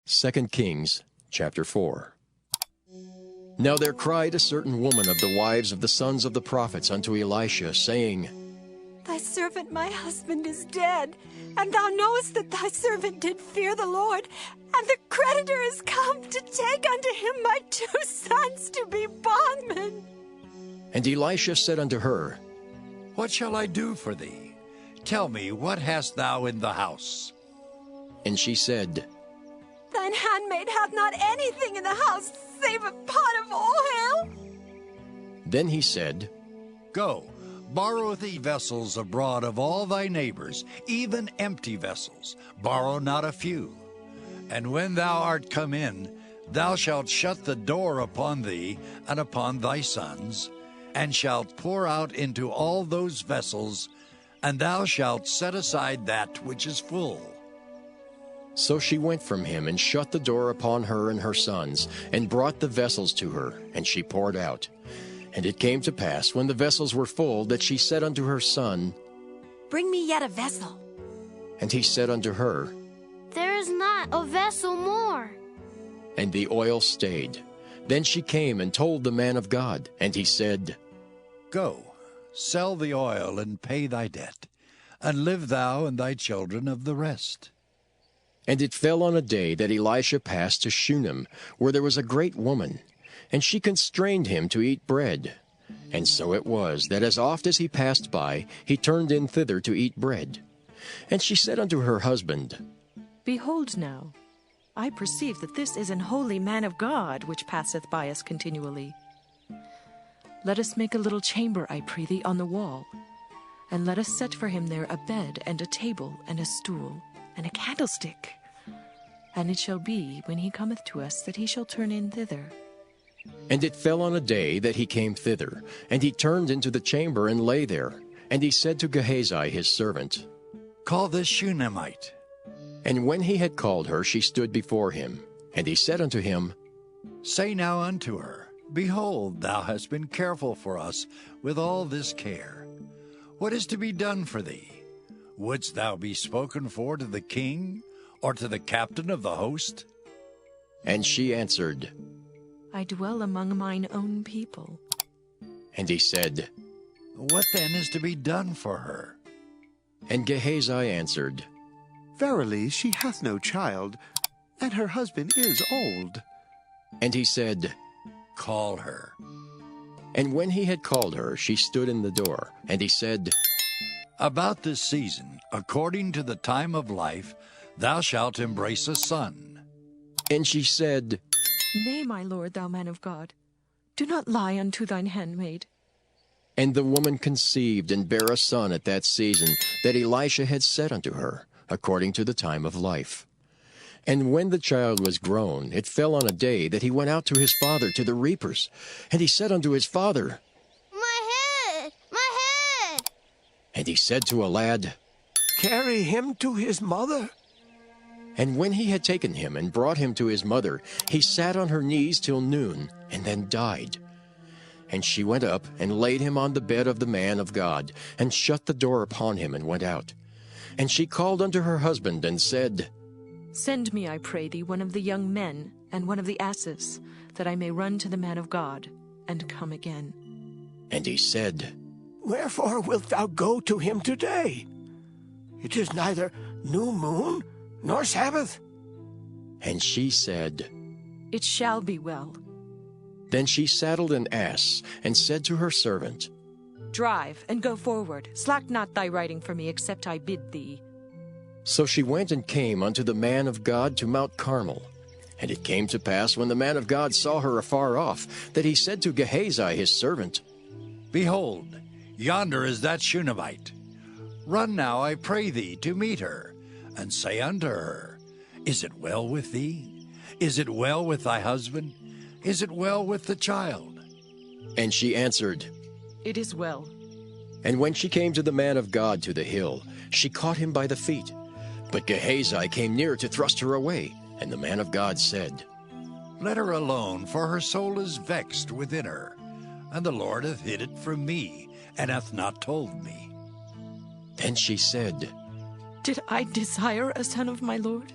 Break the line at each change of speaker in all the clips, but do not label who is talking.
2 Kings chapter 4. Now there cried a certain woman of the wives of the sons of the prophets unto Elisha, saying,
Thy servant my husband is dead, and thou knowest that thy servant did fear the Lord, and the creditor is come to take unto him my 2 sons to be bondmen.
And Elisha said unto her,
What shall I do for thee? Tell me, what hast thou in the house?
And she said,
Thine handmaid hath not anything in the house save a pot of oil.
Then he said,
Go, borrow thee vessels abroad of all thy neighbors, even empty vessels. Borrow not a few. And when thou art come in, thou shalt shut the door upon thee and upon thy sons, and shalt pour out into all those vessels, and thou shalt set aside that which is full.
So she went from him, and shut the door upon her and her sons, and brought the vessels to her, and she poured out. And it came to pass, when the vessels were full, that she said unto her son,
Bring me yet a vessel.
And he said unto her,
There is not a vessel more.
And the oil stayed. Then she came and told the man of God, and he said,
Go, sell the oil and pay thy debt, and live thou and thy children of the rest.
And it fell on a day that Elisha passed to Shunem, where there was a great woman, and she constrained him to eat bread. And so it was, that as oft as he passed by, he turned in thither to eat bread. And she said unto her husband,
Behold now, I perceive that this is an holy man of God, which passeth by us continually. Let us make a little chamber, I pray thee, on the wall, and let us set for him there a bed, and a table, and a stool, and a candlestick. And it shall be, when he cometh to us, that he shall turn in thither.
And it fell on a day that he came thither, and he turned into the chamber and lay there. And he said to Gehazi his servant,
Call this Shunammite.
And when he had called her, she stood before him. And he said unto him,
Say now unto her, Behold, thou hast been careful for us with all this care. What is to be done for thee? Wouldst thou be spoken for to the king, or to the captain of the host?
And she answered,
I dwell among mine own people.
And he said,
What then is to be done for her?
And Gehazi answered,
Verily she hath no child, and her husband is old.
And he said,
Call her.
And when he had called her, she stood in the door. And he said,
About this season, according to the time of life, thou shalt embrace a son.
And she said,
Nay, my lord, thou man of God, do not lie unto thine handmaid.
And the woman conceived and bare a son at that season that Elisha had said unto her, according to the time of life. And when the child was grown, it fell on a day that he went out to his father to the reapers. And he said unto his father,
My head! My head!
And he said to a lad,
Carry him to his mother.
And when he had taken him and brought him to his mother, he sat on her knees till noon, and then died. And she went up and laid him on the bed of the man of God, and shut the door upon him, and went out. And she called unto her husband, and said,
Send me, I pray thee, one of the young men, and one of the asses, that I may run to the man of God, and come again.
And he said,
Wherefore wilt thou go to him today? It is neither new moon nor Sabbath.
And she said,
It shall be well.
Then she saddled an ass, and said to her servant,
Drive, and go forward. Slack not thy riding for me, except I bid thee.
So she went and came unto the man of God to Mount Carmel. And it came to pass, when the man of God saw her afar off, that he said to Gehazi his servant,
Behold, yonder is that Shunammite. Run now, I pray thee, to meet her, and say unto her, Is it well with thee? Is it well with thy husband? Is it well with the child?
And she answered,
It is well.
And when she came to the man of God to the hill, she caught him by the feet. But Gehazi came near to thrust her away. And the man of God said,
Let her alone, for her soul is vexed within her, and the Lord hath hid it from me, and hath not told me.
Then she said,
Did I desire a son of my lord?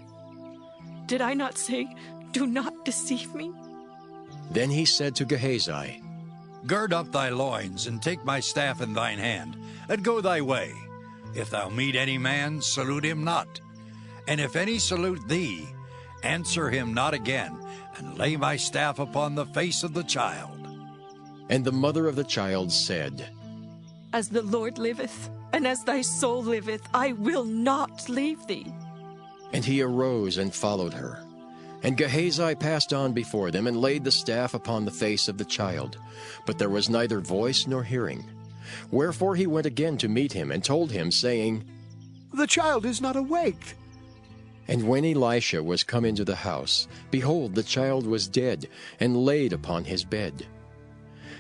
Did I not say, do not deceive me?
Then he said to Gehazi,
Gird up thy loins, and take my staff in thine hand, and go thy way. If thou meet any man, salute him not. And if any salute thee, answer him not again, and lay my staff upon the face of the child.
And the mother of the child said,
As the Lord liveth, and as thy soul liveth, I will not leave thee.
And he arose and followed her. And Gehazi passed on before them, and laid the staff upon the face of the child. But there was neither voice nor hearing. Wherefore he went again to meet him, and told him, saying,
The child is not awake.
And when Elisha was come into the house, behold, the child was dead, and laid upon his bed.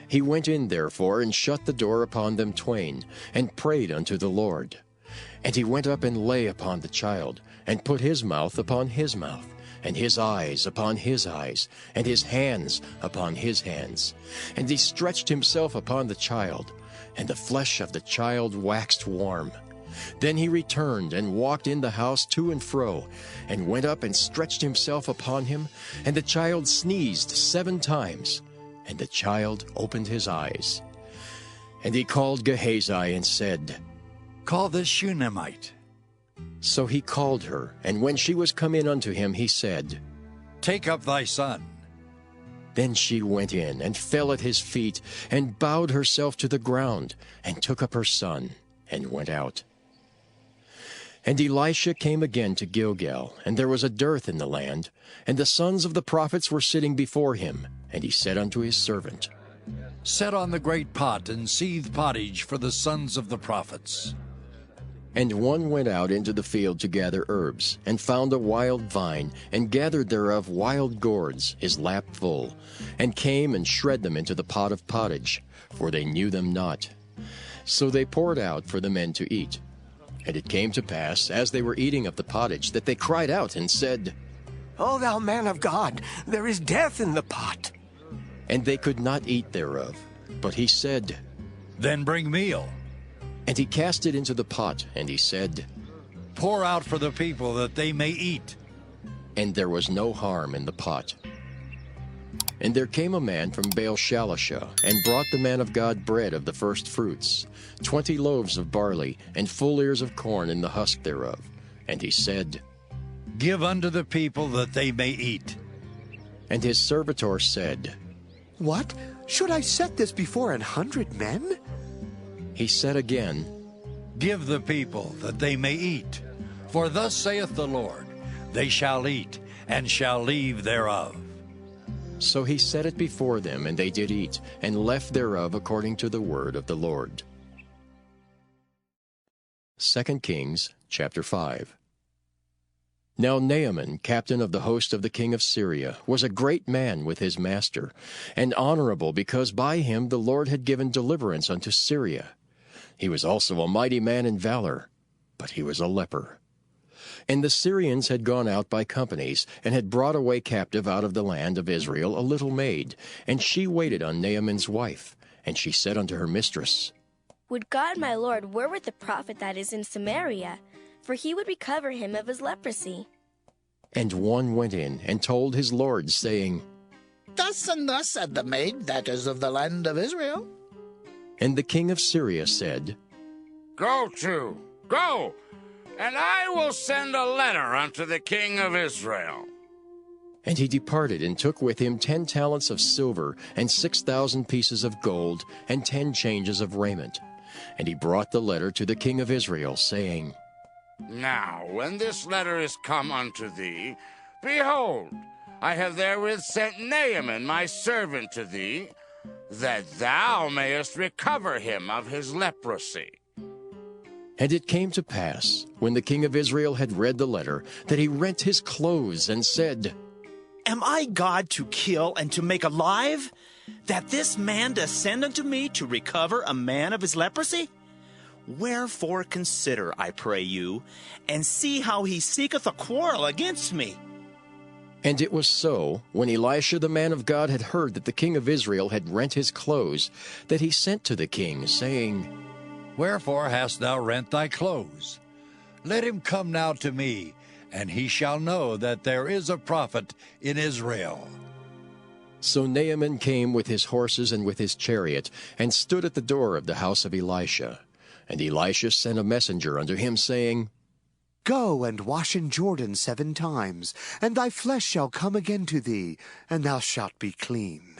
He went in therefore, and shut the door upon them twain, and prayed unto the Lord. And he went up and lay upon the child, and put his mouth upon his mouth, and his eyes upon his eyes, and his hands upon his hands. And he stretched himself upon the child, and the flesh of the child waxed warm. Then he returned and walked in the house to and fro, and went up and stretched himself upon him, and the child sneezed 7 times, and the child opened his eyes. And he called Gehazi and said,
Call this Shunammite.
So he called her, and when she was come in unto him, he said,
Take up thy son.
Then she went in, and fell at his feet, and bowed herself to the ground, and took up her son, and went out. And Elisha came again to Gilgal, and there was a dearth in the land, and the sons of the prophets were sitting before him. And he said unto his servant,
Set on the great pot, and seethe pottage for the sons of the prophets.
And one went out into the field to gather herbs, and found a wild vine, and gathered thereof wild gourds, his lap full, and came and shred them into the pot of pottage, for they knew them not. So they poured out for the men to eat. And it came to pass, as they were eating of the pottage, that they cried out and said,
O thou man of God, there is death in the pot.
And they could not eat thereof. But he said,
Then bring meal.
And he cast it into the pot, and he said,
Pour out for the people, that they may eat.
And there was no harm in the pot. And there came a man from Baal-Shalisha, and brought the man of God bread of the first fruits, 20 loaves of barley, and full ears of corn in the husk thereof. And he said,
Give unto the people, that they may eat.
And his servitor said,
What? Should I set this before 100 men?
He said again,
Give the people, that they may eat. For thus saith the Lord, They shall eat, and shall leave thereof.
So he set it before them, and they did eat, and left thereof according to the word of the Lord. 2 Kings chapter 5. Now Naaman, captain of the host of the king of Syria, was a great man with his master, and honorable, because by him the Lord had given deliverance unto Syria. He was also a mighty man in valor, but he was a leper. And the Syrians had gone out by companies, and had brought away captive out of the land of Israel a little maid, and she waited on Naaman's wife. And she said unto her mistress,
Would God my Lord were with the prophet that is in Samaria, for he would recover him of his leprosy.
And one went in and told his lord, saying,
Thus and thus said the maid that is of the land of Israel.
And the king of Syria said,
Go, and I will send a letter unto the king of Israel.
And he departed, and took with him 10 talents of silver, and 6,000 pieces of gold, and 10 changes of raiment. And he brought the letter to the king of Israel, saying,
Now, when this letter is come unto thee, behold, I have therewith sent Naaman my servant to thee, that thou mayest recover him of his leprosy.
And it came to pass, when the king of Israel had read the letter, that he rent his clothes, and said,
Am I God to kill and to make alive, that this man does send unto me to recover a man of his leprosy? Wherefore consider, I pray you, and see how he seeketh a quarrel against me.
And it was so, when Elisha the man of God had heard that the king of Israel had rent his clothes, that he sent to the king, saying,
Wherefore hast thou rent thy clothes? Let him come now to me, and he shall know that there is a prophet in Israel.
So Naaman came with his horses and with his chariot, and stood at the door of the house of Elisha. And Elisha sent a messenger unto him, saying,
Go and wash in Jordan 7 times, and thy flesh shall come again to thee, and thou shalt be clean.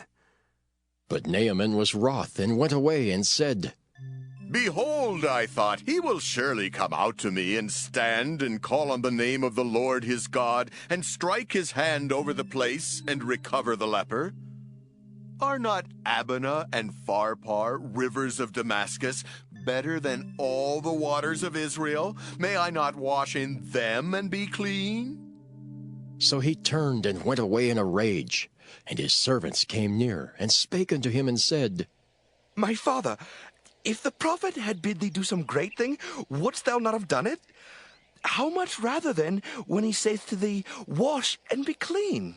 But Naaman was wroth, and went away, and said,
Behold, I thought, he will surely come out to me, and stand, and call on the name of the Lord his God, and strike his hand over the place, and recover the leper. Are not Abana and Pharpar, rivers of Damascus, better than all the waters of Israel? May I not wash in them and be clean?
So he turned and went away in a rage. And his servants came near, and spake unto him, and said,
My father, if the prophet had bid thee do some great thing, wouldst thou not have done it? How much rather then, when he saith to thee, Wash and be clean?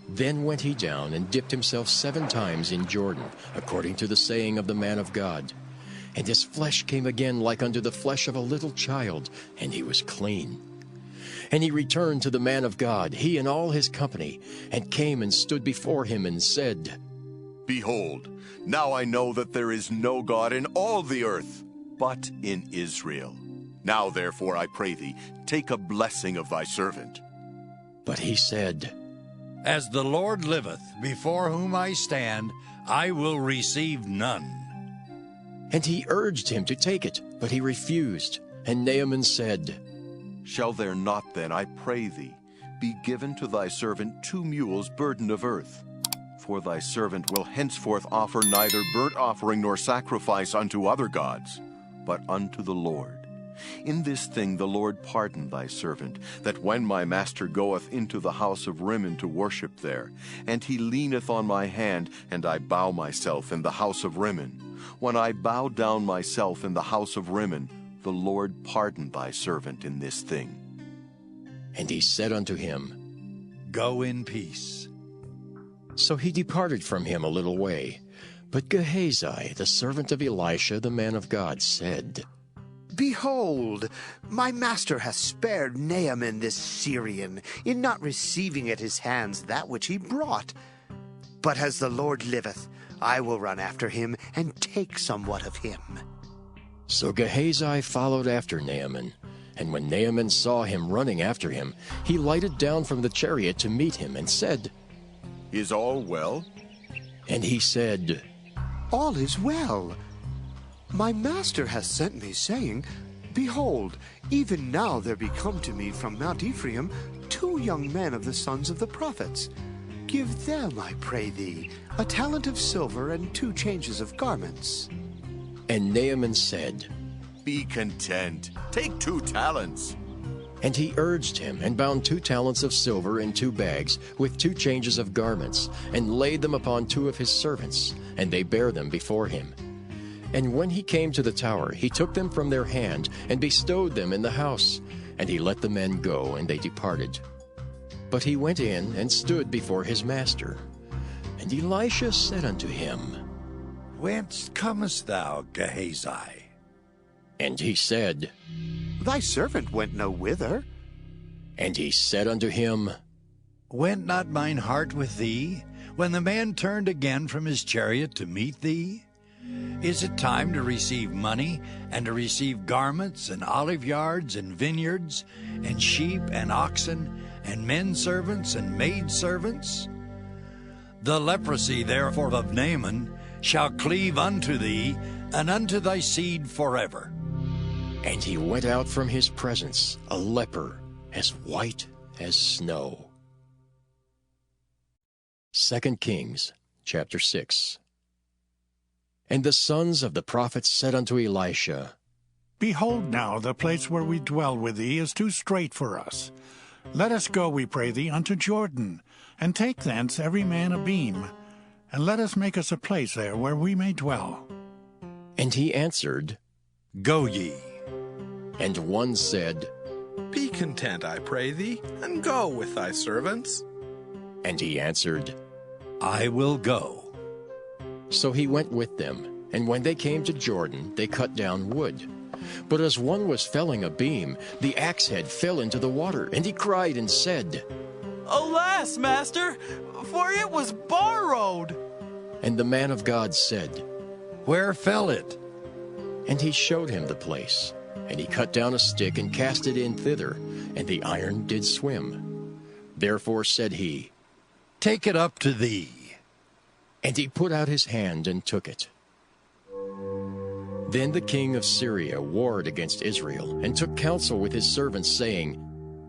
Then went he down, and dipped himself 7 times in Jordan, according to the saying of the man of God. And his flesh came again like unto the flesh of a little child, and he was clean. And he returned to the man of God, he and all his company, and came and stood before him, and said,
Behold, now I know that there is no God in all the earth, but in Israel. Now therefore, I pray thee, take a blessing of thy servant.
But he said,
As the Lord liveth, before whom I stand, I will receive none.
And he urged him to take it, but he refused. And Naaman said,
Shall there not then, I pray thee, be given to thy servant 2 mules burden of earth? For thy servant will henceforth offer neither burnt offering nor sacrifice unto other gods, but unto the Lord. In this thing the Lord pardon thy servant, that when my master goeth into the house of Rimmon to worship there, and he leaneth on my hand, and I bow myself in the house of Rimmon, when I bow down myself in the house of Rimmon, the Lord pardon thy servant in this thing.
And he said unto him,
Go in peace.
So he departed from him a little way. But Gehazi, the servant of Elisha, the man of God, said,
Behold, my master hath spared Naaman this Syrian, in not receiving at his hands that which he brought. But as the Lord liveth, I will run after him, and take somewhat of him.
So Gehazi followed after Naaman. And when Naaman saw him running after him, he lighted down from the chariot to meet him, and said,
Is all well?
And he said,
All is well. My master hath sent me, saying, Behold, even now there be come to me from Mount Ephraim 2 young men of the sons of the prophets. Give them, I pray thee, a talent of silver and 2 changes of garments.
And Naaman said,
Be content. Take 2 talents.
And he urged him, and bound 2 talents of silver in 2 bags, with 2 changes of garments, and laid them upon 2 of his servants, and they bare them before him. And when he came to the tower, he took them from their hand, and bestowed them in the house. And he let the men go, and they departed. But he went in, and stood before his master. And Elisha said unto him,
Whence comest thou, Gehazi?
And he said,
Thy servant went no whither.
And he said unto him,
Went not mine heart with thee, when the man turned again from his chariot to meet thee? Is it time to receive money, and to receive garments, and olive yards, and vineyards, and sheep, and oxen, and men servants, and maid servants? The leprosy therefore of Naaman shall cleave unto thee, and unto thy seed forever.
And he went out from his presence, a leper, as white as snow. 2 Kings, chapter 6. And the sons of the prophets said unto Elisha,
Behold now, the place where we dwell with thee is too strait for us. Let us go, we pray thee, unto Jordan, and take thence every man a beam, and let us make us a place there where we may dwell.
And he answered,
Go ye.
And one said,
Be content, I pray thee, and go with thy servants.
And he answered,
I will go.
So he went with them, and when they came to Jordan, they cut down wood. But as one was felling a beam, the axe head fell into the water, and he cried and said,
Alas, master, for it was borrowed.
And the man of God said,
Where fell it?
And he showed him the place. And he cut down a stick and cast it in thither, and the iron did swim. Therefore said he,
Take it up to thee.
And he put out his hand and took it. Then the king of Syria warred against Israel, and took counsel with his servants, saying,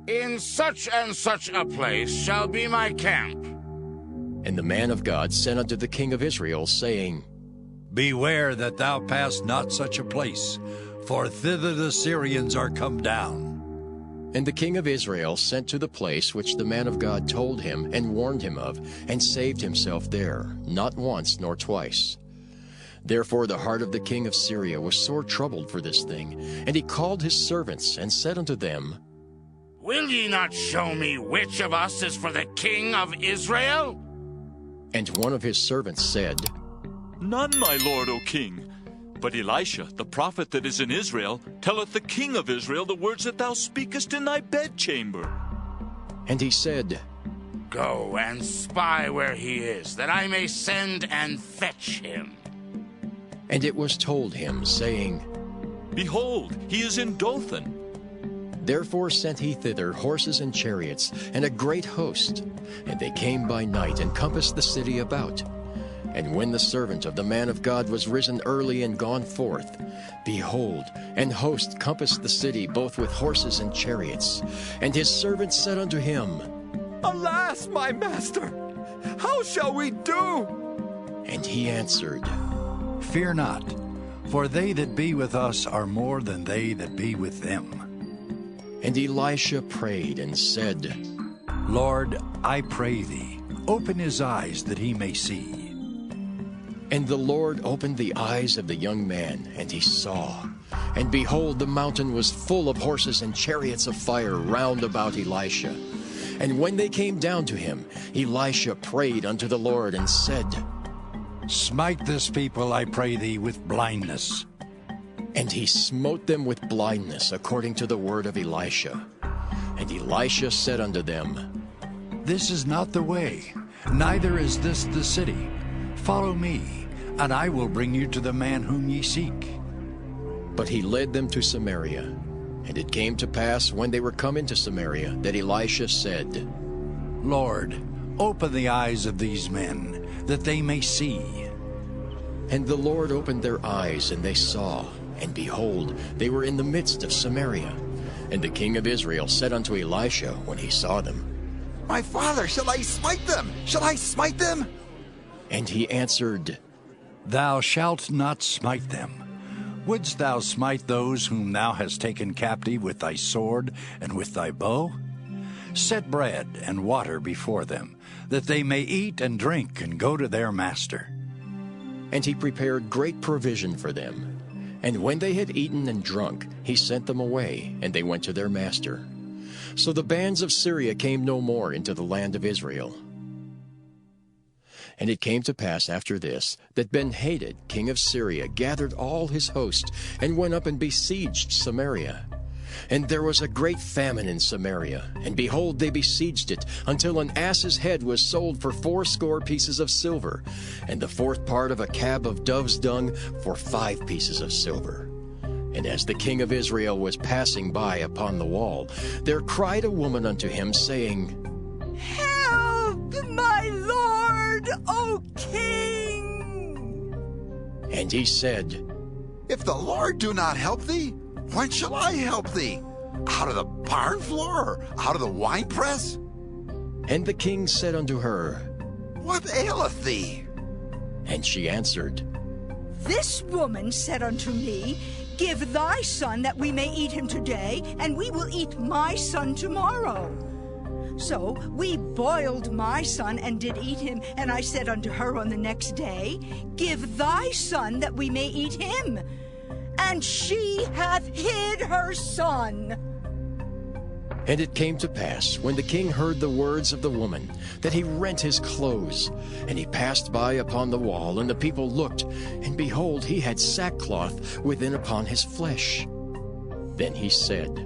In such and such a place shall be my camp.
And the man of God sent unto the king of Israel, saying,
Beware that thou pass not such a place, for thither the Syrians are come down.
And the king of Israel sent to the place which the man of God told him and warned him of, and saved himself there, not once nor twice. Therefore the heart of the king of Syria was sore troubled for this thing, and he called his servants, and said unto them,
Will ye not show me which of us is for the king of Israel?
And one of his servants said,
None, my lord, O king. But Elisha, the prophet that is in Israel, telleth the king of Israel the words that thou speakest in thy bedchamber.
And he said,
Go and spy where he is, that I may send and fetch him.
And it was told him, saying,
Behold, he is in Dothan.
Therefore sent he thither horses and chariots, and a great host. And they came by night, and compassed the city about. And when the servant of the man of God was risen early and gone forth, behold, an host compassed the city both with horses and chariots. And his servant said unto him,
Alas, my master, how shall we do?
And he answered,
Fear not, for they that be with us are more than they that be with them.
And Elisha prayed and said,
Lord, I pray thee, open his eyes that he may see.
And the Lord opened the eyes of the young man, and he saw. And behold, the mountain was full of horses and chariots of fire round about Elisha. And when they came down to him, Elisha prayed unto the Lord and said,
Smite this people, I pray thee, with blindness.
And he smote them with blindness, according to the word of Elisha. And Elisha said unto them,
This is not the way, neither is this the city. Follow me, and I will bring you to the man whom ye seek.
But he led them to Samaria. And it came to pass, when they were come into Samaria, that Elisha said,
Lord, open the eyes of these men, that they may see.
And the Lord opened their eyes, and they saw. And behold, they were in the midst of Samaria. And the king of Israel said unto Elisha, when he saw them,
My father, shall I smite them? Shall I smite them?
And he answered,
Thou shalt not smite them. Wouldst thou smite those whom thou hast taken captive with thy sword and with thy bow? Set bread and water before them, that they may eat and drink and go to their master.
And he prepared great provision for them. And when they had eaten and drunk, he sent them away, and they went to their master. So the bands of Syria came no more into the land of Israel. And it came to pass after this, that Ben-Hadad, king of Syria, gathered all his host, and went up and besieged Samaria. And there was a great famine in Samaria, and behold, they besieged it, until an ass's head was sold for 80 pieces of silver, and the 4th part of a cab of dove's dung for 5 pieces of silver. And as the king of Israel was passing by upon the wall, there cried a woman unto him, saying,
Help, my lord, O king!
And he said,
If the Lord do not help thee, when shall I help thee? Out of the barn floor, or out of the winepress?
And the king said unto her,
What aileth thee?
And she answered,
This woman said unto me, Give thy son that we may eat him today, and we will eat my son tomorrow. So we boiled my son and did eat him, and I said unto her on the next day, Give thy son that we may eat him. And she hath hid her son.
And it came to pass, when the king heard the words of the woman, that he rent his clothes. And he passed by upon the wall, and the people looked, and behold, he had sackcloth within upon his flesh. Then he said,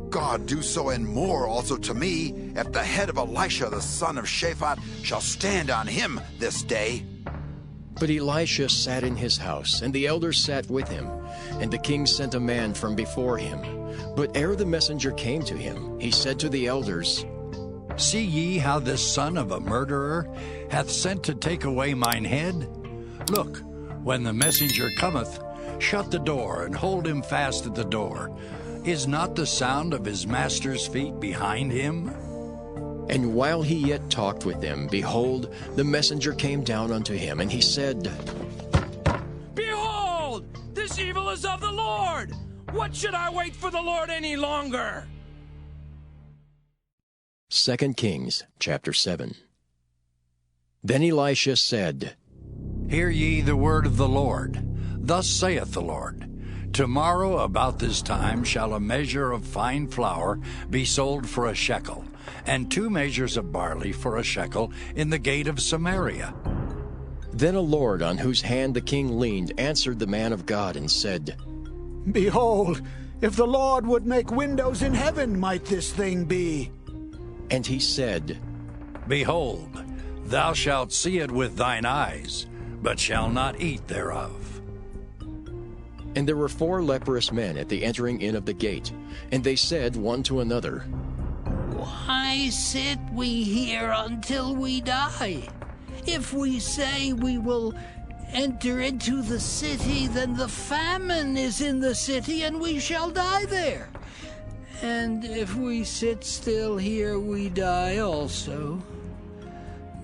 God do so and more also to me, if the head of Elisha the son of Shaphat shall stand on him this day.
But Elisha sat in his house, and the elders sat with him. And the king sent a man from before him. But ere the messenger came to him, he said to the elders,
See ye how this son of a murderer hath sent to take away mine head? Look, when the messenger cometh, shut the door, and hold him fast at the door. Is not the sound of his master's feet behind him?
And while he yet talked with them, behold, the messenger came down unto him, and he said,
Behold, this evil is of the Lord. What should I wait for the Lord any longer?
2 Kings chapter 7. Then Elisha said,
Hear ye the word of the Lord. Thus saith the Lord, Tomorrow about this time shall a measure of fine flour be sold for a shekel, and 2 measures of barley for a shekel in the gate of Samaria.
Then a lord on whose hand the king leaned answered the man of God and said,
Behold, if the Lord would make windows in heaven, might this thing be?
And he said,
Behold, thou shalt see it with thine eyes, but shall not eat thereof.
And there were 4 leprous men at the entering in of the gate, and they said one to another,
Why sit we here until we die? If we say we will enter into the city, then the famine is in the city, and we shall die there. And if we sit still here, we die also.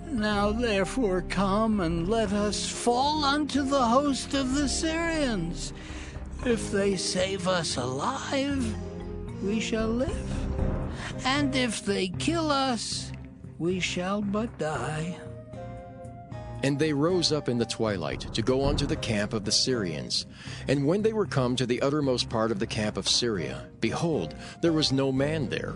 Now therefore come, and let us fall unto the host of the Syrians. If they save us alive, we shall live. And if they kill us, we shall but die.
And they rose up in the twilight to go unto the camp of the Syrians. And when they were come to the uttermost part of the camp of Syria, behold, there was no man there.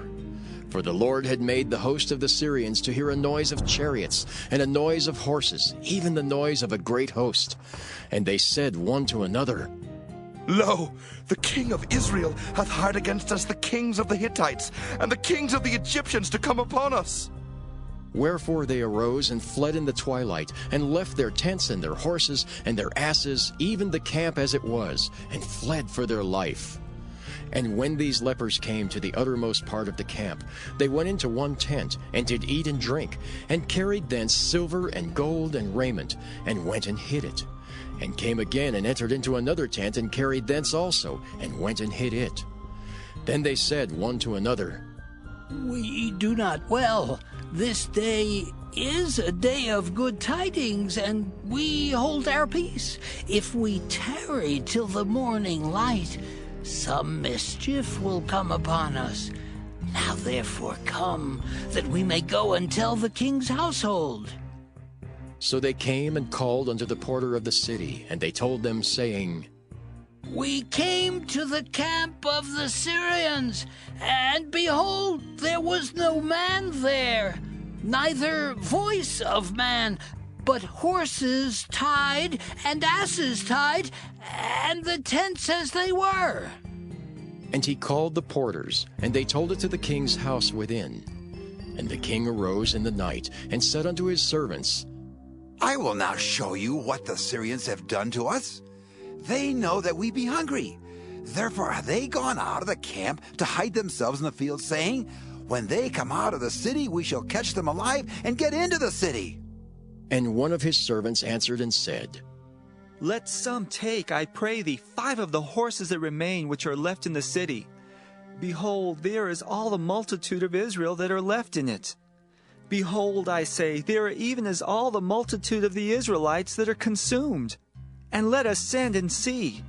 For the Lord had made the host of the Syrians to hear a noise of chariots, and a noise of horses, even the noise of a great host. And they said one to another,
Lo, the king of Israel hath hired against us the kings of the Hittites, and the kings of the Egyptians to come upon us.
Wherefore they arose and fled in the twilight, and left their tents and their horses and their asses, even the camp as it was, and fled for their life. And when these lepers came to the uttermost part of the camp, they went into one tent, and did eat and drink, and carried thence silver and gold and raiment, and went and hid it. And came again and entered into another tent, and carried thence also, and went and hid it. Then they said one to another,
We do not well. This day is a day of good tidings, and we hold our peace. If we tarry till the morning light, some mischief will come upon us. Now therefore come, that we may go and tell the king's household.
So they came and called unto the porter of the city, and they told them, saying,
We came to the camp of the Syrians, and behold, there was no man there, neither voice of man, but horses tied and asses tied, and the tents as they were.
And he called the porters, and they told it to the king's house within. And the king arose in the night, and said unto his servants,
I will now show you what the Syrians have done to us. They know that we be hungry. Therefore are they gone out of the camp to hide themselves in the field, saying, When they come out of the city, we shall catch them alive and get into the city.
And one of his servants answered and said,
Let some take, I pray thee, 5 of the horses that remain which are left in the city. Behold, there is all the multitude of Israel that are left in it. Behold, I say, there are even as all the multitude of the Israelites that are consumed. And let us send and see.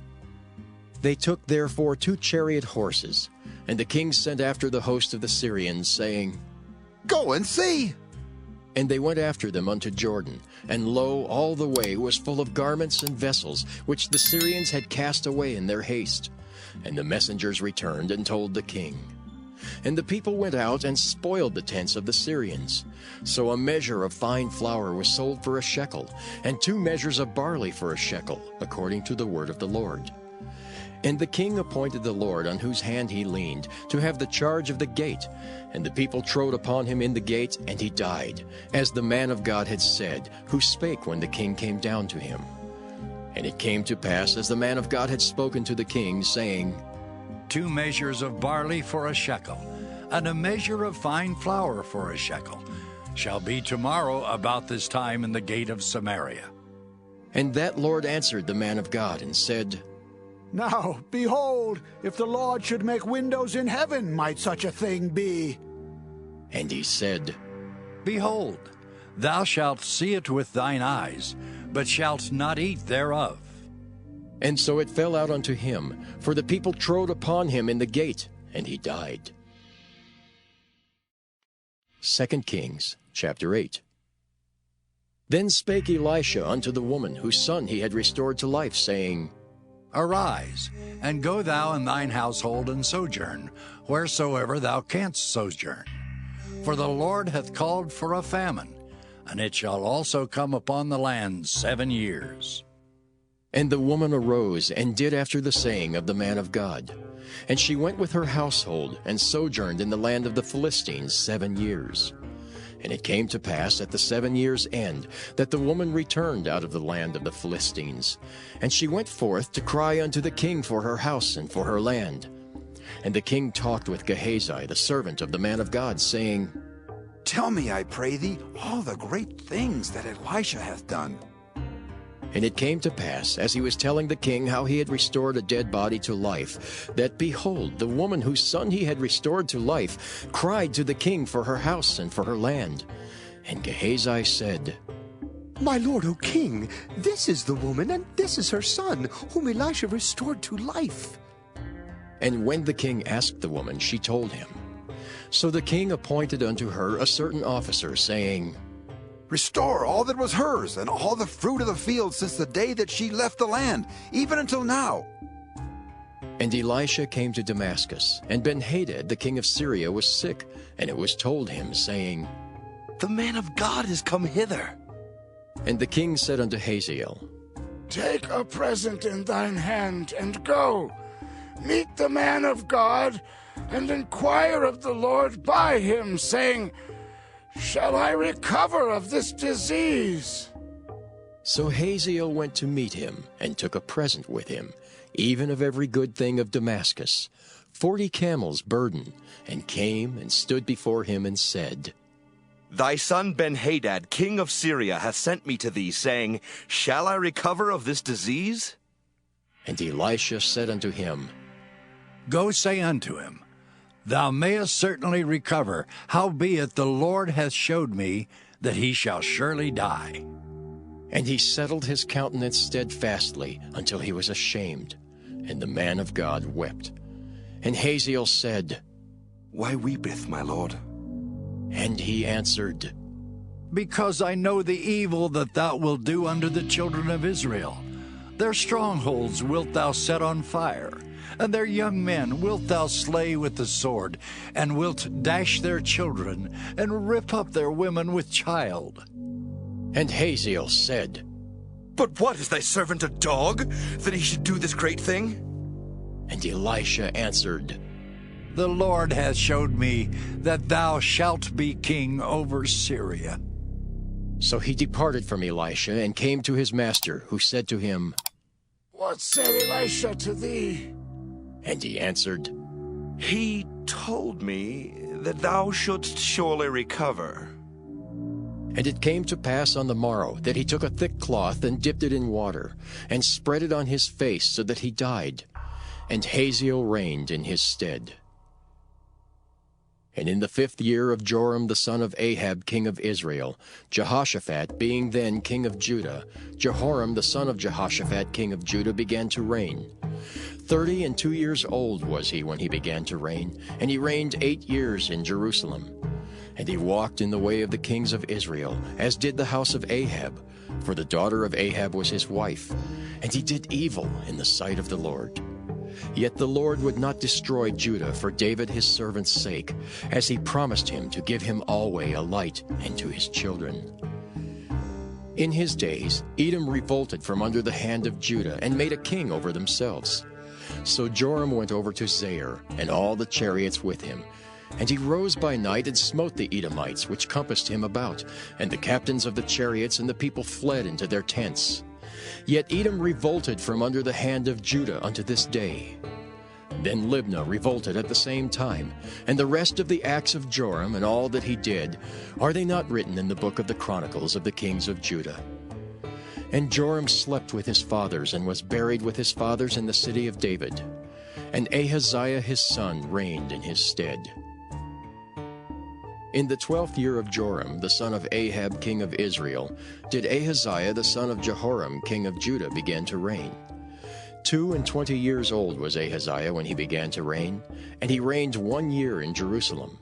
They took therefore 2 chariot horses, and the king sent after the host of the Syrians, saying,
Go and see.
And they went after them unto Jordan, and lo, all the way was full of garments and vessels, which the Syrians had cast away in their haste. And the messengers returned and told the king. And the people went out and spoiled the tents of the Syrians. So a measure of fine flour was sold for a shekel, and 2 measures of barley for a shekel, according to the word of the Lord. And the king appointed the Lord on whose hand he leaned to have the charge of the gate. And the people trode upon him in the gate, and he died, as the man of God had said, who spake when the king came down to him. And it came to pass, as the man of God had spoken to the king, saying,
2 measures of barley for a shekel, and a measure of fine flour for a shekel, shall be tomorrow about this time in the gate of Samaria.
And that Lord answered the man of God, and said,
Now, behold, if the Lord should make windows in heaven, might such a thing be?
And he said,
Behold, thou shalt see it with thine eyes, but shalt not eat thereof.
And so it fell out unto him, for the people trode upon him in the gate, and he died. 2 Kings chapter 8. Then spake Elisha unto the woman whose son he had restored to life, saying,
Arise, and go thou and thine household and sojourn, wheresoever thou canst sojourn. For the Lord hath called for a famine, and it shall also come upon the land 7 years.
And the woman arose, and did after the saying of the man of God. And she went with her household, and sojourned in the land of the Philistines 7 years. And it came to pass at the 7 years' end, that the woman returned out of the land of the Philistines. And she went forth to cry unto the king for her house and for her land. And the king talked with Gehazi, the servant of the man of God, saying,
Tell me, I pray thee, all the great things that Elisha hath done.
And it came to pass, as he was telling the king how he had restored a dead body to life, that, behold, the woman whose son he had restored to life cried to the king for her house and for her land. And Gehazi said,
My lord, O king, this is the woman, and this is her son, whom Elisha restored to life.
And when the king asked the woman, she told him. So the king appointed unto her a certain officer, saying,
Restore all that was hers, and all the fruit of the field since the day that she left the land, even until now.
And Elisha came to Damascus, and Ben-Hadad the king of Syria was sick, and it was told him, saying,
The man of God is come hither.
And the king said unto Hazael,
Take a present in thine hand, and go. Meet the man of God, and inquire of the Lord by him, saying, Shall I recover of this disease?
So Hazael went to meet him, and took a present with him, even of every good thing of Damascus, 40 camels burden, and came and stood before him, and said,
Thy son Ben-Hadad, king of Syria, hath sent me to thee, saying, Shall I recover of this disease?
And Elisha said unto him,
Go say unto him, Thou mayest certainly recover, howbeit the Lord hath showed me that he shall surely die.
And he settled his countenance steadfastly until he was ashamed. And the man of God wept. And Hazael said,
Why weepeth my lord?
And he answered,
Because I know the evil that thou wilt do unto the children of Israel. Their strongholds wilt thou set on fire, and their young men wilt thou slay with the sword, and wilt dash their children, and rip up their women with child.
And Hazael said,
But what, is thy servant a dog, that he should do this great thing?
And Elisha answered,
The Lord hath showed me that thou shalt be king over Syria.
So he departed from Elisha, and came to his master, who said to him,
What said Elisha to thee?
And he answered,
He told me that thou shouldst surely recover.
And it came to pass on the morrow that he took a thick cloth, and dipped it in water, and spread it on his face, so that he died. And Hazael reigned in his stead. And in the 5th year of Joram the son of Ahab king of Israel, Jehoshaphat being then king of Judah, Jehoram the son of Jehoshaphat king of Judah began to reign. 32 years old was he when he began to reign, and he reigned 8 years in Jerusalem. And he walked in the way of the kings of Israel, as did the house of Ahab, for the daughter of Ahab was his wife. And he did evil in the sight of the Lord. Yet the Lord would not destroy Judah for David his servant's sake, as he promised him to give him alway a light, and to his children. In his days Edom revolted from under the hand of Judah, and made a king over themselves. So Joram went over to Zair, and all the chariots with him. And he rose by night and smote the Edomites, which compassed him about. And the captains of the chariots and the people fled into their tents. Yet Edom revolted from under the hand of Judah unto this day. Then Libnah revolted at the same time, and the rest of the acts of Joram and all that he did, are they not written in the book of the Chronicles of the kings of Judah? And Joram slept with his fathers, and was buried with his fathers in the city of David. And Ahaziah his son reigned in his stead. In the 12th year of Joram, the son of Ahab king of Israel, did Ahaziah the son of Jehoram king of Judah begin to reign. 22 years old was Ahaziah when he began to reign, and he reigned 1 year in Jerusalem.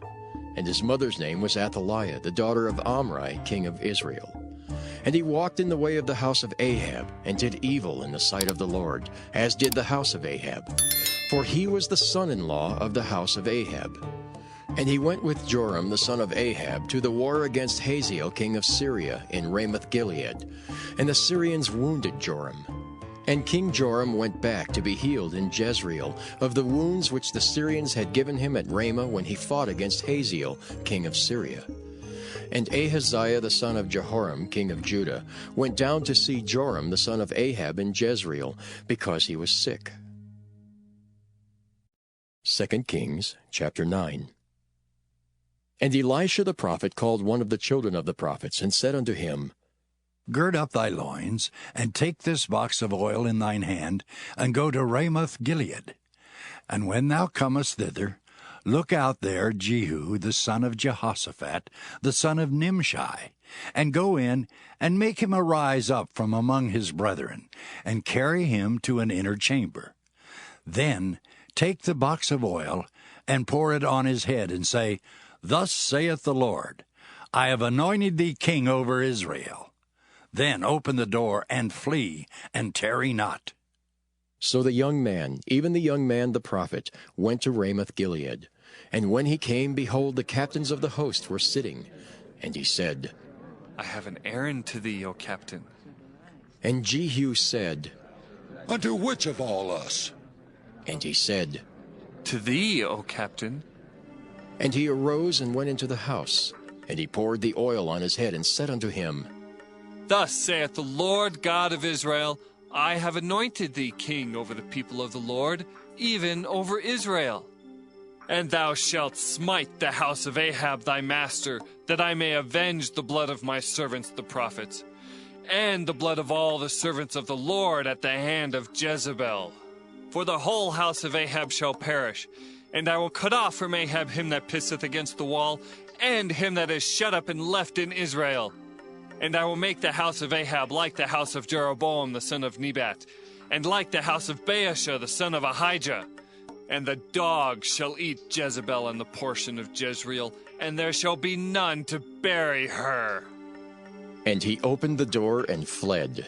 And his mother's name was Athaliah, the daughter of Omri, king of Israel. And he walked in the way of the house of Ahab, and did evil in the sight of the Lord, as did the house of Ahab. For he was the son-in-law of the house of Ahab. And he went with Joram the son of Ahab to the war against Hazael king of Syria in Ramoth-Gilead. And the Syrians wounded Joram. And King Joram went back to be healed in Jezreel of the wounds which the Syrians had given him at Ramah when he fought against Hazael king of Syria. And Ahaziah the son of Jehoram king of Judah went down to see Joram the son of Ahab in Jezreel, because he was sick. 2 Kings chapter 9. And Elisha the prophet called one of the children of the prophets, and said unto him,
Gird up thy loins, and take this box of oil in thine hand, and go to Ramoth-Gilead. And when thou comest thither, look out there Jehu the son of Jehoshaphat, the son of Nimshi, and go in, and make him arise up from among his brethren, and carry him to an inner chamber. Then take the box of oil, and pour it on his head, and say, Thus saith the Lord, I have anointed thee king over Israel. Then open the door, and flee, and tarry not.
So the young man, even the young man the prophet, went to Ramoth-Gilead. And when he came, behold, the captains of the host were sitting. And he said,
I have an errand to thee, O captain.
And Jehu said,
Unto which of all us?
And he said,
To thee, O captain.
And he arose and went into the house. And he poured the oil on his head, and said unto him,
Thus saith the Lord God of Israel, I have anointed thee king over the people of the Lord, even over Israel. And thou shalt smite the house of Ahab thy master, that I may avenge the blood of my servants the prophets, and the blood of all the servants of the Lord at the hand of Jezebel. For the whole house of Ahab shall perish, and I will cut off from Ahab him that pisseth against the wall, and him that is shut up and left in Israel. And I will make the house of Ahab like the house of Jeroboam the son of Nebat, and like the house of Baasha the son of Ahijah. And the dogs shall eat Jezebel and the portion of Jezreel, and there shall be none to bury her.
And he opened the door and fled.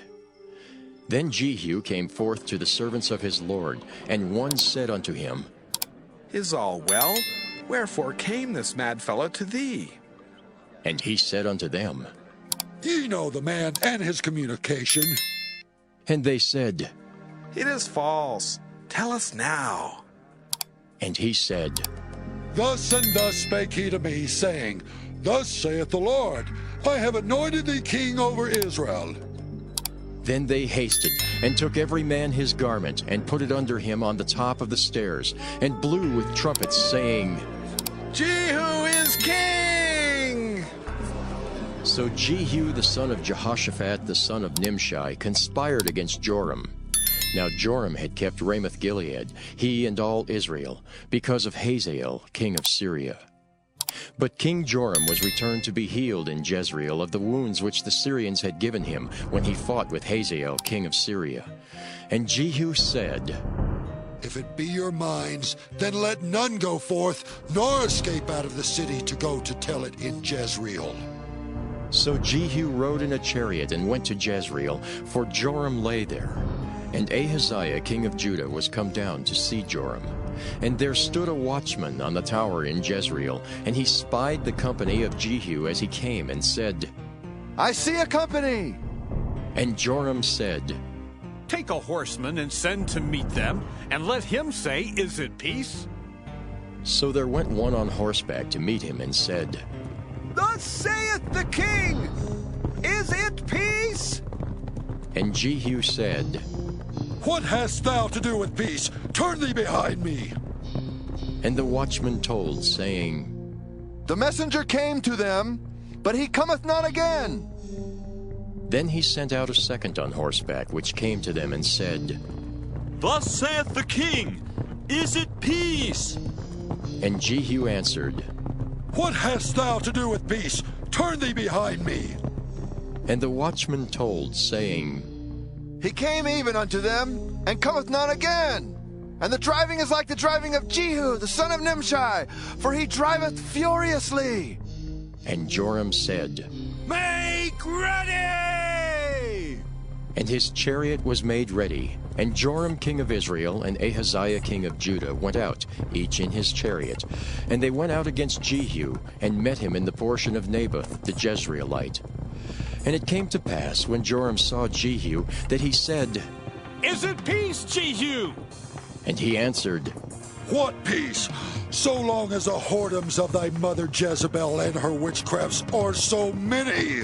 Then Jehu came forth to the servants of his Lord, and one said unto him,
Is all well? Wherefore came this mad fellow to thee?
And he said unto them,
Ye know the man and his communication.
And they said,
It is false. Tell us now.
And he said,
Thus and thus spake he to me, saying, Thus saith the Lord, I have anointed thee king over Israel.
Then they hasted, and took every man his garment, and put it under him on the top of the stairs, and blew with trumpets, saying,
Jehu is king!
So Jehu the son of Jehoshaphat the son of Nimshi conspired against Joram. Now Joram had kept Ramoth-Gilead, he and all Israel, because of Hazael king of Syria. But King Joram was returned to be healed in Jezreel of the wounds which the Syrians had given him when he fought with Hazael king of Syria. And Jehu said,
If it be your minds, then let none go forth, nor escape out of the city to go to tell it in Jezreel.
So Jehu rode in a chariot and went to Jezreel, for Joram lay there. And Ahaziah king of Judah was come down to see Joram. And there stood a watchman on the tower in Jezreel, and he spied the company of Jehu as he came, and said,
I see a company.
And Joram said,
Take a horseman and send to meet them, and let him say, Is it peace?
So there went one on horseback to meet him and said,
Thus saith the king, Is it peace?
And Jehu said,
What hast thou to do with peace? Turn thee behind me.
And the watchman told, saying,
The messenger came to them, but he cometh not again.
Then he sent out a second on horseback, which came to them and said,
Thus saith the king, Is it peace?
And Jehu answered,
What hast thou to do with peace? Turn thee behind me.
And the watchman told, saying,
He came even unto them, and cometh not again. And the driving is like the driving of Jehu, the son of Nimshi, for he driveth furiously.
And Joram said,
Make ready!
And his chariot was made ready. And Joram king of Israel and Ahaziah king of Judah went out, each in his chariot. And they went out against Jehu, and met him in the portion of Naboth the Jezreelite. And it came to pass, when Joram saw Jehu, that he said,
Is it peace, Jehu?
And he answered,
What peace? So long as the whoredoms of thy mother Jezebel and her witchcrafts are so many.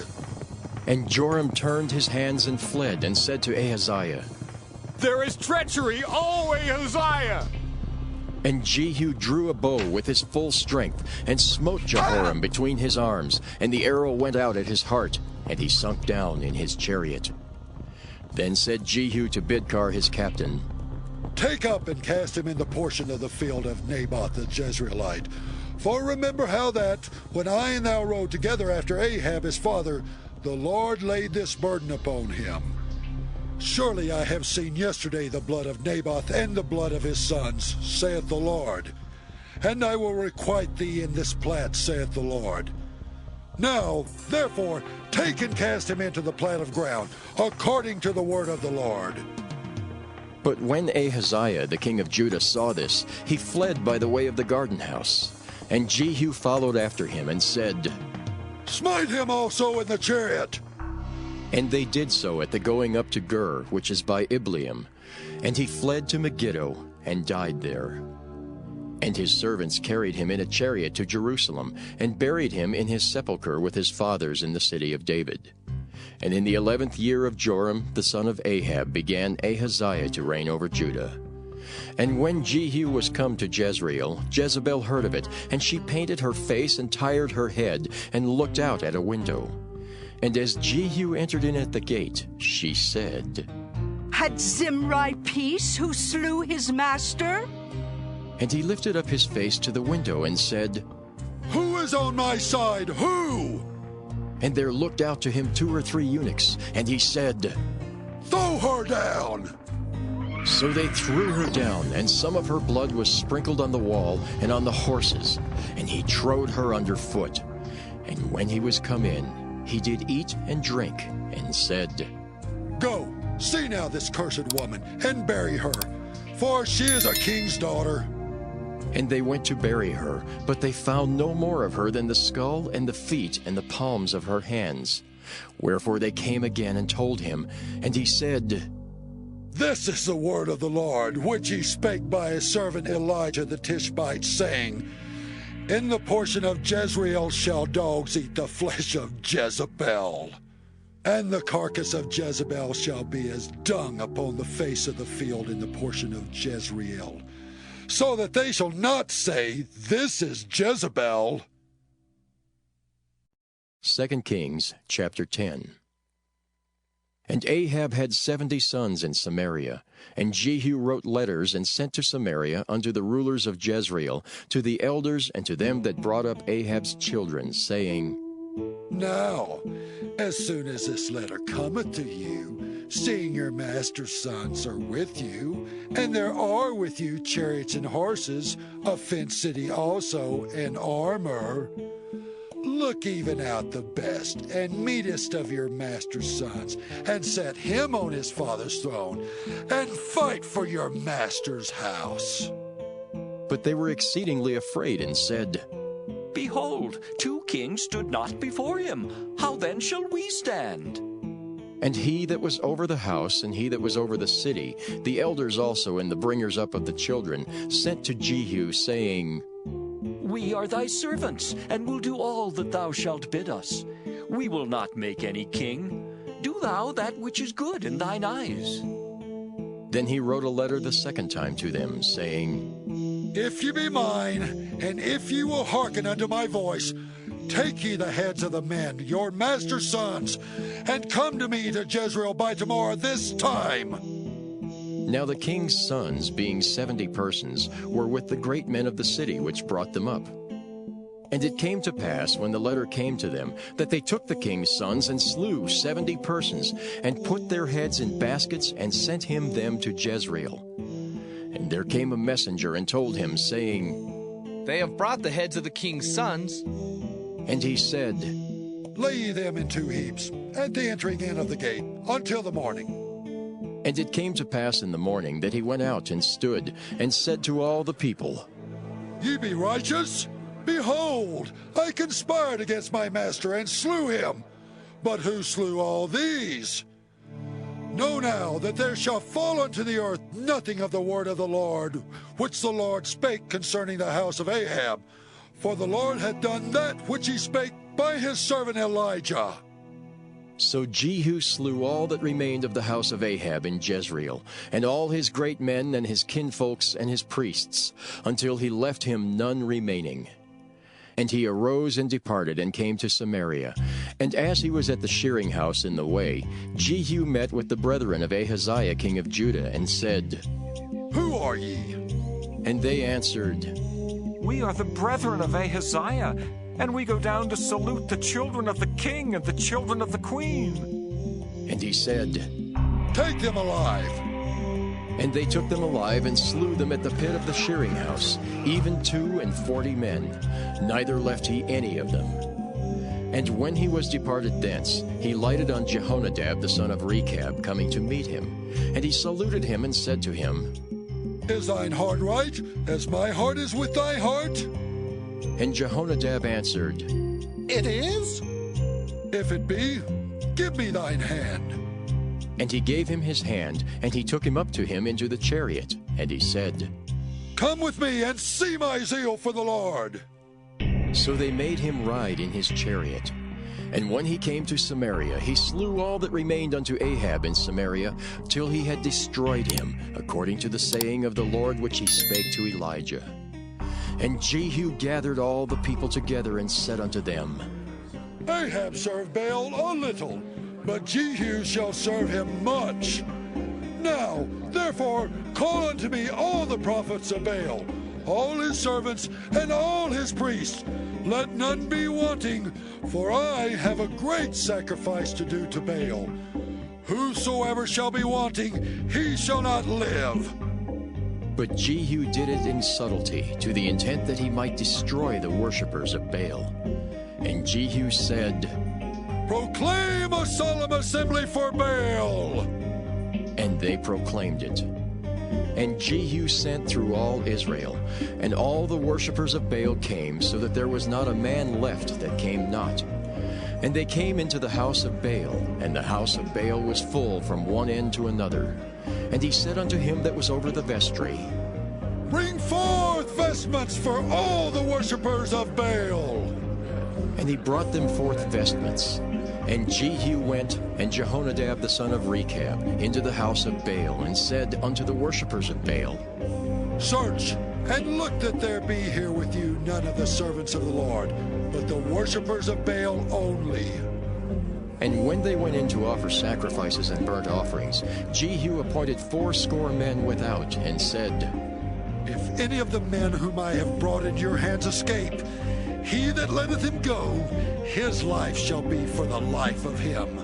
And Joram turned his hands and fled, and said to Ahaziah,
There is treachery, O Ahaziah!
And Jehu drew a bow with his full strength, and smote Jehoram between his arms, and the arrow went out at his heart, and he sunk down in his chariot. Then said Jehu to Bidkar his captain,
Take up and cast him in the portion of the field of Naboth the Jezreelite. For remember how that, when I and thou rode together after Ahab his father, the Lord laid this burden upon him. Surely I have seen yesterday the blood of Naboth and the blood of his sons, saith the Lord. And I will requite thee in this plat, saith the Lord. Now, therefore, take and cast him into the plat of ground, according to the word of the Lord.
But when Ahaziah the king of Judah saw this, he fled by the way of the garden house. And Jehu followed after him and said,
Smite him also in the chariot.
And they did so at the going up to Gur, which is by Ibleam. And he fled to Megiddo, and died there. And his servants carried him in a chariot to Jerusalem, and buried him in his sepulchre with his fathers in the city of David. And in the 11th year of Joram, the son of Ahab, began Ahaziah to reign over Judah. And when Jehu was come to Jezreel, Jezebel heard of it, and she painted her face and tired her head, and looked out at a window. And as Jehu entered in at the gate, she said,
Had Zimri peace who slew his master?
And he lifted up his face to the window and said,
Who is on my side? Who?
And there looked out to him 2 or 3 eunuchs, and he said,
Throw her down!
So they threw her down, and some of her blood was sprinkled on the wall and on the horses, and he trode her under foot. And when he was come in, he did eat and drink, and said,
Go, see now this cursed woman, and bury her, for she is a king's daughter.
And they went to bury her, but they found no more of her than the skull and the feet and the palms of her hands. Wherefore they came again and told him, and he said,
This is the word of the Lord, which he spake by his servant Elijah the Tishbite, saying, In the portion of Jezreel shall dogs eat the flesh of Jezebel, and the carcass of Jezebel shall be as dung upon the face of the field in the portion of Jezreel, so that they shall not say, This is Jezebel.
2 Kings chapter 10. And Ahab had 70 sons in Samaria, and Jehu wrote letters and sent to Samaria unto the rulers of Jezreel, to the elders and to them that brought up Ahab's children, saying,
Now, as soon as this letter cometh to you, seeing your master's sons are with you, and there are with you chariots and horses, a fenced city also, and armor, look even out the best and meetest of your master's sons, and set him on his father's throne, and fight for your master's house.
But they were exceedingly afraid, and said,
Behold, 2 kings stood not before him. How then shall we stand?
And he that was over the house, and he that was over the city, the elders also and the bringers up of the children, sent to Jehu, saying,
We are thy servants, and will do all that thou shalt bid us. We will not make any king. Do thou that which is good in thine eyes.
Then he wrote a letter the second time to them, saying,
If ye be mine, and if ye will hearken unto my voice, take ye the heads of the men, your master's sons, and come to me to Jezreel by tomorrow this time.
Now the king's sons, being 70 persons, were with the great men of the city which brought them up. And it came to pass, when the letter came to them, that they took the king's sons and slew 70 persons, and put their heads in baskets, and sent him them to Jezreel. And there came a messenger and told him, saying,
They have brought the heads of the king's sons.
And he said,
Lay ye them in 2 heaps, at the entering in of the gate, until the morning.
And it came to pass in the morning that he went out and stood, and said to all the people,
Ye be righteous? Behold, I conspired against my master, and slew him. But who slew all these? Know now that there shall fall unto the earth nothing of the word of the Lord, which the Lord spake concerning the house of Ahab. For the Lord hath done that which he spake by his servant Elijah.
So Jehu slew all that remained of the house of Ahab in Jezreel, and all his great men and his kinfolks and his priests, until he left him none remaining. And he arose and departed, and came to Samaria. And as he was at the shearing house in the way, Jehu met with the brethren of Ahaziah king of Judah, and said,
Who are ye?
And they answered,
We are the brethren of Ahaziah, and we go down to salute the children of the king and the children of the queen.
And he said,
Take them alive.
And they took them alive, and slew them at the pit of the shearing house, even 42 men, neither left he any of them. And when he was departed thence, he lighted on Jehonadab the son of Rechab, coming to meet him. And he saluted him, and said to him,
Is thine heart right, as my heart is with thy heart?
And Jehonadab answered,
It is? If it be, give me thine hand.
And he gave him his hand, and he took him up to him into the chariot. And he said,
Come with me, and see my zeal for the Lord.
So they made him ride in his chariot. And when he came to Samaria, he slew all that remained unto Ahab in Samaria, till he had destroyed him, according to the saying of the Lord which he spake to Elijah. And Jehu gathered all the people together, and said unto them,
Ahab served Baal a little, but Jehu shall serve him much. Now, therefore, call unto me all the prophets of Baal, all his servants, and all his priests. Let none be wanting, for I have a great sacrifice to do to Baal. Whosoever shall be wanting, he shall not live.
But Jehu did it in subtlety, to the intent that he might destroy the worshippers of Baal. And Jehu said,
Proclaim a solemn assembly for Baal.
And they proclaimed it. And Jehu sent through all Israel, and all the worshippers of Baal came, so that there was not a man left that came not. And they came into the house of Baal, and the house of Baal was full from one end to another. And he said unto him that was over the vestry,
Bring forth vestments for all the worshippers of Baal.
And he brought them forth vestments. And Jehu went, and Jehonadab the son of Rechab, into the house of Baal, and said unto the worshippers of Baal,
Search, and look that there be here with you none of the servants of the Lord, but the worshippers of Baal only.
And when they went in to offer sacrifices and burnt offerings, Jehu appointed 80 men without, and said,
If any of the men whom I have brought into your hands escape, he that letteth him go, his life shall be for the life of him.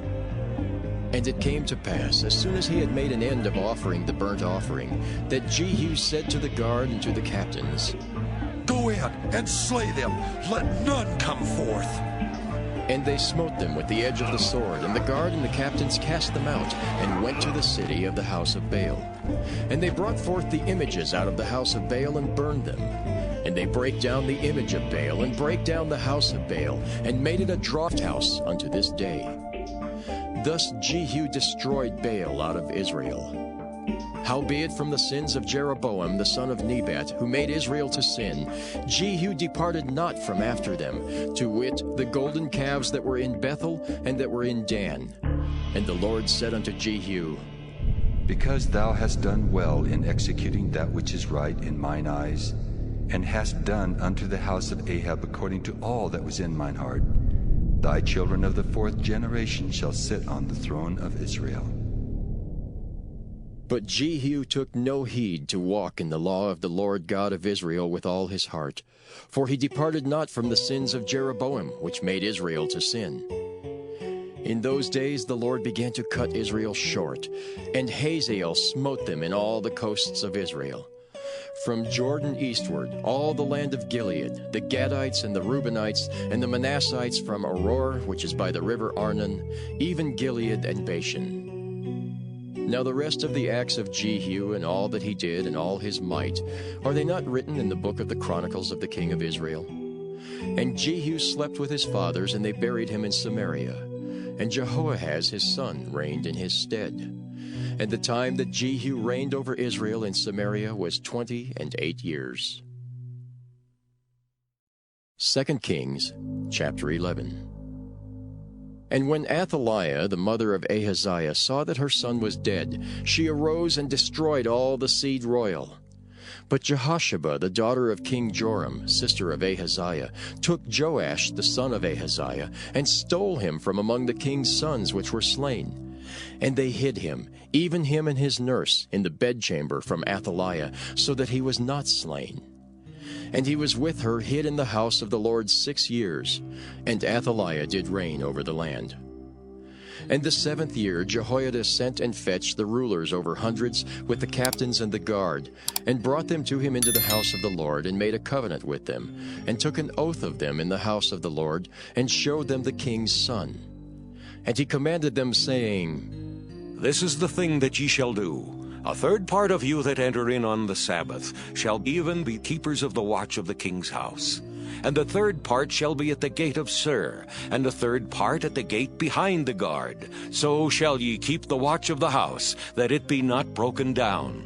And it came to pass, as soon as he had made an end of offering the burnt offering, that Jehu said to the guard and to the captains,
Go in and slay them, let none come forth.
And they smote them with the edge of the sword, and the guard and the captains cast them out, and went to the city of the house of Baal. And they brought forth the images out of the house of Baal, and burned them. And they brake down the image of Baal, and brake down the house of Baal, and made it a draught house unto this day. Thus Jehu destroyed Baal out of Israel. Howbeit from the sins of Jeroboam the son of Nebat, who made Israel to sin, Jehu departed not from after them, to wit, the golden calves that were in Bethel and that were in Dan. And the Lord said unto Jehu,
Because thou hast done well in executing that which is right in mine eyes, and hast done unto the house of Ahab according to all that was in mine heart, thy children of the 4th generation shall sit on the throne of Israel.
But Jehu took no heed to walk in the law of the Lord God of Israel with all his heart, for he departed not from the sins of Jeroboam, which made Israel to sin. In those days the Lord began to cut Israel short, and Hazael smote them in all the coasts of Israel. From Jordan eastward, all the land of Gilead, the Gadites and the Reubenites, and the Manassites from Aroer, which is by the river Arnon, even Gilead and Bashan. Now the rest of the acts of Jehu, and all that he did, and all his might, are they not written in the book of the Chronicles of the king of Israel? And Jehu slept with his fathers, and they buried him in Samaria. And Jehoahaz his son reigned in his stead. And the time that Jehu reigned over Israel in Samaria was 28 years. 2 Kings chapter 11. And when Athaliah, the mother of Ahaziah, saw that her son was dead, she arose and destroyed all the seed royal. But Jehosheba, the daughter of King Joram, sister of Ahaziah, took Joash, the son of Ahaziah, and stole him from among the king's sons which were slain. And they hid him, even him and his nurse, in the bedchamber from Athaliah, so that he was not slain. And he was with her hid in the house of the Lord 6 years, and Athaliah did reign over the land. And the 7th year Jehoiada sent and fetched the rulers over hundreds with the captains and the guard, and brought them to him into the house of the Lord, and made a covenant with them, and took an oath of them in the house of the Lord, and showed them the king's son. And he commanded them, saying,
This is the thing that ye shall do. A 3rd part of you that enter in on the Sabbath shall even be keepers of the watch of the king's house. And the 3rd part shall be at the gate of Sur, and the 3rd part at the gate behind the guard. So shall ye keep the watch of the house, that it be not broken down.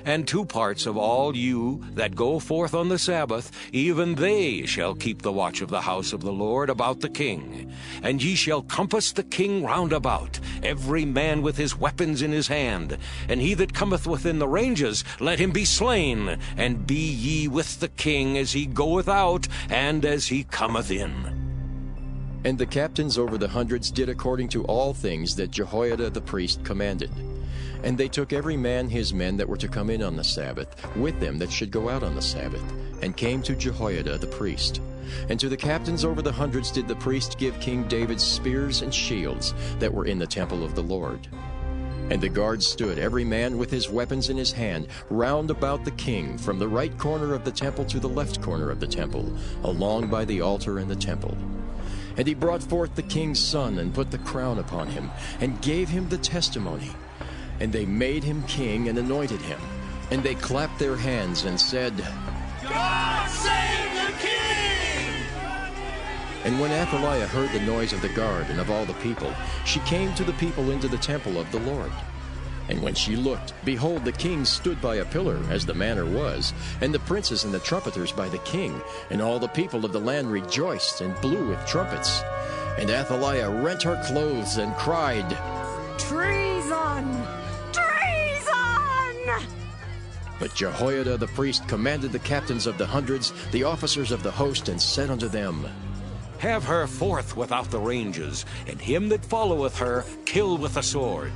And 2 parts of all you that go forth on the Sabbath, even they shall keep the watch of the house of the Lord about the king. And ye shall compass the king round about, every man with his weapons in his hand. And he that cometh within the ranges, let him be slain. And be ye with the king as he goeth out, and as he cometh in.
And the captains over the hundreds did according to all things that Jehoiada the priest commanded. And they took every man his men that were to come in on the Sabbath, with them that should go out on the Sabbath, and came to Jehoiada the priest. And to the captains over the hundreds did the priest give King David spears and shields that were in the temple of the Lord. And the guards stood, every man with his weapons in his hand, round about the king, from the right corner of the temple to the left corner of the temple, along by the altar in the temple. And he brought forth the king's son, and put the crown upon him, and gave him the testimony. And they made him king and anointed him. And they clapped their hands and said,
God save the king!
And when Athaliah heard the noise of the guard and of all the people, she came to the people into the temple of the Lord. And when she looked, behold, the king stood by a pillar, as the manner was, and the princes and the trumpeters by the king, and all the people of the land rejoiced and blew with trumpets. And Athaliah rent her clothes and cried,
Treason! Treason!
But Jehoiada the priest commanded the captains of the hundreds, the officers of the host, and said unto them,
Have her forth without the ranges, and him that followeth her kill with the sword.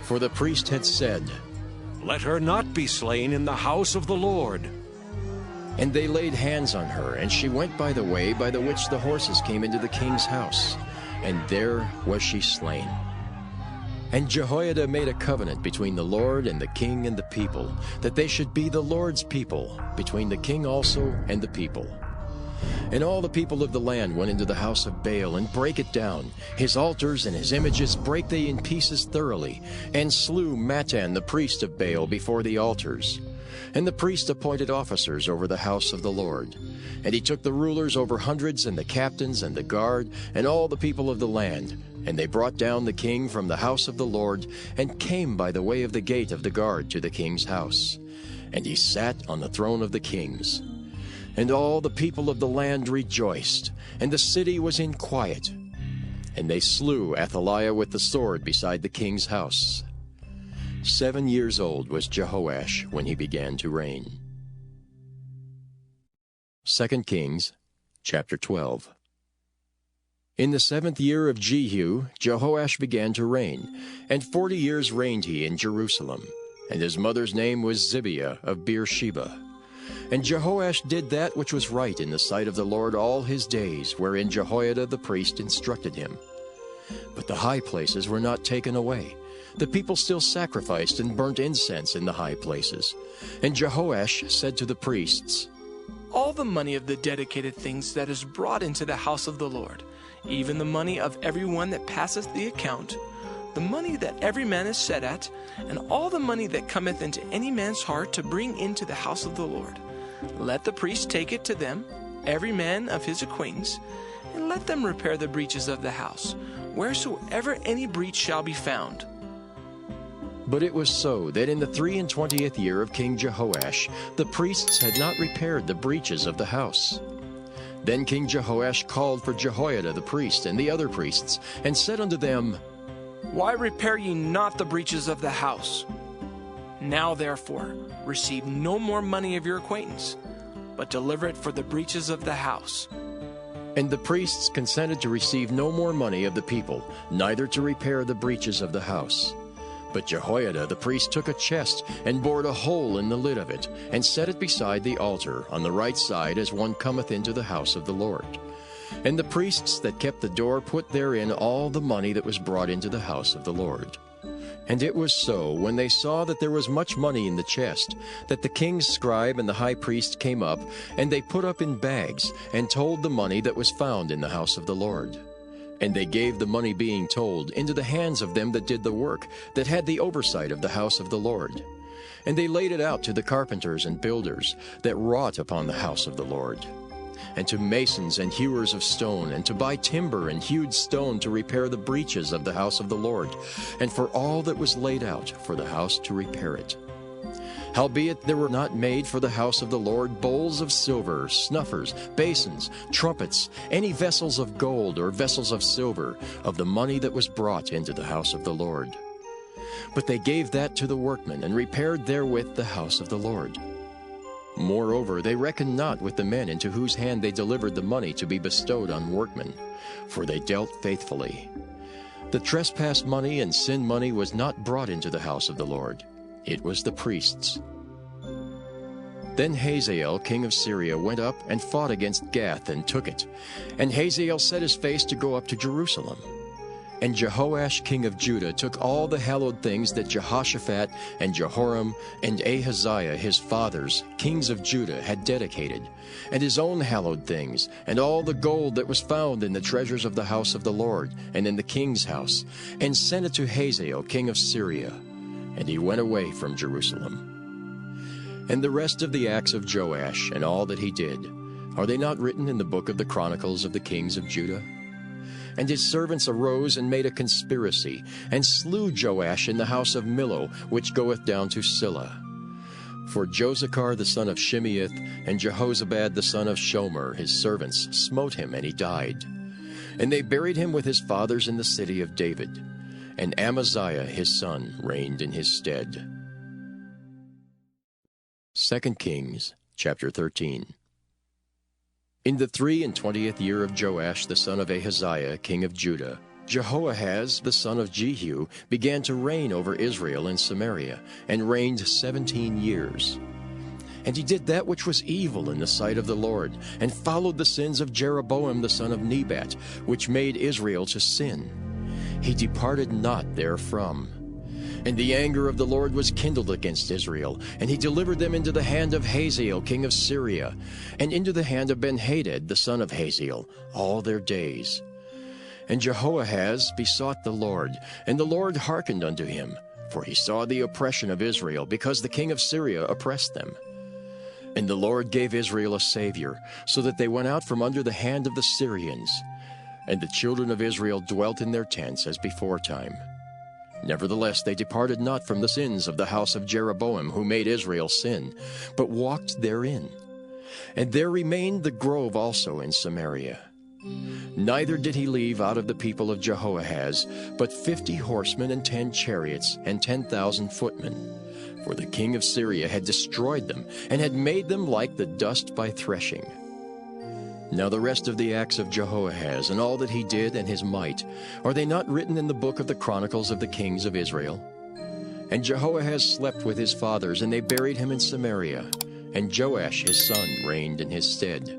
For the priest had said,
Let her not be slain in the house of the Lord.
And they laid hands on her, and she went by the way by the which the horses came into the king's house, and there was she slain. And Jehoiada made a covenant between the Lord and the king and the people, that they should be the Lord's people, between the king also and the people. And all the people of the land went into the house of Baal, and brake it down. His altars and his images brake they in pieces thoroughly, and slew Mattan the priest of Baal before the altars. And the priest appointed officers over the house of the Lord. And he took the rulers over hundreds, and the captains, and the guard, and all the people of the land, And they brought down the king from the house of the Lord, and came by the way of the gate of the guard to the king's house. And he sat on the throne of the kings. And all the people of the land rejoiced, and the city was in quiet. And they slew Athaliah with the sword beside the king's house. 7 years old was Jehoash when he began to reign. 2 Kings chapter 12. In the 7th year of Jehu, Jehoash began to reign, and 40 years reigned he in Jerusalem. And his mother's name was Zibiah of Beersheba. And Jehoash did that which was right in the sight of the Lord all his days, wherein Jehoiada the priest instructed him. But the high places were not taken away. The people still sacrificed and burnt incense in the high places. And Jehoash said to the priests,
All the money of the dedicated things that is brought into the house of the Lord, even the money of every one that passeth the account, the money that every man is set at, and all the money that cometh into any man's heart to bring into the house of the Lord, let the priest take it to them, every man of his acquaintance, and let them repair the breaches of the house, wheresoever any breach shall be found.
But it was so that in the 23rd year of King Jehoash, the priests had not repaired the breaches of the house. Then King Jehoash called for Jehoiada the priest and the other priests, and said unto them,
Why repair ye not the breaches of the house? Now therefore receive no more money of your acquaintance, but deliver it for the breaches of the house.
And the priests consented to receive no more money of the people, neither to repair the breaches of the house. But Jehoiada the priest took a chest, and bored a hole in the lid of it, and set it beside the altar, on the right side as one cometh into the house of the Lord. And the priests that kept the door put therein all the money that was brought into the house of the Lord. And it was so, when they saw that there was much money in the chest, that the king's scribe and the high priest came up, and they put up in bags, and told the money that was found in the house of the Lord. And they gave the money being told into the hands of them that did the work, that had the oversight of the house of the Lord. And they laid it out to the carpenters and builders that wrought upon the house of the Lord, and to masons and hewers of stone, and to buy timber and hewed stone to repair the breaches of the house of the Lord, and for all that was laid out for the house to repair it. Howbeit there were not made for the house of the Lord bowls of silver, snuffers, basins, trumpets, any vessels of gold or vessels of silver, of the money that was brought into the house of the Lord. But they gave that to the workmen, and repaired therewith the house of the Lord. Moreover, they reckoned not with the men into whose hand they delivered the money to be bestowed on workmen, for they dealt faithfully. The trespass money and sin money was not brought into the house of the Lord. It was the priests. Then Hazael king of Syria went up and fought against Gath and took it. And Hazael set his face to go up to Jerusalem. And Jehoash king of Judah took all the hallowed things that Jehoshaphat and Jehoram and Ahaziah his fathers, kings of Judah, had dedicated, and his own hallowed things, and all the gold that was found in the treasures of the house of the Lord, and in the king's house, and sent it to Hazael king of Syria. And he went away from Jerusalem. And the rest of the acts of Joash, and all that he did, are they not written in the book of the Chronicles of the kings of Judah? And his servants arose and made a conspiracy, and slew Joash in the house of Millo, which goeth down to Silla. For Josachar the son of Shimeath, and Jehozabad the son of Shomer, his servants, smote him, and he died. And they buried him with his fathers in the city of David. And Amaziah his son reigned in his stead. 2 Kings chapter 13. In the 23rd year of Joash the son of Ahaziah king of Judah, Jehoahaz the son of Jehu began to reign over Israel and Samaria, and reigned 17 years. And he did that which was evil in the sight of the Lord, and followed the sins of Jeroboam the son of Nebat, which made Israel to sin. He departed not therefrom. And the anger of the Lord was kindled against Israel, and he delivered them into the hand of Hazael king of Syria, and into the hand of Benhadad the son of Hazael, all their days. And Jehoahaz besought the Lord, and the Lord hearkened unto him, for he saw the oppression of Israel, because the king of Syria oppressed them. And the Lord gave Israel a Savior, so that they went out from under the hand of the Syrians. And the children of Israel dwelt in their tents as beforetime. Nevertheless, they departed not from the sins of the house of Jeroboam, who made Israel sin, but walked therein. And there remained the grove also in Samaria. Neither did he leave out of the people of Jehoahaz, but 50 horsemen and 10 chariots and 10,000 footmen. For the king of Syria had destroyed them, and had made them like the dust by threshing. Now the rest of the acts of Jehoahaz, and all that he did, and his might, are they not written in the book of the chronicles of the kings of Israel? And Jehoahaz slept with his fathers, and they buried him in Samaria. And Joash his son reigned in his stead.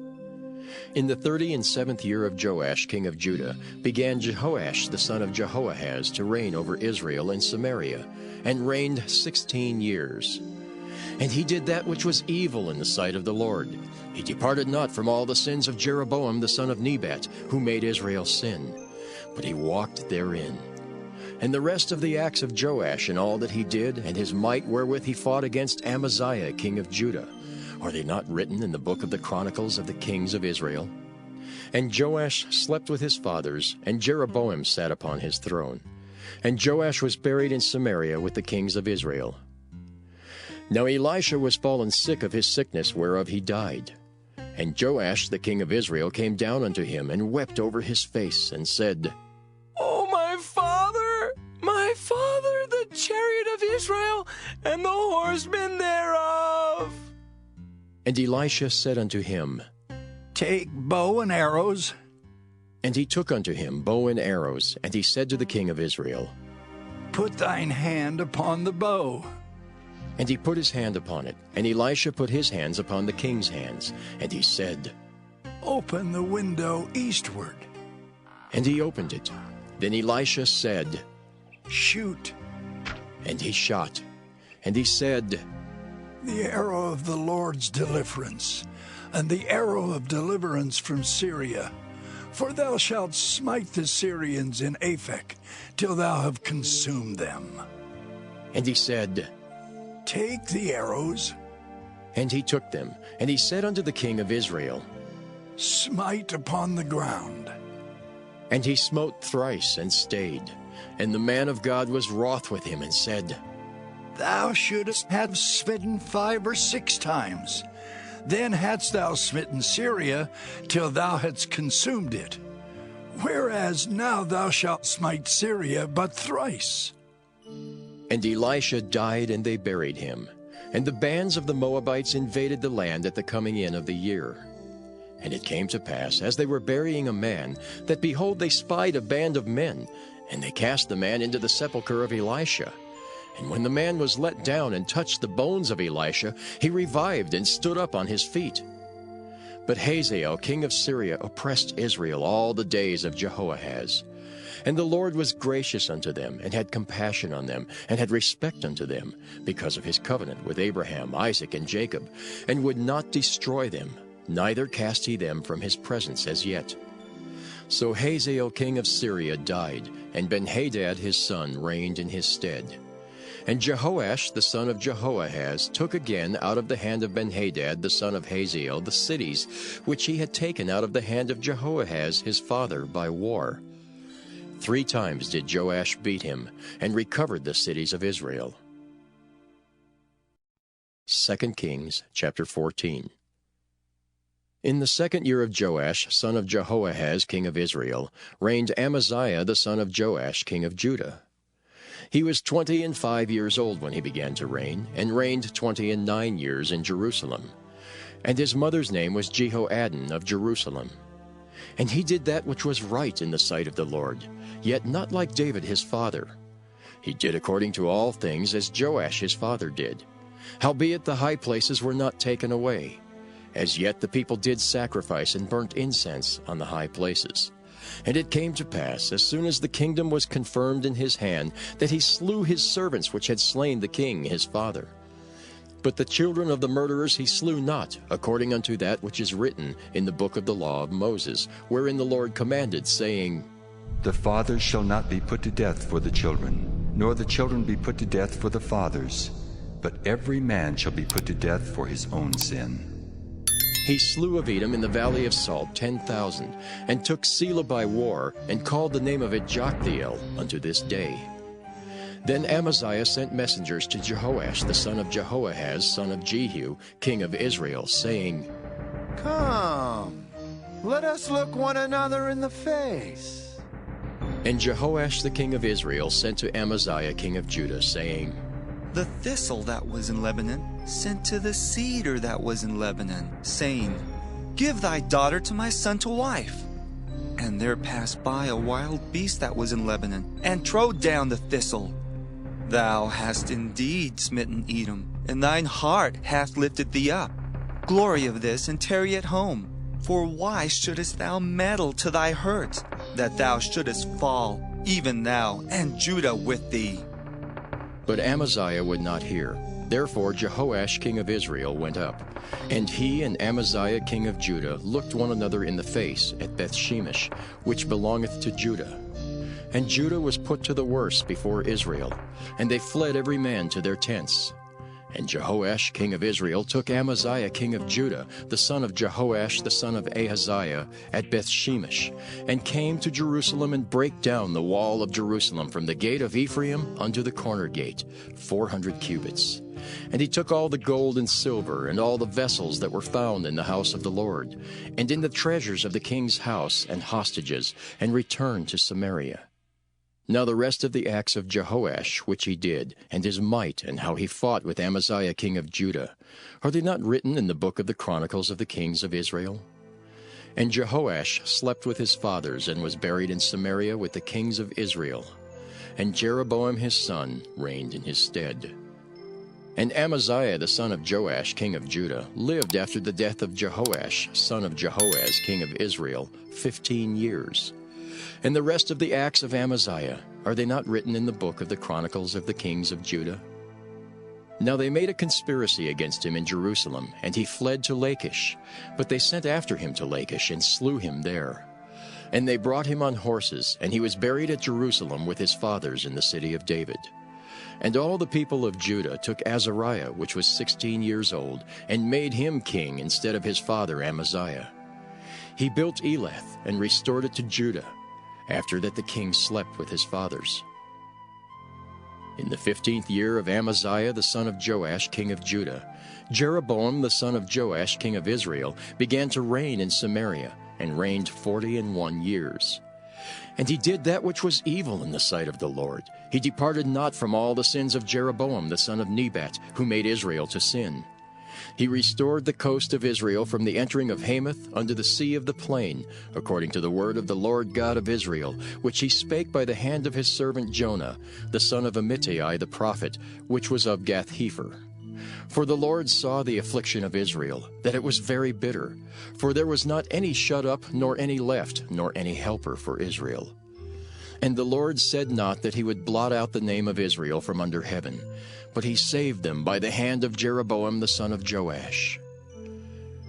In the 37th year of Joash king of Judah began Jehoash the son of Jehoahaz to reign over Israel in Samaria, and reigned 16 years. And he did that which was evil in the sight of the Lord. He departed not from all the sins of Jeroboam the son of Nebat, who made Israel sin, but he walked therein. And the rest of the acts of Joash, and all that he did, and his might wherewith he fought against Amaziah king of Judah, are they not written in the book of the chronicles of the kings of Israel? And Joash slept with his fathers, and Jeroboam sat upon his throne. And Joash was buried in Samaria with the kings of Israel. Now Elisha was fallen sick of his sickness, whereof he died. And Joash the king of Israel came down unto him, and wept over his face, and said,
O my father, the chariot of Israel, and the horsemen thereof!
And Elisha said unto him,
Take bow and arrows.
And he took unto him bow and arrows, and he said to the king of Israel,
Put thine hand upon the bow.
And he put his hand upon it, and Elisha put his hands upon the king's hands, and he said,
Open the window eastward.
And he opened it. Then Elisha said,
Shoot.
And he shot. And he said,
The arrow of the Lord's deliverance, and the arrow of deliverance from Syria. For thou shalt smite the Syrians in Aphek, till thou have consumed them.
And he said,
Take the arrows.
And he took them, and he said unto the king of Israel,
Smite upon the ground.
And he smote thrice, and stayed. And the man of God was wroth with him, and said,
Thou shouldst have smitten 5 or 6 times. Then hadst thou smitten Syria, till thou hadst consumed it. Whereas now thou shalt smite Syria but thrice.
And Elisha died, and they buried him. And the bands of the Moabites invaded the land at the coming in of the year. And it came to pass, as they were burying a man, that behold, they spied a band of men, and they cast the man into the sepulchre of Elisha. And when the man was let down and touched the bones of Elisha, he revived and stood up on his feet. But Hazael king of Syria oppressed Israel all the days of Jehoahaz. And the Lord was gracious unto them, and had compassion on them, and had respect unto them, because of his covenant with Abraham, Isaac, and Jacob, and would not destroy them, neither cast he them from his presence as yet. So Hazael king of Syria died, and Ben-Hadad his son reigned in his stead. And Jehoash the son of Jehoahaz took again out of the hand of Ben-Hadad the son of Hazael the cities which he had taken out of the hand of Jehoahaz his father by war. 3 times did Joash beat him, and recovered the cities of Israel. 2 Kings chapter 14. In the 2nd year of Joash, son of Jehoahaz, king of Israel, reigned Amaziah the son of Joash, king of Judah. He was 25 years old when he began to reign, and reigned 29 years in Jerusalem. And his mother's name was Jehoaddin of Jerusalem. And he did that which was right in the sight of the Lord, yet not like David his father. He did according to all things as Joash his father did. Howbeit the high places were not taken away. As yet the people did sacrifice and burnt incense on the high places. And it came to pass, as soon as the kingdom was confirmed in his hand, that he slew his servants which had slain the king his father. But the children of the murderers he slew not, according unto that which is written in the book of the law of Moses, wherein the Lord commanded, saying,
The fathers shall not be put to death for the children, nor the children be put to death for the fathers, but every man shall be put to death for his own sin.
He slew of Edom in the valley of Salt 10,000, and took Selah by war, and called the name of it Joktheel unto this day. Then Amaziah sent messengers to Jehoash the son of Jehoahaz, son of Jehu, king of Israel, saying,
Come, let us look one another in the face.
And Jehoash the king of Israel sent to Amaziah king of Judah, saying,
The thistle that was in Lebanon sent to the cedar that was in Lebanon, saying, Give thy daughter to my son to wife. And there passed by a wild beast that was in Lebanon, and trode down the thistle. Thou hast indeed smitten Edom, and thine heart hath lifted thee up. Glory of this, and tarry at home. For why shouldest thou meddle to thy hurt, that thou shouldest fall, even thou, and Judah with thee?
But Amaziah would not hear. Therefore Jehoash king of Israel went up, and he and Amaziah king of Judah looked one another in the face at Bethshemesh, which belongeth to Judah. And Judah was put to the worse before Israel, and they fled every man to their tents. And Jehoash king of Israel took Amaziah king of Judah, the son of Jehoash the son of Ahaziah, at Bethshemesh, and came to Jerusalem, and brake down the wall of Jerusalem from the gate of Ephraim unto the corner gate, 400 cubits. And he took all the gold and silver, and all the vessels that were found in the house of the Lord, and in the treasures of the king's house, and hostages, and returned to Samaria. Now the rest of the acts of Jehoash which he did, and his might, and how he fought with Amaziah king of Judah, are they not written in the book of the Chronicles of the kings of Israel? And Jehoash slept with his fathers, and was buried in Samaria with the kings of Israel. And Jeroboam his son reigned in his stead. And Amaziah the son of Joash king of Judah lived after the death of Jehoash son of Jehoaz king of Israel 15 years. And the rest of the acts of Amaziah, are they not written in the book of the Chronicles of the kings of Judah? Now they made a conspiracy against him in Jerusalem, and he fled to Lachish. But they sent after him to Lachish, and slew him there. And they brought him on horses, and he was buried at Jerusalem with his fathers in the city of David. And all the people of Judah took Azariah, which was 16 years old, and made him king instead of his father Amaziah. He built Elath, and restored it to Judah. After that the king slept with his fathers. In the 15th year of Amaziah the son of Joash king of Judah, Jeroboam the son of Joash king of Israel began to reign in Samaria, and reigned 41 years. And he did that which was evil in the sight of the Lord. He departed not from all the sins of Jeroboam the son of Nebat, who made Israel to sin. He restored the coast of Israel from the entering of Hamath unto the sea of the plain, according to the word of the Lord God of Israel, which he spake by the hand of his servant Jonah, the son of Amittai the prophet, which was of Gath-hepher. For the Lord saw the affliction of Israel, that it was very bitter, for there was not any shut up, nor any left, nor any helper for Israel. And the Lord said not that he would blot out the name of Israel from under heaven, but he saved them by the hand of Jeroboam the son of Joash.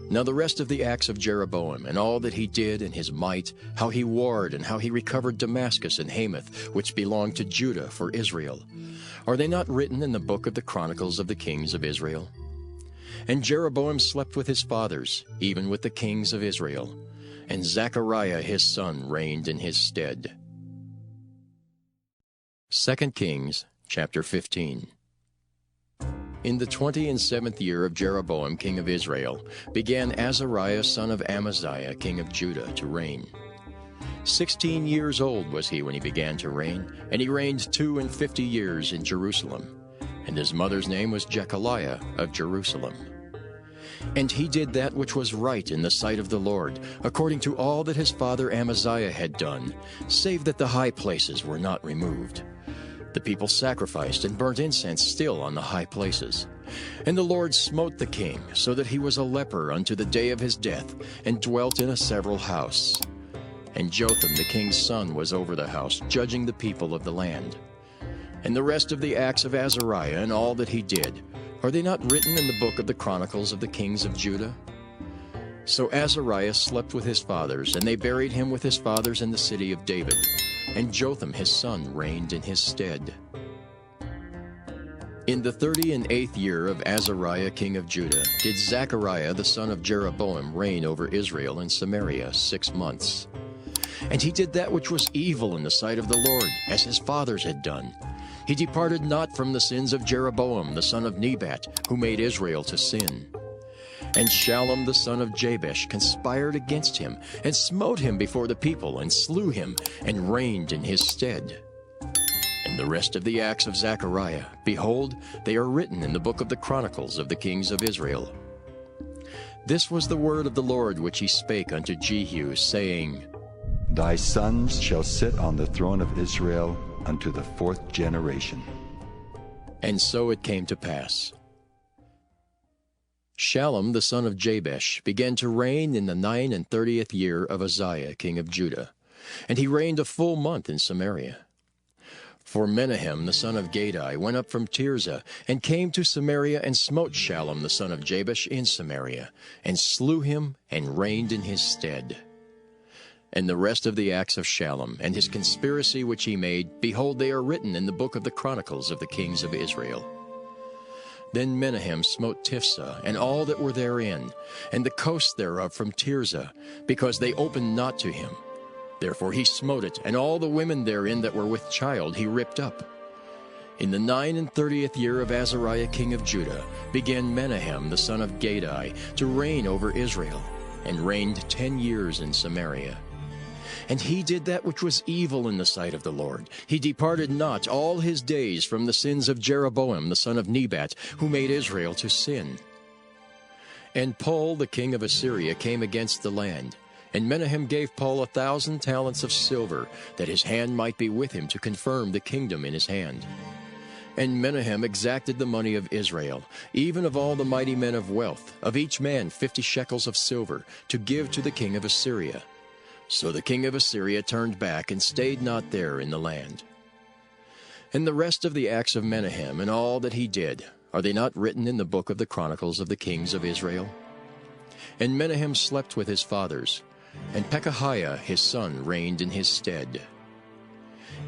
Now the rest of the acts of Jeroboam, and all that he did, and his might, how he warred, and how he recovered Damascus and Hamath, which belonged to Judah for Israel, are they not written in the book of the Chronicles of the kings of Israel? And Jeroboam slept with his fathers, even with the kings of Israel, and Zechariah his son reigned in his stead. 2 Kings chapter 15. In the 27th year of Jeroboam king of Israel began Azariah son of Amaziah king of Judah to reign. 16 years old was he when he began to reign, and he reigned 52 years in Jerusalem. And his mother's name was Jechaliah of Jerusalem. And he did that which was right in the sight of the Lord, according to all that his father Amaziah had done, save that the high places were not removed. The people sacrificed and burnt incense still on the high places. And the Lord smote the king, so that he was a leper unto the day of his death, and dwelt in a several house. And Jotham the king's son was over the house, judging the people of the land. And the rest of the acts of Azariah, and all that he did, are they not written in the book of the Chronicles of the kings of Judah? So Azariah slept with his fathers, and they buried him with his fathers in the city of David. And Jotham his son reigned in his stead. In the 38th year of Azariah king of Judah did Zechariah the son of Jeroboam reign over Israel and Samaria 6 months. And he did that which was evil in the sight of the Lord, as his fathers had done. He departed not from the sins of Jeroboam the son of Nebat, who made Israel to sin. And Shallum the son of Jabesh conspired against him, and smote him before the people, and slew him, and reigned in his stead. And the rest of the acts of Zechariah, behold, they are written in the book of the Chronicles of the kings of Israel. This was the word of the Lord which he spake unto Jehu, saying,
Thy sons shall sit on the throne of Israel unto the 4th generation.
And so it came to pass. Shallum the son of Jabesh began to reign in the 39th year of Uzziah king of Judah, and he reigned a full month in Samaria. For Menahem the son of Gadai went up from Tirzah, and came to Samaria, and smote Shallum the son of Jabesh in Samaria, and slew him, and reigned in his stead. And the rest of the acts of Shallum, and his conspiracy which he made, behold, they are written in the book of the Chronicles of the kings of Israel. Then Menahem smote Tiphsah, and all that were therein, and the coast thereof from Tirzah, because they opened not to him. Therefore he smote it, and all the women therein that were with child he ripped up. In the 39th year of Azariah king of Judah began Menahem the son of Gadai to reign over Israel, and reigned 10 years in Samaria. And he did that which was evil in the sight of the Lord. He departed not all his days from the sins of Jeroboam the son of Nebat, who made Israel to sin. And Pul the king of Assyria came against the land. And Menahem gave Pul 1,000 talents of silver, that his hand might be with him to confirm the kingdom in his hand. And Menahem exacted the money of Israel, even of all the mighty men of wealth, of each man 50 shekels of silver, to give to the king of Assyria. So the king of Assyria turned back, and stayed not there in the land. And the rest of the acts of Menahem, and all that he did, are they not written in the book of the Chronicles of the kings of Israel? And Menahem slept with his fathers, and Pekahiah his son reigned in his stead.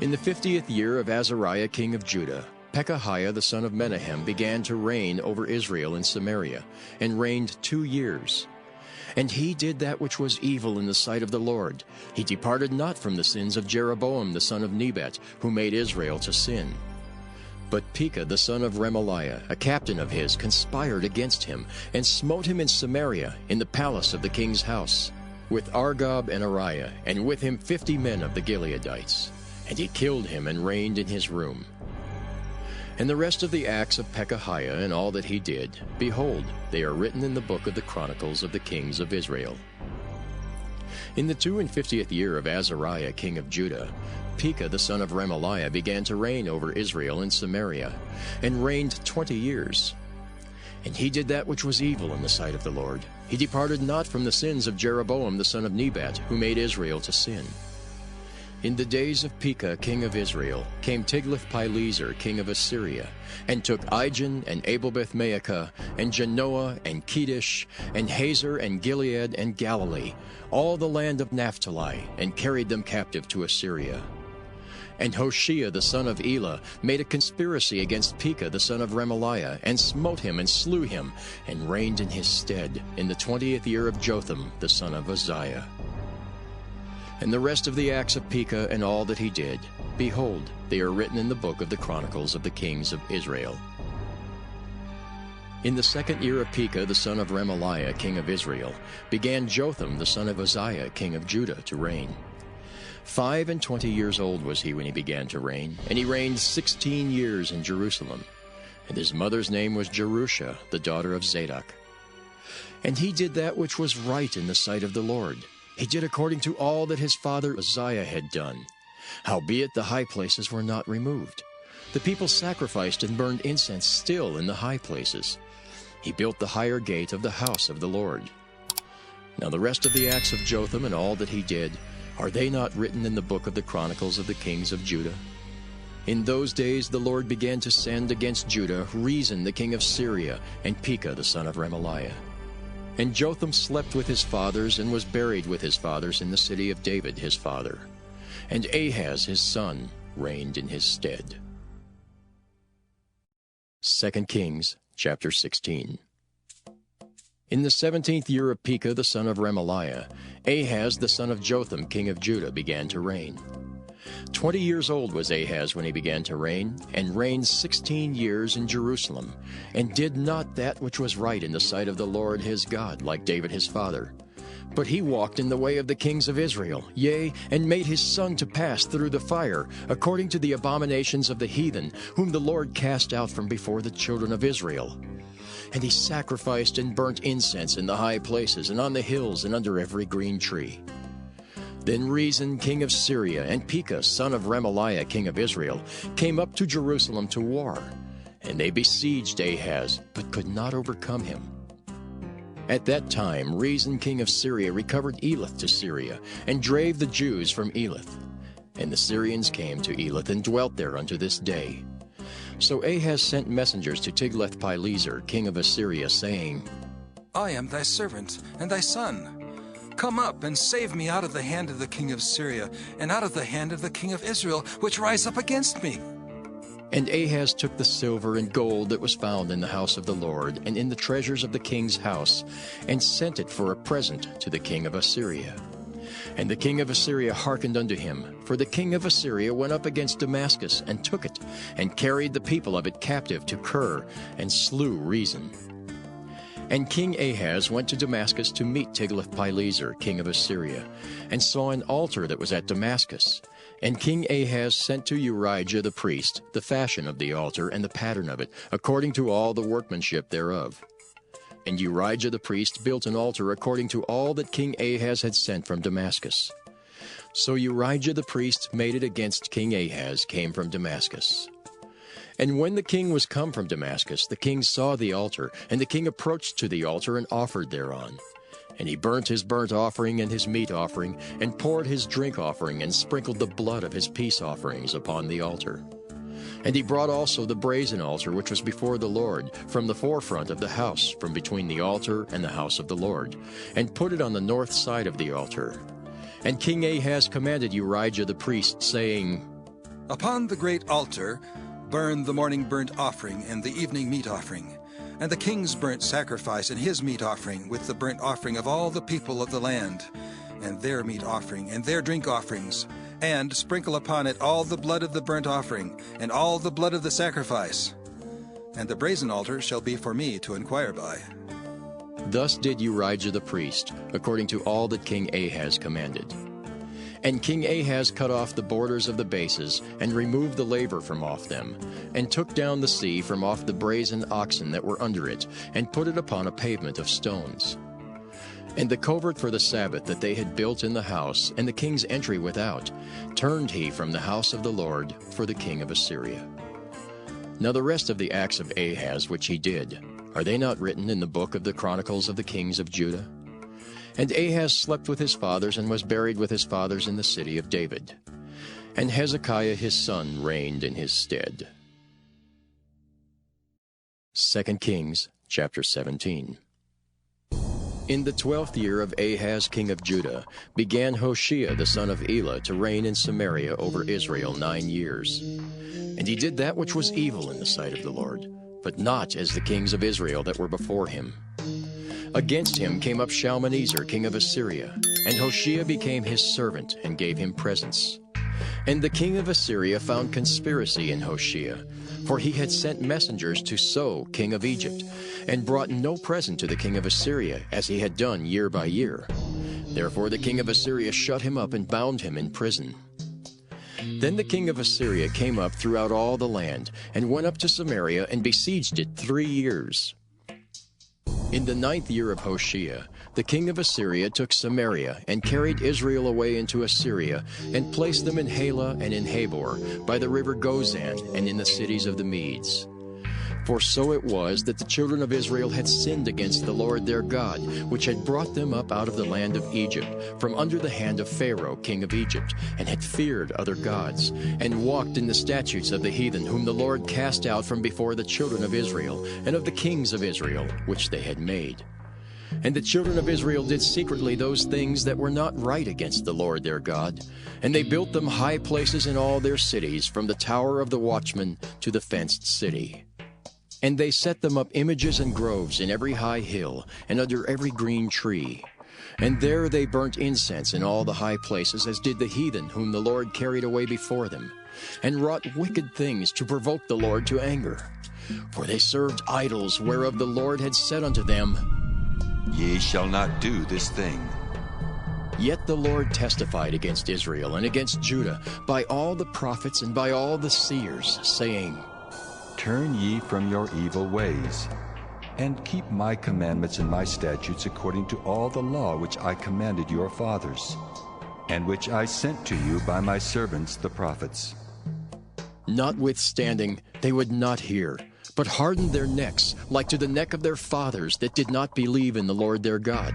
In the 50th year of Azariah king of Judah, Pekahiah the son of Menahem began to reign over Israel in Samaria, and reigned 2 years. And he did that which was evil in the sight of the Lord. He departed not from the sins of Jeroboam the son of Nebat, who made Israel to sin. But Pekah the son of Remaliah, a captain of his, conspired against him, and smote him in Samaria, in the palace of the king's house, with Argob and Ariah, and with him 50 men of the Gileadites. And he killed him, and reigned in his room. And the rest of the acts of Pekahiah, and all that he did, behold, they are written in the book of the Chronicles of the kings of Israel. In the 52nd year of Azariah king of Judah, Pekah the son of Remaliah began to reign over Israel in Samaria, and reigned 20 years. And he did that which was evil in the sight of the Lord. He departed not from the sins of Jeroboam the son of Nebat, who made Israel to sin. In the days of Pekah king of Israel came Tiglath-Pileser king of Assyria, and took Ijon and Abel-Beth-Maacah, and Janoah and Kedesh, and Hazor and Gilead and Galilee, all the land of Naphtali, and carried them captive to Assyria. And Hoshea the son of Elah made a conspiracy against Pekah the son of Remaliah, and smote him, and slew him, and reigned in his stead, in the 20th year of Jotham the son of Uzziah. And the rest of the acts of Pekah, and all that he did, behold, they are written in the book of the Chronicles of the kings of Israel. In the 2nd year of Pekah the son of Remaliah king of Israel began Jotham the son of Uzziah king of Judah to reign. 25 years old was he when he began to reign, and he reigned 16 years in Jerusalem. And his mother's name was Jerusha, the daughter of Zadok. And he did that which was right in the sight of the Lord. He did according to all that his father Uzziah had done. Howbeit the high places were not removed. The people sacrificed and burned incense still in the high places. He built the higher gate of the house of the Lord. Now the rest of the acts of Jotham, and all that he did, are they not written in the book of the Chronicles of the kings of Judah? In those days the Lord began to send against Judah Rezin the king of Syria, and Pekah the son of Remaliah. And Jotham slept with his fathers, and was buried with his fathers in the city of David his father. And Ahaz his son reigned in his stead. 2 Kings chapter 16. In the 17th year of Pekah the son of Remaliah, Ahaz the son of Jotham king of Judah began to reign. 20 years old was Ahaz when he began to reign, and reigned 16 years in Jerusalem, and did not that which was right in the sight of the Lord his God, like David his father. But he walked in the way of the kings of Israel, yea, and made his son to pass through the fire, according to the abominations of the heathen, whom the Lord cast out from before the children of Israel. And he sacrificed and burnt incense in the high places, and on the hills, and under every green tree. Then Rezin king of Syria, and Pekah son of Remaliah king of Israel, came up to Jerusalem to war. And they besieged Ahaz, but could not overcome him. At that time Rezin king of Syria recovered Elath to Syria, and drave the Jews from Elath. And the Syrians came to Elath, and dwelt there unto this day. So Ahaz sent messengers to Tiglath-Pileser king of Assyria, saying,
I am thy servant, and thy son. Come up, and save me out of the hand of the king of Syria, and out of the hand of the king of Israel, which rise up against me.
And Ahaz took the silver and gold that was found in the house of the Lord, and in the treasures of the king's house, and sent it for a present to the king of Assyria. And the king of Assyria hearkened unto him, for the king of Assyria went up against Damascus, and took it, and carried the people of it captive to Kir, and slew Rezin. And King Ahaz went to Damascus to meet Tiglath-Pileser king of Assyria, and saw an altar that was at Damascus. And King Ahaz sent to Urijah the priest the fashion of the altar and the pattern of it, according to all the workmanship thereof. And Urijah the priest built an altar according to all that King Ahaz had sent from Damascus. So Urijah the priest made it against King Ahaz came from Damascus. And when the king was come from Damascus, the king saw the altar, and the king approached to the altar and offered thereon. And he burnt his burnt offering and his meat offering, and poured his drink offering, and sprinkled the blood of his peace offerings upon the altar. And he brought also the brazen altar which was before the Lord, from the forefront of the house, from between the altar and the house of the Lord, and put it on the north side of the altar. And King Ahaz commanded Urijah the priest, saying,
Upon the great altar burn the morning burnt offering and the evening meat offering, and the king's burnt sacrifice and his meat offering, with the burnt offering of all the people of the land, and their meat offering and their drink offerings, and sprinkle upon it all the blood of the burnt offering, and all the blood of the sacrifice. And the brazen altar shall be for me to inquire by.
Thus did Urijah the priest, according to all that King Ahaz commanded. And King Ahaz cut off the borders of the bases, and removed the laver from off them, and took down the sea from off the brazen oxen that were under it, and put it upon a pavement of stones. And the covert for the Sabbath that they had built in the house, and the king's entry without, turned he from the house of the Lord for the king of Assyria. Now the rest of the acts of Ahaz which he did, are they not written in the book of the Chronicles of the kings of Judah? And Ahaz slept with his fathers, and was buried with his fathers in the city of David. And Hezekiah his son reigned in his stead. 2 Kings chapter 17. In the 12th year of Ahaz king of Judah began Hoshea the son of Elah to reign in Samaria over Israel 9 years. And he did that which was evil in the sight of the Lord, but not as the kings of Israel that were before him. Against him came up Shalmaneser king of Assyria, and Hoshea became his servant, and gave him presents. And the king of Assyria found conspiracy in Hoshea, for he had sent messengers to So king of Egypt, and brought no present to the king of Assyria, as he had done year by year. Therefore the king of Assyria shut him up, and bound him in prison. Then the king of Assyria came up throughout all the land, and went up to Samaria, and besieged it 3 years. In the 9th year of Hoshea, the king of Assyria took Samaria, and carried Israel away into Assyria, and placed them in Halah and in Habor, by the river Gozan, and in the cities of the Medes. For so it was that the children of Israel had sinned against the Lord their God, which had brought them up out of the land of Egypt, from under the hand of Pharaoh king of Egypt, and had feared other gods, and walked in the statutes of the heathen, whom the Lord cast out from before the children of Israel, and of the kings of Israel, which they had made. And the children of Israel did secretly those things that were not right against the Lord their God, and they built them high places in all their cities, from the tower of the watchman to the fenced city. And they set them up images and groves in every high hill, and under every green tree. And there they burnt incense in all the high places, as did the heathen whom the Lord carried away before them, and wrought wicked things to provoke the Lord to anger. For they served idols, whereof the Lord had said unto them,
Ye shall not do this thing.
Yet the Lord testified against Israel and against Judah by all the prophets and by all the seers, saying,
Turn ye from your evil ways, and keep my commandments and my statutes according to all the law which I commanded your fathers, and which I sent to you by my servants the prophets.
Notwithstanding, they would not hear, but hardened their necks, like to the neck of their fathers that did not believe in the Lord their God.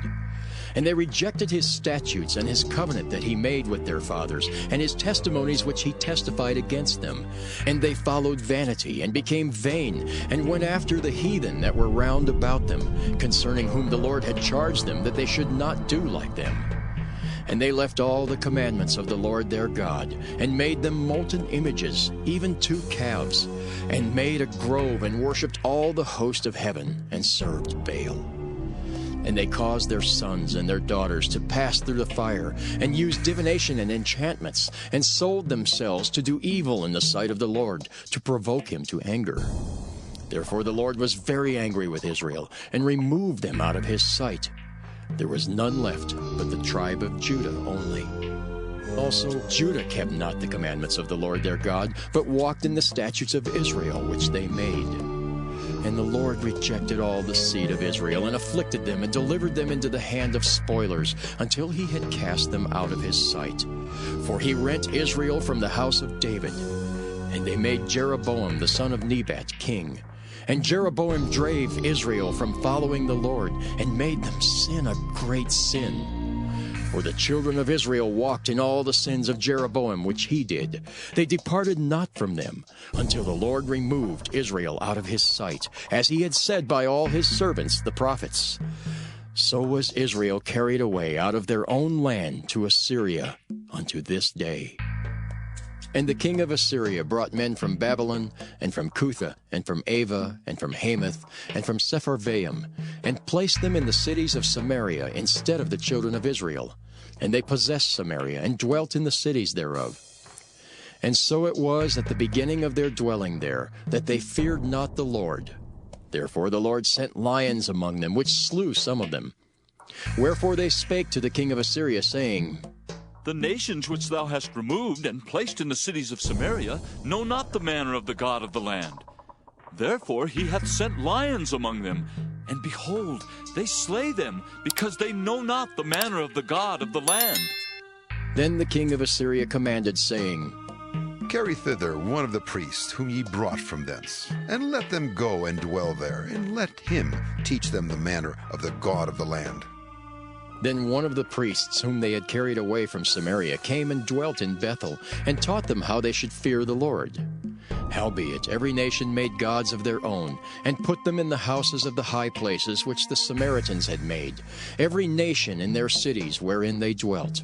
And they rejected his statutes and his covenant that he made with their fathers, and his testimonies which he testified against them. And they followed vanity, and became vain, and went after the heathen that were round about them, concerning whom the Lord had charged them that they should not do like them. And they left all the commandments of the Lord their God, and made them molten images, even 2 calves, and made a grove, and worshipped all the host of heaven, and served Baal. And they caused their sons and their daughters to pass through the fire, and used divination and enchantments, and sold themselves to do evil in the sight of the Lord, to provoke him to anger. Therefore the Lord was very angry with Israel, and removed them out of his sight. There was none left but the tribe of Judah only. Also Judah kept not the commandments of the Lord their God, but walked in the statutes of Israel which they made. And the Lord rejected all the seed of Israel, and afflicted them, and delivered them into the hand of spoilers, until he had cast them out of his sight. For he rent Israel from the house of David. And they made Jeroboam the son of Nebat king. And Jeroboam drave Israel from following the Lord, and made them sin a great sin. For the children of Israel walked in all the sins of Jeroboam which he did. They departed not from them, until the Lord removed Israel out of his sight, as he had said by all his servants the prophets. So was Israel carried away out of their own land to Assyria unto this day. And the king of Assyria brought men from Babylon, and from Cutha, and from Ava, and from Hamath, and from Sepharvaim, and placed them in the cities of Samaria instead of the children of Israel. And they possessed Samaria, and dwelt in the cities thereof. And so it was at the beginning of their dwelling there, that they feared not the Lord. Therefore the Lord sent lions among them, which slew some of them. Wherefore they spake to the king of Assyria, saying,
The nations which thou hast removed and placed in the cities of Samaria know not the manner of the God of the land. Therefore he hath sent lions among them, and behold, they slay them, because they know not the manner of the God of the land.
Then the king of Assyria commanded, saying,
Carry thither one of the priests whom ye brought from thence, and let them go and dwell there, and let him teach them the manner of the God of the land.
Then one of the priests whom they had carried away from Samaria came and dwelt in Bethel, and taught them how they should fear the Lord. Howbeit every nation made gods of their own, and put them in the houses of the high places which the Samaritans had made, every nation in their cities wherein they dwelt.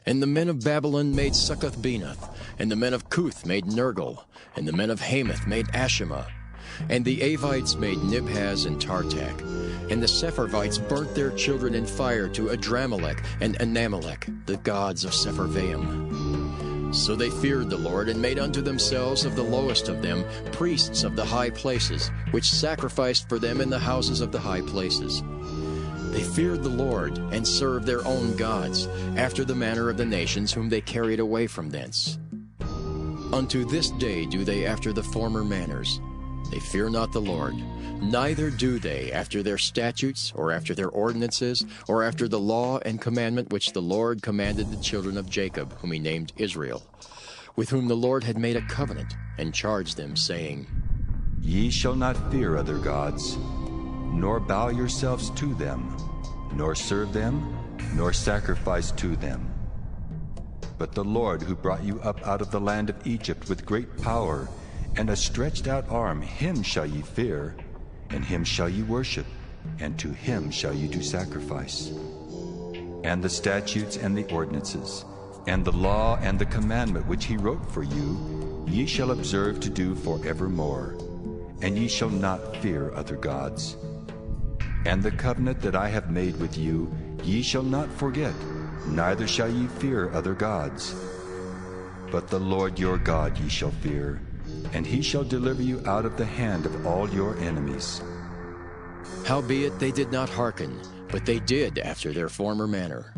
And the men of Babylon made Succoth-Benoth, and the men of Cuth made Nergal, and the men of Hamath made Ashima, and the Avites made Nibhaz and Tartak, and the Sepharvites burnt their children in fire to Adramelech and Anamelech, the gods of Sepharvaim. So they feared the Lord, and made unto themselves of the lowest of them priests of the high places, which sacrificed for them in the houses of the high places. They feared the Lord, and served their own gods, after the manner of the nations whom they carried away from thence. Unto this day do they after the former manners. They fear not the Lord, neither do they after their statutes, or after their ordinances, or after the law and commandment which the Lord commanded the children of Jacob, whom he named Israel, with whom the Lord had made a covenant, and charged them, saying,
Ye shall not fear other gods, nor bow yourselves to them, nor serve them, nor sacrifice to them. But the Lord, who brought you up out of the land of Egypt with great power and a stretched out arm, him shall ye fear, and him shall ye worship, and to him shall ye do sacrifice. And the statutes and the ordinances, and the law and the commandment which he wrote for you, ye shall observe to do forevermore. and ye shall not fear other gods. And the covenant that I have made with you ye shall not forget, neither shall ye fear other gods. But the Lord your God ye shall fear, and he shall deliver you out of the hand of all your enemies.
Howbeit they did not hearken, but they did after their former manner.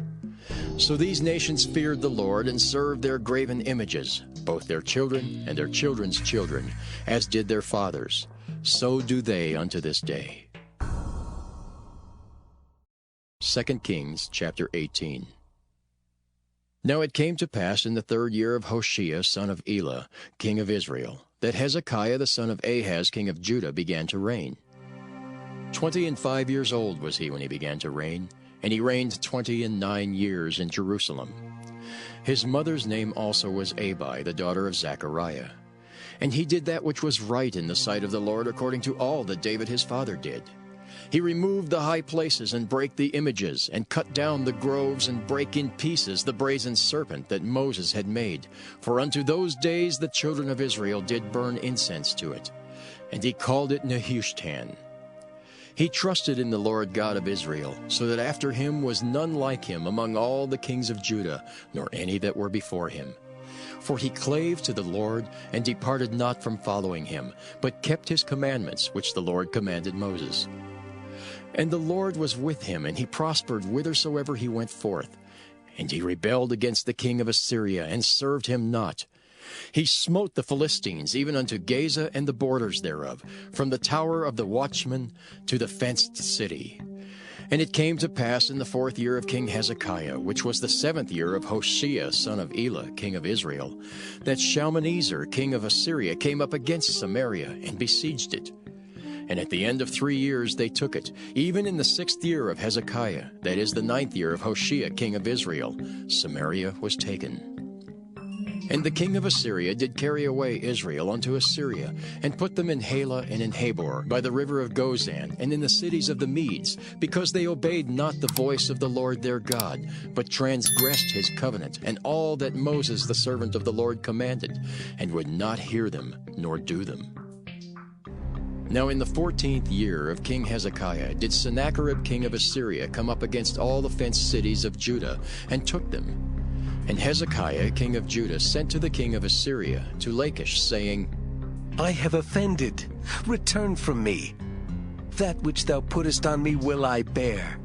So these nations feared the Lord and served their graven images, both their children and their children's children, as did their fathers. So do they unto this day. 2 Kings chapter 18. Now it came to pass in the 3rd year of Hoshea son of Elah, king of Israel, that Hezekiah the son of Ahaz king of Judah began to reign. 25 years old was he when he began to reign, and he reigned 29 years in Jerusalem. His mother's name also was Abi, the daughter of Zechariah. And he did that which was right in the sight of the Lord, according to all that David his father did. He removed the high places and brake the images, and cut down the groves and brake in pieces the brazen serpent that Moses had made. For unto those days the children of Israel did burn incense to it. And he called it Nehushtan. He trusted in the Lord God of Israel, so that after him was none like him among all the kings of Judah, nor any that were before him. For he clave to the Lord, and departed not from following him, but kept his commandments which the Lord commanded Moses. And the Lord was with him, and he prospered whithersoever he went forth. And he rebelled against the king of Assyria, and served him not. He smote the Philistines, even unto Gaza and the borders thereof, from the tower of the watchman to the fenced city. And it came to pass in the 4th year of King Hezekiah, which was the 7th year of Hoshea son of Elah, king of Israel, that Shalmaneser king of Assyria came up against Samaria, and besieged it. And at the end of 3 years they took it, even in the 6th year of Hezekiah, that is the 9th year of Hoshea king of Israel, Samaria was taken. And the king of Assyria did carry away Israel unto Assyria, and put them in Halah and in Habor, by the river of Gozan, and in the cities of the Medes, because they obeyed not the voice of the Lord their God, but transgressed his covenant, and all that Moses the servant of the Lord commanded, and would not hear them, nor do them. Now in the 14th year of King Hezekiah did Sennacherib king of Assyria come up against all the fenced cities of Judah, and took them. And Hezekiah king of Judah sent to the king of Assyria, to Lachish, saying,
I have offended. Return from me. That which thou puttest on me will I bear.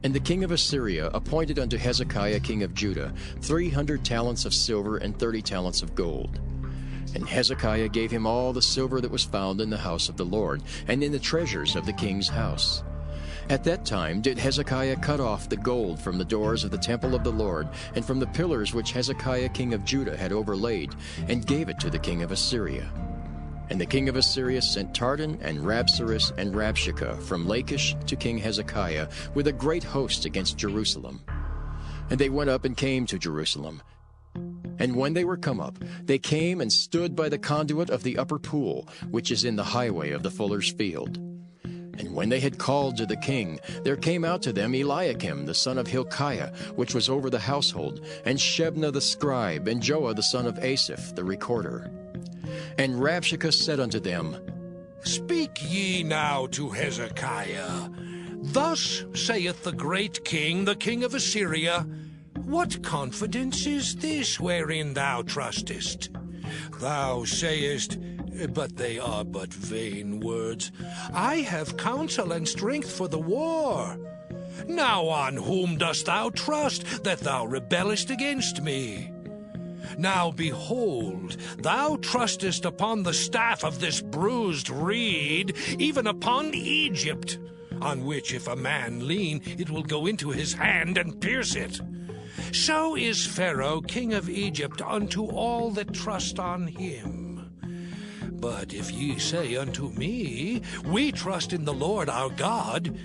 And the king of Assyria appointed unto Hezekiah king of Judah 300 talents of silver and 30 talents of gold. And Hezekiah gave him all the silver that was found in the house of the Lord, and in the treasures of the king's house. At that time did Hezekiah cut off the gold from the doors of the temple of the Lord, and from the pillars which Hezekiah king of Judah had overlaid, and gave it to the king of Assyria. And the king of Assyria sent Tartan and Rabsaris and Rabshakeh from Lachish to King Hezekiah with a great host against Jerusalem. And they went up and came to Jerusalem. And when they were come up, they came and stood by the conduit of the upper pool, which is in the highway of the fuller's field. And when they had called to the king, there came out to them Eliakim the son of Hilkiah, which was over the household, and Shebna the scribe, and Joah the son of Asaph the recorder. And Rabshakeh said unto them,
Speak ye now to Hezekiah. Thus saith the great king, the king of Assyria, What confidence is this wherein thou trustest? Thou sayest, but they are but vain words, I have counsel and strength for the war. Now on whom dost thou trust, that thou rebellest against me? Now behold, thou trustest upon the staff of this bruised reed, even upon Egypt, on which if a man lean, it will go into his hand and pierce it. So is Pharaoh king of Egypt unto all that trust on him. But if ye say unto me, We trust in the Lord our God,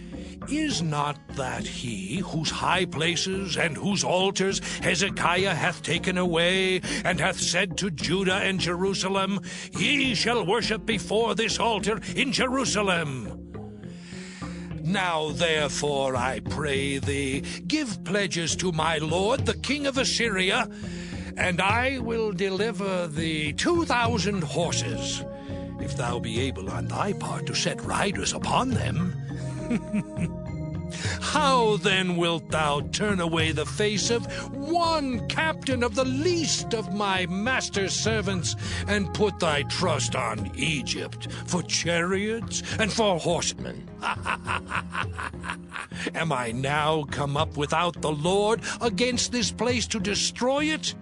is not that he whose high places and whose altars Hezekiah hath taken away, and hath said to Judah and Jerusalem, Ye shall worship before this altar in Jerusalem? Now therefore, I pray thee, give pledges to my lord the king of Assyria, and I will deliver thee 2,000 horses. if thou be able on thy part to set riders upon them. How then wilt thou turn away the face of one captain of the least of my master's servants, and put thy trust on Egypt for chariots and for horsemen? Am I now come up without the Lord against this place to destroy it?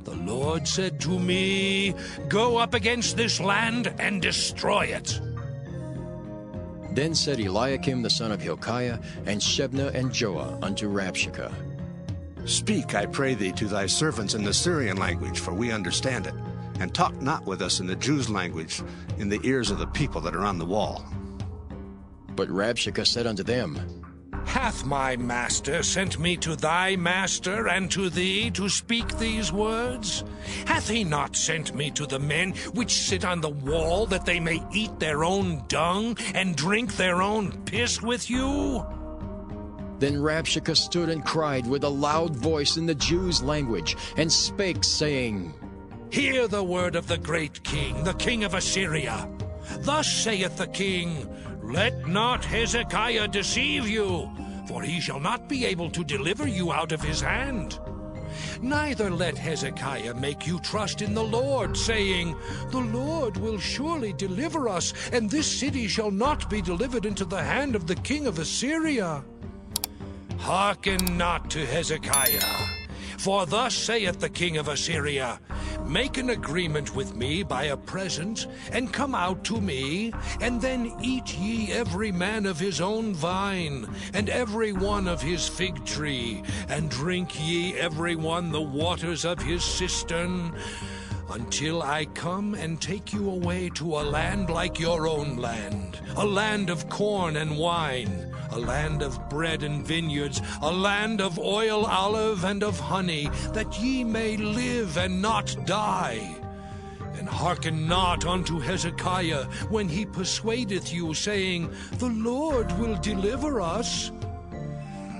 The Lord said to me, Go up against this land and destroy it.
Then said Eliakim the son of Hilkiah, and Shebna and Joah unto Rabshakeh,
Speak, I pray thee, to thy servants in the Syrian language, for we understand it, and talk not with us in the Jews' language, in the ears of the people that are on the wall.
But Rabshakeh said unto them,
Hath my master sent me to thy master and to thee to speak these words? Hath he not sent me to the men which sit on the wall, that they may eat their own dung and drink their own piss with you?
Then Rabshakeh stood and cried with a loud voice in the Jews' language, and spake, saying,
Hear the word of the great king, the king of Assyria. Thus saith the king, Let not Hezekiah deceive you, for he shall not be able to deliver you out of his hand. Neither let Hezekiah make you trust in the Lord, saying, The Lord will surely deliver us, and this city shall not be delivered into the hand of the king of Assyria. Hearken not to Hezekiah, for thus saith the king of Assyria, Make an agreement with me by a present, and come out to me, and then eat ye every man of his own vine, and every one of his fig tree, and drink ye every one the waters of his cistern, until I come and take you away to a land like your own land, a land of corn and wine, a land of bread and vineyards, a land of oil, olive, and of honey, that ye may live and not die. And hearken not unto Hezekiah when he persuadeth you, saying, The Lord will deliver us.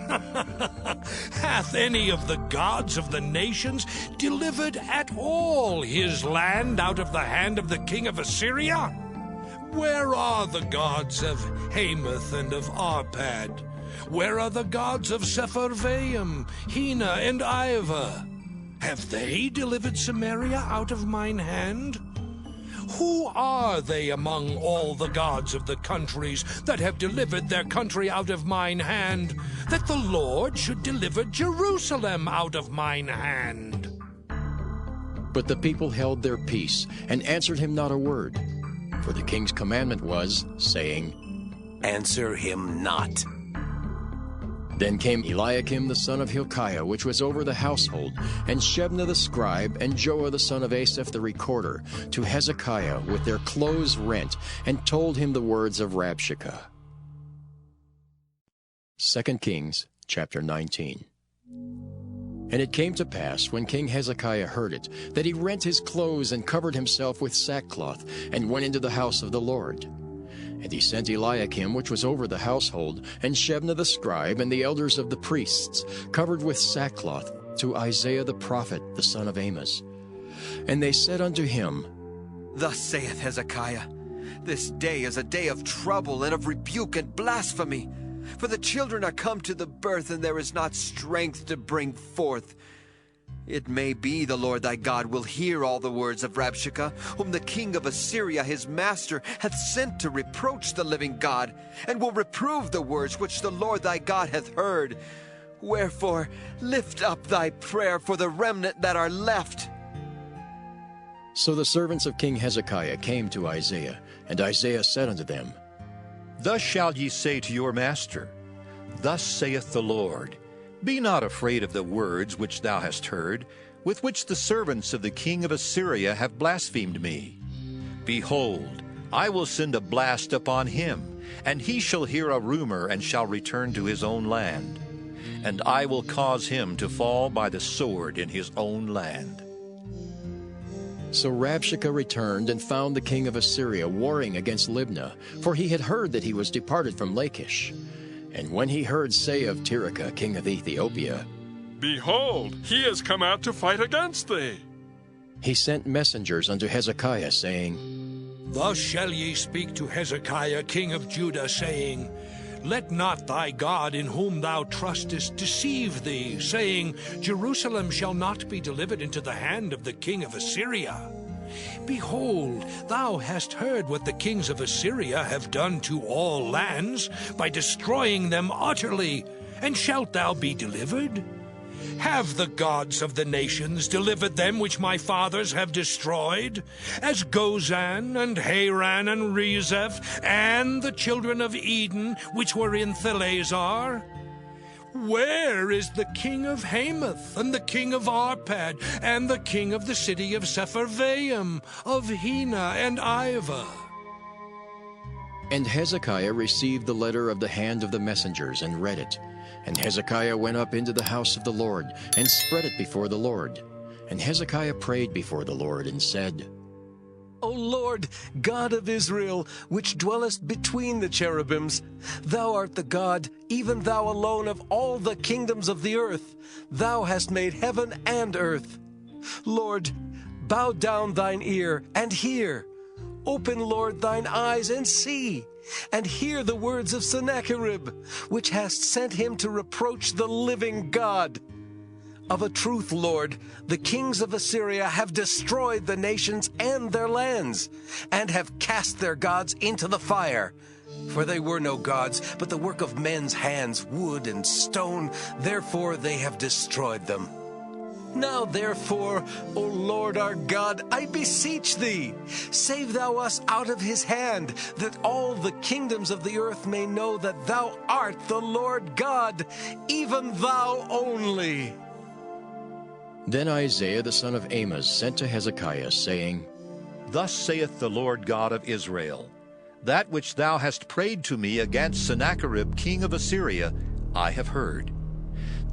Hath any of the gods of the nations delivered at all his land out of the hand of the king of Assyria? Where are the gods of Hamath and of Arpad? Where are the gods of Sepharvaim, Hena, and Ivah? Have they delivered Samaria out of mine hand? Who are they among all the gods of the countries that have delivered their country out of mine hand, that the Lord should deliver Jerusalem out of mine hand?
But the people held their peace, and answered him not a word. For the king's commandment was, saying,
Answer him not.
Then came Eliakim the son of Hilkiah, which was over the household, and Shebna the scribe, and Joah the son of Asaph the recorder, to Hezekiah with their clothes rent, and told him the words of Rabshakeh. 2 Kings chapter 19. And it came to pass, when King Hezekiah heard it, that he rent his clothes and covered himself with sackcloth, and went into the house of the Lord. And he sent Eliakim, which was over the household, and Shebna the scribe, and the elders of the priests, covered with sackcloth, to Isaiah the prophet, the son of Amos. And they said unto him,
Thus saith Hezekiah, This day is a day of trouble and of rebuke and blasphemy. For the children are come to the birth, and there is not strength to bring forth. It may be the Lord thy God will hear all the words of Rabshakeh, whom the king of Assyria his master hath sent to reproach the living God, and will reprove the words which the Lord thy God hath heard. Wherefore lift up thy prayer for the remnant that are left.
So the servants of King Hezekiah came to Isaiah, and Isaiah said unto them,
Thus shall ye say to your master, Thus saith the Lord, Be not afraid of the words which thou hast heard, with which the servants of the king of Assyria have blasphemed me. Behold, I will send a blast upon him, and he shall hear a rumor, and shall return to his own land. And I will cause him to fall by the sword in his own land.
So Rabshakeh returned and found the king of Assyria warring against Libnah, for he had heard that he was departed from Lachish. And when he heard say of Tirhakah, king of Ethiopia,
Behold, he has come out to fight against thee,
he sent messengers unto Hezekiah, saying,
Thus shall ye speak to Hezekiah king of Judah, saying, Let not thy God in whom thou trustest deceive thee, saying, Jerusalem shall not be delivered into the hand of the king of Assyria. Behold, thou hast heard what the kings of Assyria have done to all lands, by destroying them utterly, and shalt thou be delivered? Have the gods of the nations delivered them which my fathers have destroyed, as Gozan, and Haran, and Rezeph, and the children of Eden, which were in Thalazar? Where is the king of Hamath, and the king of Arpad, and the king of the city of Sepharvaim, of Hena and Ivah?
And Hezekiah received the letter of the hand of the messengers, and read it. And Hezekiah went up into the house of the Lord, and spread it before the Lord. And Hezekiah prayed before the Lord, and said,
O Lord, God of Israel, which dwellest between the cherubims, thou art the God, even thou alone, of all the kingdoms of the earth. Thou hast made heaven and earth. Lord, bow down thine ear, and hear. Open, Lord, thine eyes, and see, and hear the words of Sennacherib, which hast sent him to reproach the living God. Of a truth, Lord, the kings of Assyria have destroyed the nations and their lands, and have cast their gods into the fire. For they were no gods, but the work of men's hands, wood and stone. Therefore they have destroyed them. Now therefore, O Lord our God, I beseech thee, save thou us out of his hand, that all the kingdoms of the earth may know that thou art the Lord God, even thou only.
Then Isaiah the son of Amos sent to Hezekiah, saying,
Thus saith the Lord God of Israel, That which thou hast prayed to me against Sennacherib king of Assyria, I have heard.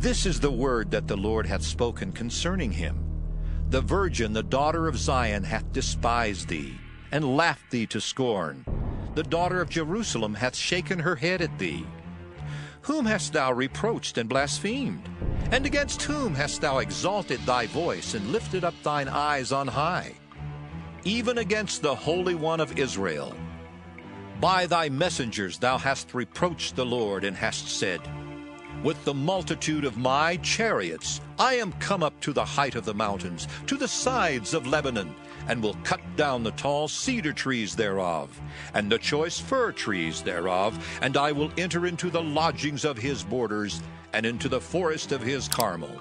This is the word that the Lord hath spoken concerning him. The virgin, the daughter of Zion, hath despised thee, and laughed thee to scorn. The daughter of Jerusalem hath shaken her head at thee. Whom hast thou reproached and blasphemed? And against whom hast thou exalted thy voice, and lifted up thine eyes on high? Even against the Holy One of Israel. By thy messengers thou hast reproached the Lord, and hast said, With the multitude of my chariots I am come up to the height of the mountains, to the sides of Lebanon, and will cut down the tall cedar trees thereof, and the choice fir trees thereof, and I will enter into the lodgings of his borders, and into the forest of his Carmel.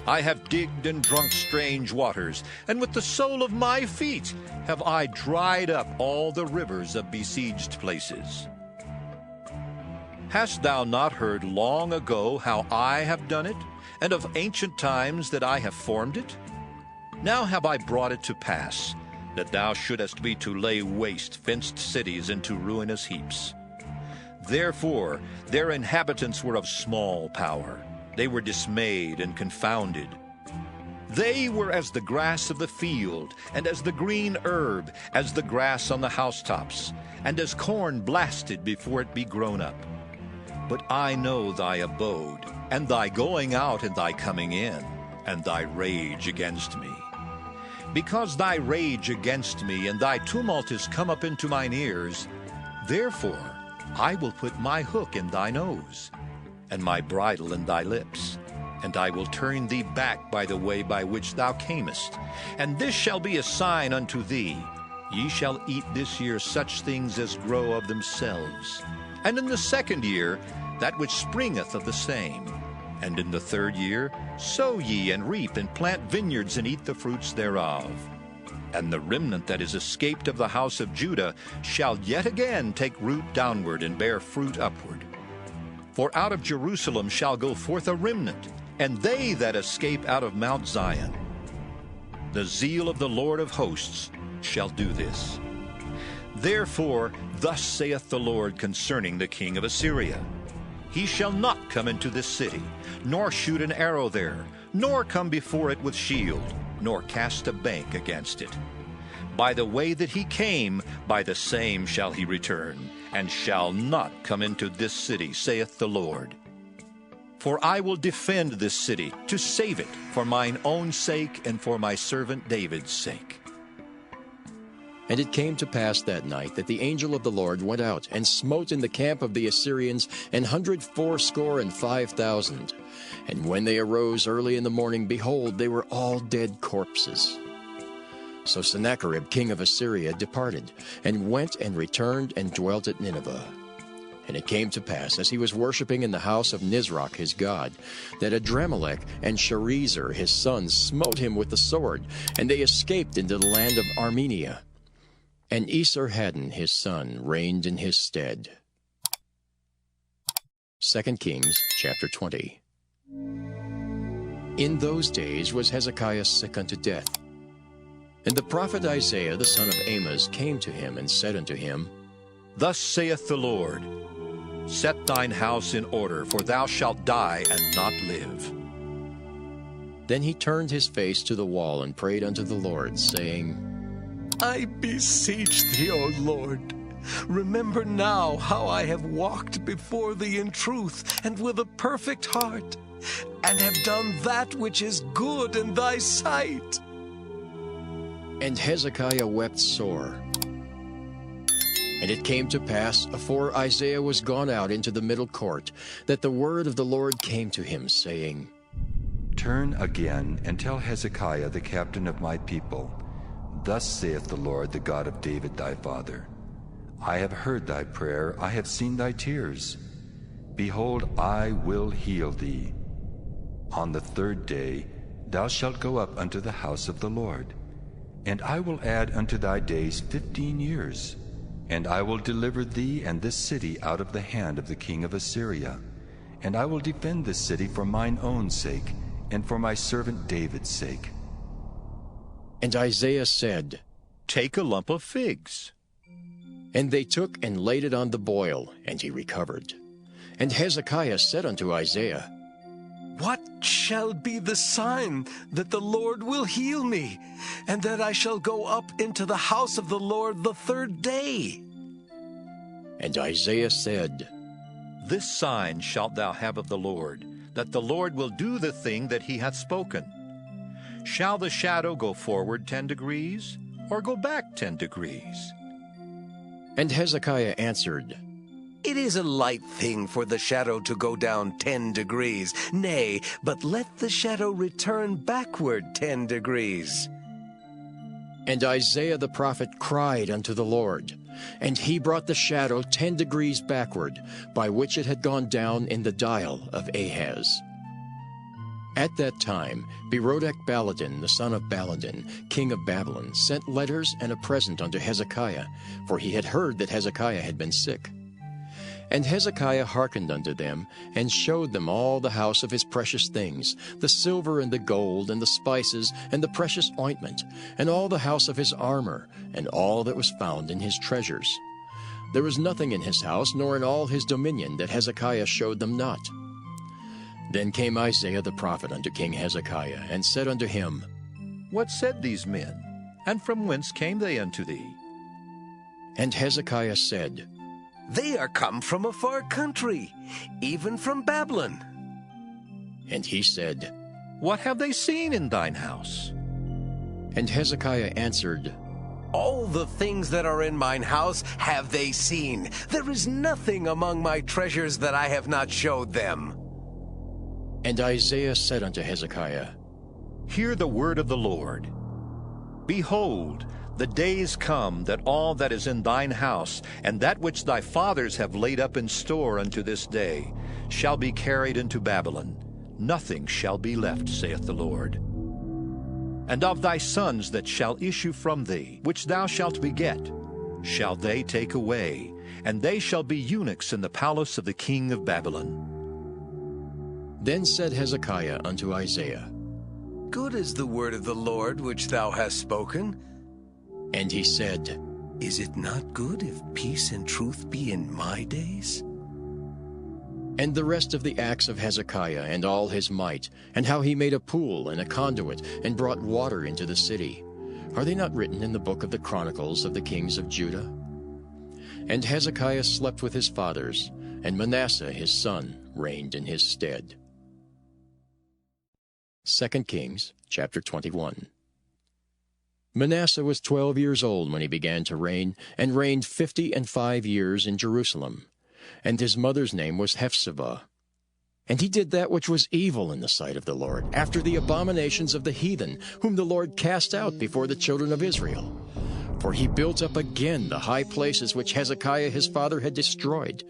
I have digged and drunk strange waters, and with the sole of my feet have I dried up all the rivers of besieged places. Hast thou not heard long ago how I have done it, and of ancient times that I have formed it? Now have I brought it to pass, that thou shouldest be to lay waste fenced cities into ruinous heaps. Therefore their inhabitants were of small power. They were dismayed and confounded. They were as the grass of the field, and as the green herb, as the grass on the housetops, and as corn blasted before it be grown up. But I know thy abode, and thy going out and thy coming in, and thy rage against me. Because thy rage against me and thy tumult is come up into mine ears, therefore I will put my hook in thy nose, and my bridle in thy lips, and I will turn thee back by the way by which thou camest. And this shall be a sign unto thee, ye shall eat this year such things as grow of themselves. And in the second year, that which springeth of the same. And in the third year, sow ye and reap and plant vineyards and eat the fruits thereof. And the remnant that is escaped of the house of Judah shall yet again take root downward and bear fruit upward. For out of Jerusalem shall go forth a remnant, and they that escape out of Mount Zion. The zeal of the Lord of hosts shall do this. Therefore, thus saith the Lord concerning the king of Assyria, He shall not come into this city, nor shoot an arrow there, nor come before it with shield, nor cast a bank against it. By the way that he came, by the same shall he return, and shall not come into this city, saith the Lord. For I will defend this city, to save it, for mine own sake and for my servant David's sake.
And it came to pass that night that the angel of the Lord went out and smote in the camp of the Assyrians 185,000. And when they arose early in the morning, behold, they were all dead corpses. So Sennacherib king of Assyria departed, and went and returned and dwelt at Nineveh. And it came to pass, as he was worshipping in the house of Nisroch his god, that Adramelech and Sharezer his sons smote him with the sword, and they escaped into the land of Armenia. And Esarhaddon his son reigned in his stead. 2 Kings chapter 20. In those days was Hezekiah sick unto death. And the prophet Isaiah the son of Amoz came to him and said unto him,
Thus saith the Lord, Set thine house in order, for thou shalt die and not live.
Then he turned his face to the wall and prayed unto the Lord, saying,
I beseech thee, O Lord, remember now how I have walked before thee in truth and with a perfect heart, and have done that which is good in thy sight.
And Hezekiah wept sore. And it came to pass, afore Isaiah was gone out into the middle court, that the word of the Lord came to him, saying,
Turn again and tell Hezekiah the captain of my people, Thus saith the Lord, the God of David thy father, I have heard thy prayer, I have seen thy tears. Behold, I will heal thee. On the third day thou shalt go up unto the house of the Lord, and I will add unto thy days 15 years, and I will deliver thee and this city out of the hand of the king of Assyria, and I will defend this city for mine own sake, and for my servant David's sake.
And Isaiah said,
Take a lump of figs.
And they took and laid it on the boil, and he recovered. And Hezekiah said unto Isaiah,
What shall be the sign that the Lord will heal me, and that I shall go up into the house of the Lord the third day?
And Isaiah said,
This sign shalt thou have of the Lord, that the Lord will do the thing that he hath spoken. Shall the shadow go forward 10 degrees, or go back 10 degrees?
And Hezekiah answered,
It is a light thing for the shadow to go down 10 degrees. Nay, but let the shadow return backward 10 degrees.
And Isaiah the prophet cried unto the Lord, and he brought the shadow 10 degrees backward, by which it had gone down in the dial of Ahaz. At that time Berodach-Baladan, the son of Baladan, king of Babylon, sent letters and a present unto Hezekiah, for he had heard that Hezekiah had been sick. And Hezekiah hearkened unto them, and showed them all the house of his precious things, the silver and the gold, and the spices, and the precious ointment, and all the house of his armor, and all that was found in his treasures. There was nothing in his house, nor in all his dominion, that Hezekiah showed them not. Then came Isaiah the prophet unto King Hezekiah, and said unto him,
What said these men, and from whence came they unto thee?
And Hezekiah said,
They are come from a far country, even from Babylon.
And he said,
What have they seen in thine house?
And Hezekiah answered,
All the things that are in mine house have they seen. There is nothing among my treasures that I have not showed them.
And Isaiah said unto Hezekiah,
Hear the word of the Lord. Behold, the days come that all that is in thine house, and that which thy fathers have laid up in store unto this day, shall be carried into Babylon. Nothing shall be left, saith the Lord. And of thy sons that shall issue from thee, which thou shalt beget, shall they take away, and they shall be eunuchs in the palace of the king of Babylon.
Then said Hezekiah unto Isaiah,
Good is the word of the Lord which thou hast spoken.
And he said,
Is it not good if peace and truth be in my days?
And the rest of the acts of Hezekiah, and all his might, and how he made a pool and a conduit, and brought water into the city, are they not written in the book of the Chronicles of the kings of Judah? And Hezekiah slept with his fathers, and Manasseh his son reigned in his stead. 2 Kings chapter 21. Manasseh was 12 years old when he began to reign, and reigned 55 years in Jerusalem. And his mother's name was Hephzibah. And he did that which was evil in the sight of the Lord, after the abominations of the heathen, whom the Lord cast out before the children of Israel. For he built up again the high places which Hezekiah his father had destroyed.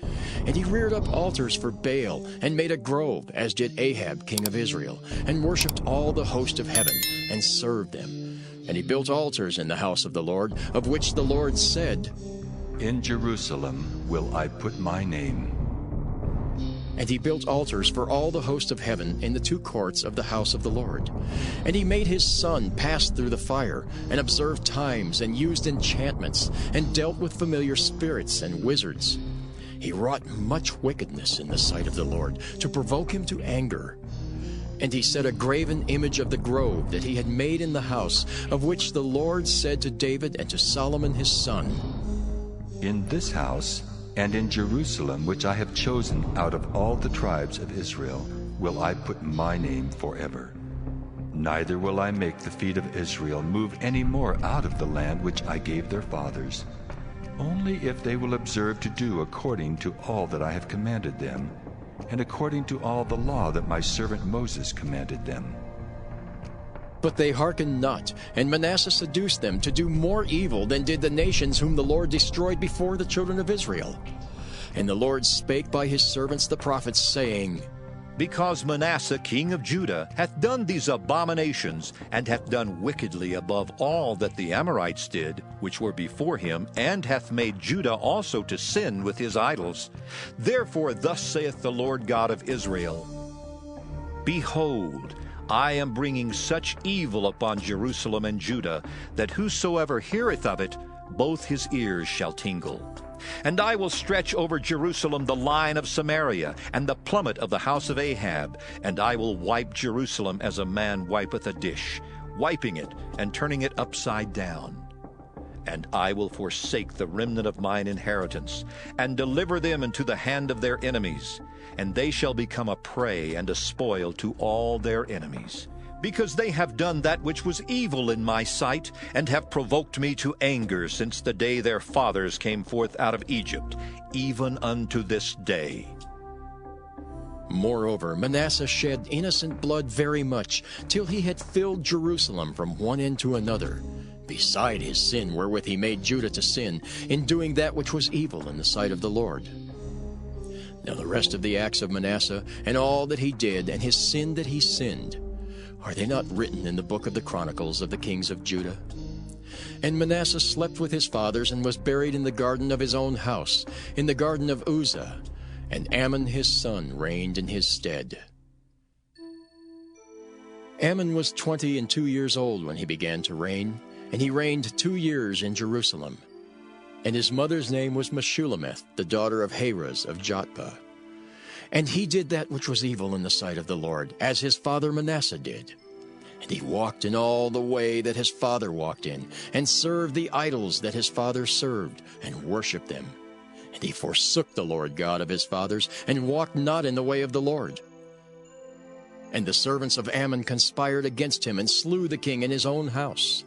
And he reared up altars for Baal, and made a grove, as did Ahab king of Israel, and worshipped all the host of heaven, and served them. And he built altars in the house of the Lord, of which the Lord said,
In Jerusalem will I put my name.
And he built altars for all the host of heaven in the two courts of the house of the Lord. And he made his son pass through the fire, and observed times, and used enchantments, and dealt with familiar spirits and wizards. He wrought much wickedness in the sight of the Lord, to provoke him to anger. And he set a graven image of the grove that he had made in the house, of which the Lord said to David and to Solomon his son,
In this house and in Jerusalem, which I have chosen out of all the tribes of Israel, will I put my name forever. Neither will I make the feet of Israel move any more out of the land which I gave their fathers, only if they will observe to do according to all that I have commanded them, and according to all the law that my servant Moses commanded them.
But they hearkened not, and Manasseh seduced them to do more evil than did the nations whom the Lord destroyed before the children of Israel. And the Lord spake by his servants the prophets, saying,
Because Manasseh king of Judah hath done these abominations, and hath done wickedly above all that the Amorites did, which were before him, and hath made Judah also to sin with his idols. Therefore thus saith the Lord God of Israel, Behold, I am bringing such evil upon Jerusalem and Judah, that whosoever heareth of it, both his ears shall tingle. And I will stretch over Jerusalem the line of Samaria, and the plummet of the house of Ahab, and I will wipe Jerusalem as a man wipeth a dish, wiping it and turning it upside down. And I will forsake the remnant of mine inheritance, and deliver them into the hand of their enemies, and they shall become a prey and a spoil to all their enemies. Because they have done that which was evil in my sight, and have provoked me to anger since the day their fathers came forth out of Egypt, even unto this day.
Moreover, Manasseh shed innocent blood very much, till he had filled Jerusalem from one end to another, beside his sin wherewith he made Judah to sin, in doing that which was evil in the sight of the Lord. Now the rest of the acts of Manasseh, and all that he did, and his sin that he sinned, are they not written in the book of the Chronicles of the kings of Judah? And Manasseh slept with his fathers, and was buried in the garden of his own house, in the garden of Uzzah, and Ammon his son reigned in his stead. Ammon was 22 years old when he began to reign, and he reigned 2 years in Jerusalem. And his mother's name was Meshullemeth, the daughter of Harez of Jotbah. And he did that which was evil in the sight of the Lord, as his father Manasseh did. And he walked in all the way that his father walked in, and served the idols that his father served, and worshipped them. And he forsook the Lord God of his fathers, and walked not in the way of the Lord. And the servants of Ammon conspired against him, and slew the king in his own house.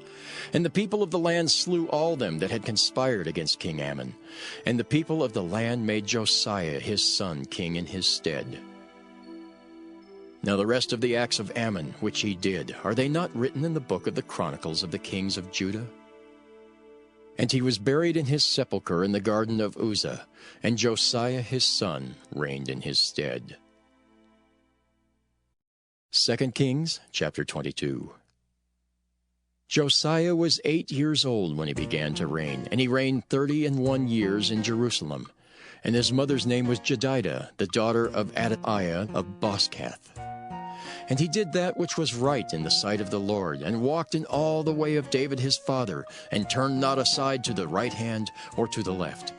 And the people of the land slew all them that had conspired against King Ammon. And the people of the land made Josiah his son king in his stead. Now the rest of the acts of Ammon which he did, are they not written in the book of the Chronicles of the kings of Judah? And he was buried in his sepulchre in the garden of Uzzah, and Josiah his son reigned in his stead. 2 Kings chapter 22. Josiah was 8 years old when he began to reign, and he reigned 31 years in Jerusalem. And his mother's name was Jedidah, the daughter of Adaiah of Boskath. And he did that which was right in the sight of the Lord, and walked in all the way of David his father, and turned not aside to the right hand or to the left.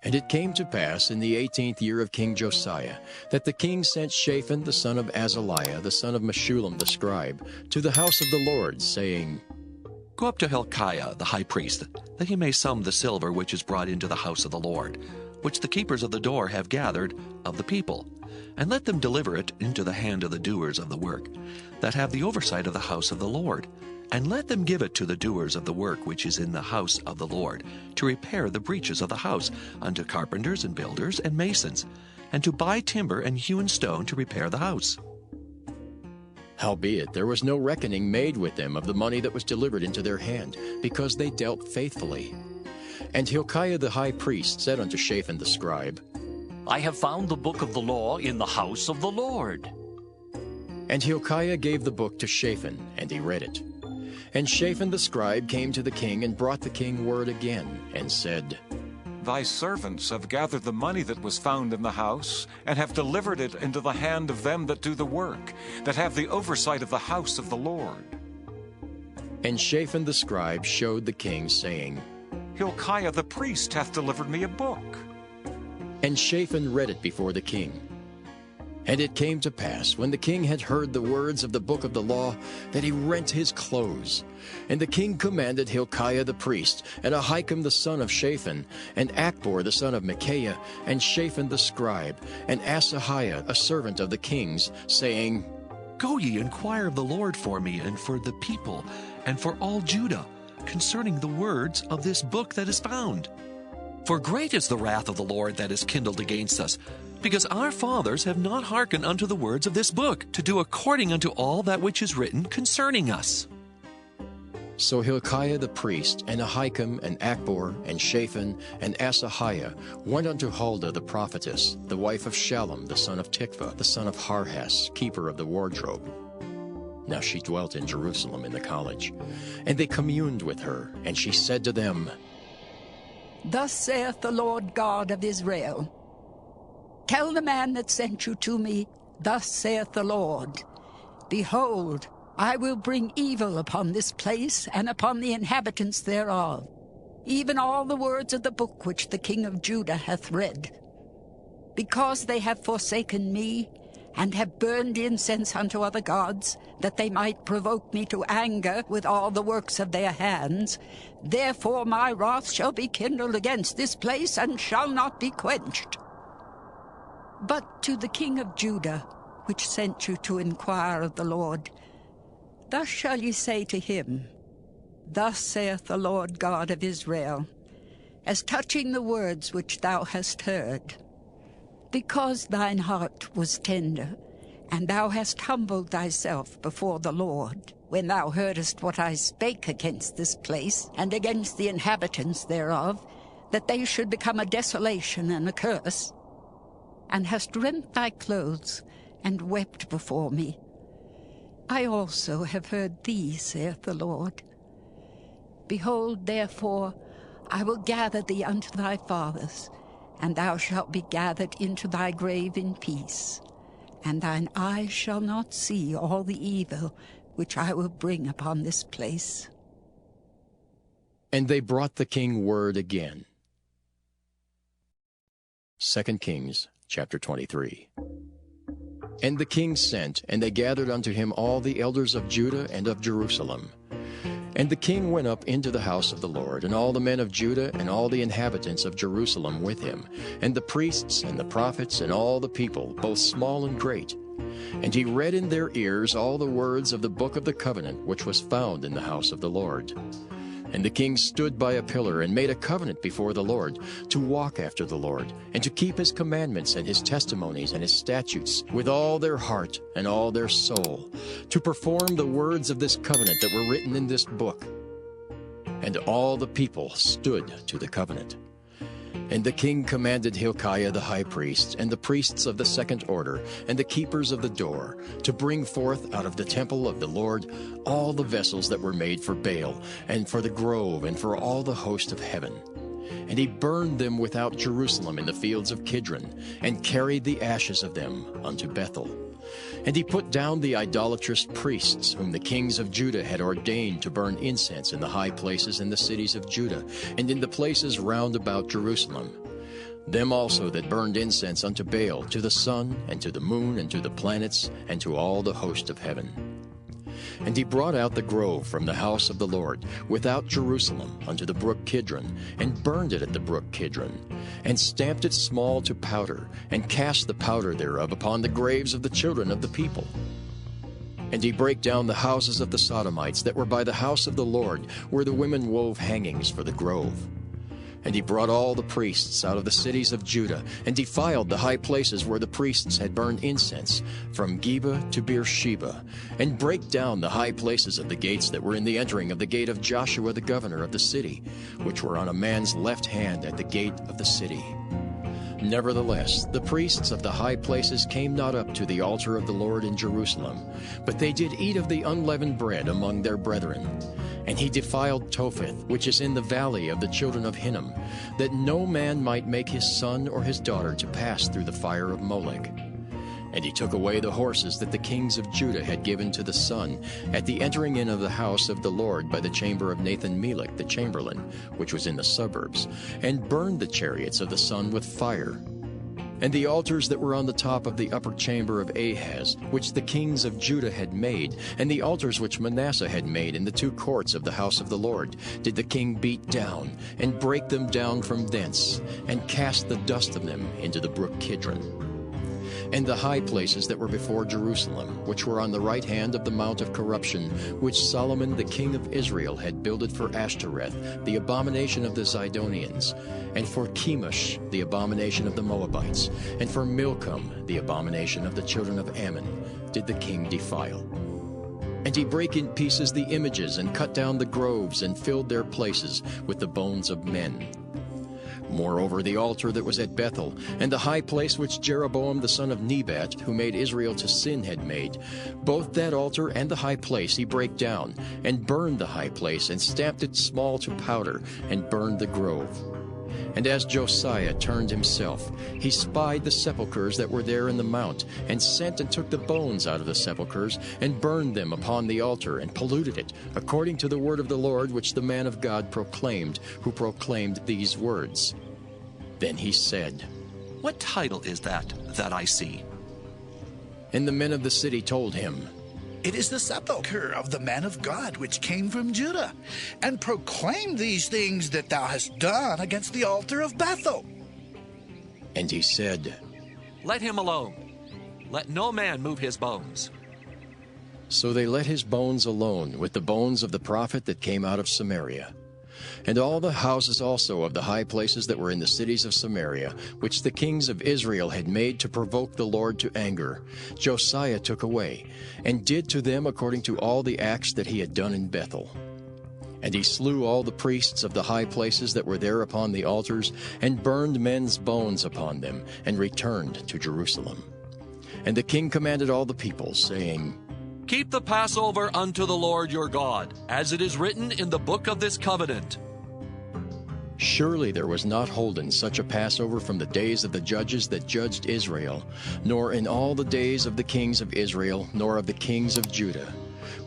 And it came to pass in the 18th year of King Josiah, that the king sent Shaphan the son of Azaliah, the son of Meshullam the scribe, to the house of the Lord, saying,
Go up to Hilkiah the high priest, that he may sum the silver which is brought into the house of the Lord, which the keepers of the door have gathered of the people, and let them deliver it into the hand of the doers of the work, that have the oversight of the house of the Lord, And let them give it to the doers of the work which is in the house of the Lord, to repair the breaches of the house, unto carpenters and builders and masons, and to buy timber and hewn stone to repair the house.
Howbeit there was no reckoning made with them of the money that was delivered into their hand, because they dealt faithfully. And Hilkiah the high priest said unto Shaphan the scribe,
I have found the book of the law in the house of the Lord.
And Hilkiah gave the book to Shaphan, and he read it. And Shaphan the scribe came to the king, and brought the king word again, and said,
Thy servants have gathered the money that was found in the house, and have delivered it into the hand of them that do the work, that have the oversight of the house of the Lord.
And Shaphan the scribe showed the king, saying,
Hilkiah the priest hath delivered me a book.
And Shaphan read it before the king. And it came to pass, when the king had heard the words of the book of the law, that he rent his clothes. And the king commanded Hilkiah the priest, and Ahikam the son of Shaphan, and Achbor the son of Micaiah, and Shaphan the scribe, and Asahiah a servant of the king's, saying,
Go ye, inquire of the Lord for me, and for the people, and for all Judah, concerning the words of this book that is found. For great is the wrath of the Lord that is kindled against us, because our fathers have not hearkened unto the words of this book, to do according unto all that which is written concerning us.
So Hilkiah the priest, and Ahikam, and Achbor, and Shaphan, and Asahiah went unto Huldah the prophetess, the wife of Shallum the son of Tikvah, the son of Harhas, keeper of the wardrobe. Now she dwelt in Jerusalem in the college. And they communed with her, and she said to them,
Thus saith the Lord God of Israel, Tell the man that sent you to me, Thus saith the Lord, Behold, I will bring evil upon this place and upon the inhabitants thereof, even all the words of the book which the king of Judah hath read. Because they have forsaken me, and have burned incense unto other gods, that they might provoke me to anger with all the works of their hands, therefore my wrath shall be kindled against this place, and shall not be quenched. But to the king of Judah, which sent you to inquire of the Lord, thus shall ye say to him, Thus saith the Lord God of Israel, as touching the words which thou hast heard, because thine heart was tender, and thou hast humbled thyself before the Lord, when thou heardest what I spake against this place, and against the inhabitants thereof, that they should become a desolation and a curse, and hast rent thy clothes, and wept before me. I also have heard thee, saith the Lord. Behold, therefore, I will gather thee unto thy fathers, and thou shalt be gathered into thy grave in peace, and thine eyes shall not see all the evil which I will bring upon this place.
And they brought the king word again. 2 Kings chapter 23. And the king sent, and they gathered unto him all the elders of Judah and of Jerusalem. And the king went up into the house of the Lord, and all the men of Judah and all the inhabitants of Jerusalem with him, and the priests and the prophets and all the people, both small and great. And he read in their ears all the words of the book of the covenant which was found in the house of the Lord. And the king stood by a pillar and made a covenant before the Lord, to walk after the Lord, and to keep his commandments and his testimonies and his statutes with all their heart and all their soul, to perform the words of this covenant that were written in this book. And all the people stood to the covenant. And the king commanded Hilkiah the high priest, and the priests of the second order, and the keepers of the door, to bring forth out of the temple of the Lord all the vessels that were made for Baal, and for the grove, and for all the host of heaven. And he burned them without Jerusalem in the fields of Kidron, and carried the ashes of them unto Bethel. And he put down the idolatrous priests, whom the kings of Judah had ordained to burn incense in the high places in the cities of Judah, and in the places round about Jerusalem. Them also that burned incense unto Baal, to the sun, and to the moon, and to the planets, and to all the host of heaven. And he brought out the grove from the house of the Lord, without Jerusalem, unto the brook Kidron, and burned it at the brook Kidron, and stamped it small to powder, and cast the powder thereof upon the graves of the children of the people. And he brake down the houses of the Sodomites that were by the house of the Lord, where the women wove hangings for the grove. And he brought all the priests out of the cities of Judah, and defiled the high places where the priests had burned incense, from Geba to Beersheba, and brake down the high places of the gates that were in the entering of the gate of Joshua the governor of the city, which were on a man's left hand at the gate of the city. Nevertheless, the priests of the high places came not up to the altar of the Lord in Jerusalem, but they did eat of the unleavened bread among their brethren. And he defiled Topheth, which is in the valley of the children of Hinnom, that no man might make his son or his daughter to pass through the fire of Molech. And he took away the horses that the kings of Judah had given to the sun at the entering in of the house of the Lord by the chamber of Nathan-Melech the chamberlain, which was in the suburbs, and burned the chariots of the sun with fire. And the altars that were on the top of the upper chamber of Ahaz, which the kings of Judah had made, and the altars which Manasseh had made in the two courts of the house of the Lord, did the king beat down, and break them down from thence, and cast the dust of them into the brook Kidron. And the high places that were before Jerusalem, which were on the right hand of the mount of corruption, which Solomon the king of Israel had builded for Ashtoreth, the abomination of the Zidonians, and for Chemosh, the abomination of the Moabites, and for Milcom, the abomination of the children of Ammon, did the king defile. And he brake in pieces the images, and cut down the groves, and filled their places with the bones of men. Moreover, the altar that was at Bethel, and the high place which Jeroboam the son of Nebat, who made Israel to sin, had made, both that altar and the high place he brake down, and burned the high place, and stamped it small to powder, and burned the grove. And as Josiah turned himself, he spied the sepulchres that were there in the mount, and sent and took the bones out of the sepulchres, and burned them upon the altar, and polluted it, according to the word of the Lord which the man of God proclaimed, who proclaimed these words. Then he said,
What title is that I see?
And the men of the city told him,
It is the sepulchre of the man of God which came from Judah, and proclaimed these things that thou hast done against the altar of Bethel.
And he said,
Let him alone. Let no man move his bones.
So they let his bones alone, with the bones of the prophet that came out of Samaria. And all the houses also of the high places that were in the cities of Samaria, which the kings of Israel had made to provoke the Lord to anger, Josiah took away, and did to them according to all the acts that he had done in Bethel. And he slew all the priests of the high places that were there upon the altars, and burned men's bones upon them, and returned to Jerusalem. And the king commanded all the people, saying,
Keep the Passover unto the Lord your God, as it is written in the book of this covenant.
Surely there was not holden such a Passover from the days of the judges that judged Israel, nor in all the days of the kings of Israel, nor of the kings of Judah.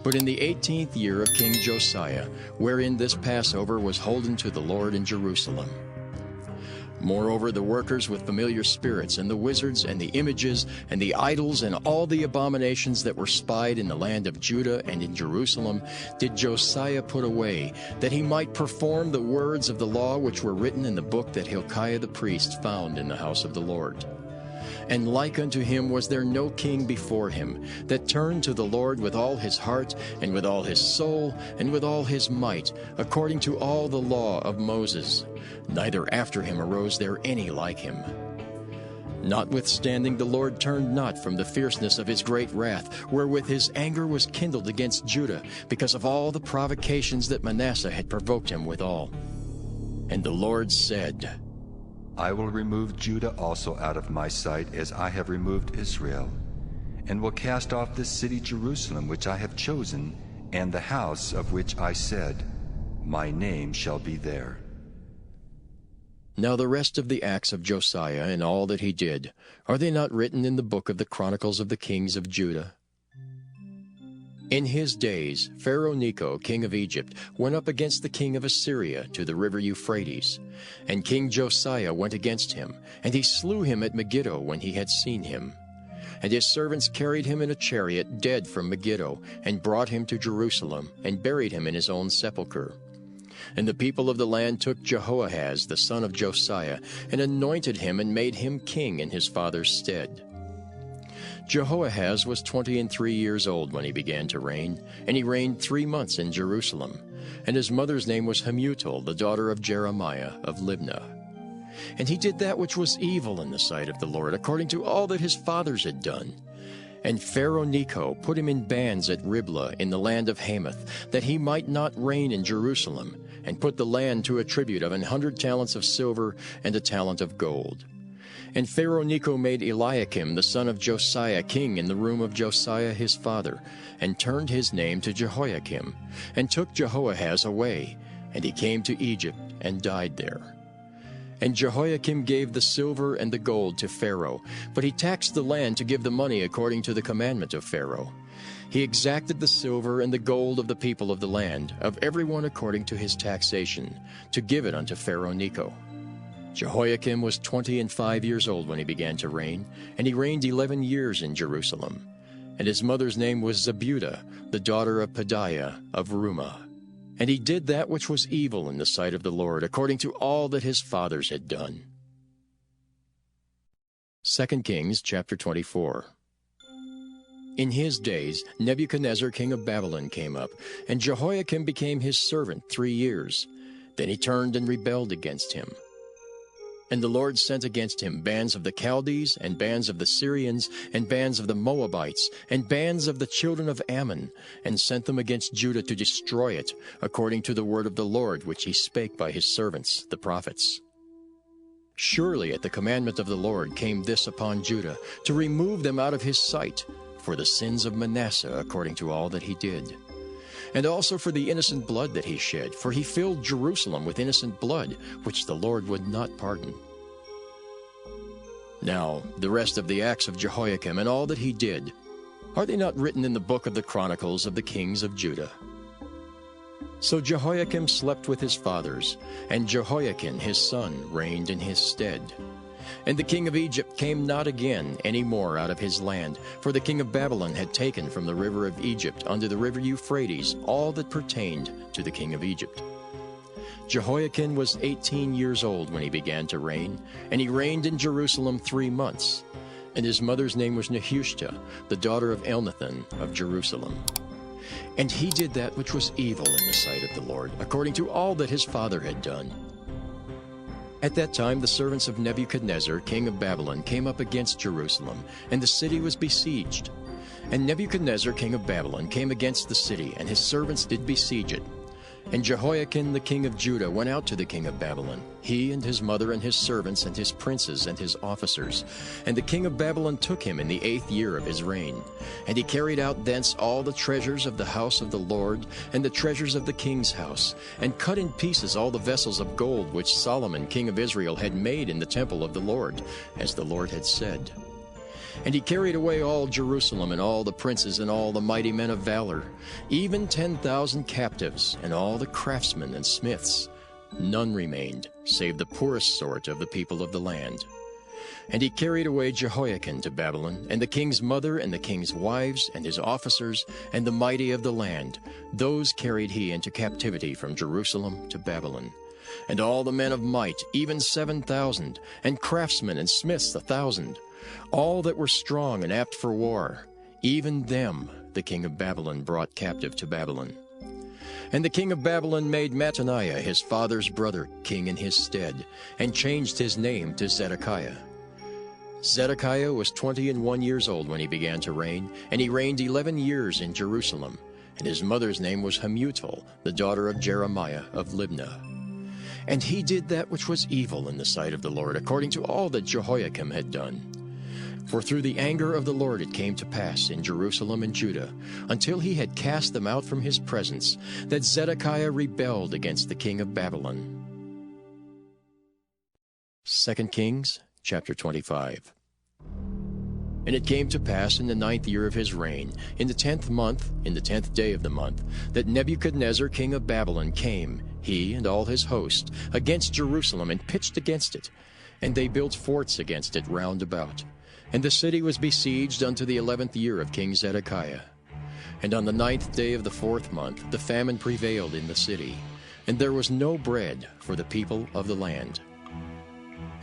But in the 18th year of King Josiah, wherein this Passover was holden to the Lord in Jerusalem. Moreover, the workers with familiar spirits, and the wizards, and the images, and the idols, and all the abominations that were spied in the land of Judah and in Jerusalem, did Josiah put away, that he might perform the words of the law which were written in the book that Hilkiah the priest found in the house of the Lord. And like unto him was there no king before him, that turned to the Lord with all his heart, and with all his soul, and with all his might, according to all the law of Moses. Neither after him arose there any like him. Notwithstanding, the Lord turned not from the fierceness of his great wrath, wherewith his anger was kindled against Judah, because of all the provocations that Manasseh had provoked him withal. And the Lord said,
I will remove Judah also out of my sight, as I have removed Israel, and will cast off this city Jerusalem which I have chosen, and the house of which I said, My name shall be there.
Now the rest of the acts of Josiah and all that he did, are they not written in the book of the Chronicles of the kings of Judah? In his days, Pharaoh Necho, king of Egypt, went up against the king of Assyria to the river Euphrates. And King Josiah went against him, and he slew him at Megiddo when he had seen him. And his servants carried him in a chariot dead from Megiddo, and brought him to Jerusalem, and buried him in his own sepulchre. And the people of the land took Jehoahaz, the son of Josiah, and anointed him, and made him king in his father's stead. Jehoahaz was 23 years old when he began to reign, and he reigned 3 months in Jerusalem. And his mother's name was Hamutal, the daughter of Jeremiah of Libnah. And he did that which was evil in the sight of the Lord, according to all that his fathers had done. And Pharaoh Necho put him in bands at Riblah in the land of Hamath, that he might not reign in Jerusalem, and put the land to a tribute of 100 talents of silver and a talent of gold. And Pharaoh Necho made Eliakim the son of Josiah king in the room of Josiah his father, and turned his name to Jehoiakim, and took Jehoahaz away, and he came to Egypt and died there. And Jehoiakim gave the silver and the gold to Pharaoh, but he taxed the land to give the money according to the commandment of Pharaoh. He exacted the silver and the gold of the people of the land, of every one according to his taxation, to give it unto Pharaoh Necho. Jehoiakim was 25 years old when he began to reign, and he reigned 11 years in Jerusalem. And his mother's name was Zebudah, the daughter of Pedaiah of Rumah. And he did that which was evil in the sight of the Lord, according to all that his fathers had done. 2 Kings chapter 24. In his days Nebuchadnezzar king of Babylon came up, and Jehoiakim became his servant 3 years. Then he turned and rebelled against him. And the Lord sent against him bands of the Chaldees, and bands of the Syrians, and bands of the Moabites, and bands of the children of Ammon, and sent them against Judah to destroy it, according to the word of the Lord which he spake by his servants, the prophets. Surely at the commandment of the Lord came this upon Judah, to remove them out of his sight, for the sins of Manasseh, according to all that he did. And also for the innocent blood that he shed, for he filled Jerusalem with innocent blood, which the Lord would not pardon. Now, the rest of the acts of Jehoiakim and all that he did, are they not written in the book of the Chronicles of the kings of Judah? So Jehoiakim slept with his fathers, and Jehoiakim his son reigned in his stead. And the king of Egypt came not again any more out of his land, for the king of Babylon had taken from the river of Egypt unto the river Euphrates all that pertained to the king of Egypt. Jehoiakim was 18 years old when he began to reign, and he reigned in Jerusalem 3 months. And his mother's name was Nehushta, the daughter of Elnathan of Jerusalem. And he did that which was evil in the sight of the Lord, according to all that his father had done. At that time the servants of Nebuchadnezzar, king of Babylon, came up against Jerusalem, and the city was besieged. And Nebuchadnezzar, king of Babylon, came against the city, and his servants did besiege it. And Jehoiakim the king of Judah went out to the king of Babylon, he and his mother and his servants and his princes and his officers. And the king of Babylon took him in the 8th year of his reign. And he carried out thence all the treasures of the house of the Lord, and the treasures of the king's house, and cut in pieces all the vessels of gold which Solomon king of Israel had made in the temple of the Lord, as the Lord had said. And he carried away all Jerusalem, and all the princes, and all the mighty men of valor, even 10,000 captives, and all the craftsmen and smiths. None remained, save the poorest sort of the people of the land. And he carried away Jehoiakim to Babylon, and the king's mother, and the king's wives, and his officers, and the mighty of the land. Those carried he into captivity from Jerusalem to Babylon. And all the men of might, even 7,000, and craftsmen and smiths 1,000. All that were strong and apt for war, even them the king of Babylon brought captive to Babylon. And the king of Babylon made Mattaniah his father's brother king in his stead, and changed his name to Zedekiah. Zedekiah was 21 years old when he began to reign, and he reigned 11 years in Jerusalem. And his mother's name was Hamutal, the daughter of Jeremiah of Libnah. And he did that which was evil in the sight of the Lord, according to all that Jehoiakim had done. For through the anger of the Lord it came to pass in Jerusalem and Judah, until he had cast them out from his presence, that Zedekiah rebelled against the king of Babylon. 2 Kings chapter 25. And it came to pass in the 9th year of his reign, in the 10th month, in the 10th day of the month, that Nebuchadnezzar king of Babylon came, he and all his host, against Jerusalem, and pitched against it. And they built forts against it round about. And the city was besieged unto the 11th year of King Zedekiah. And on the 9th day of the 4th month the famine prevailed in the city, and there was no bread for the people of the land.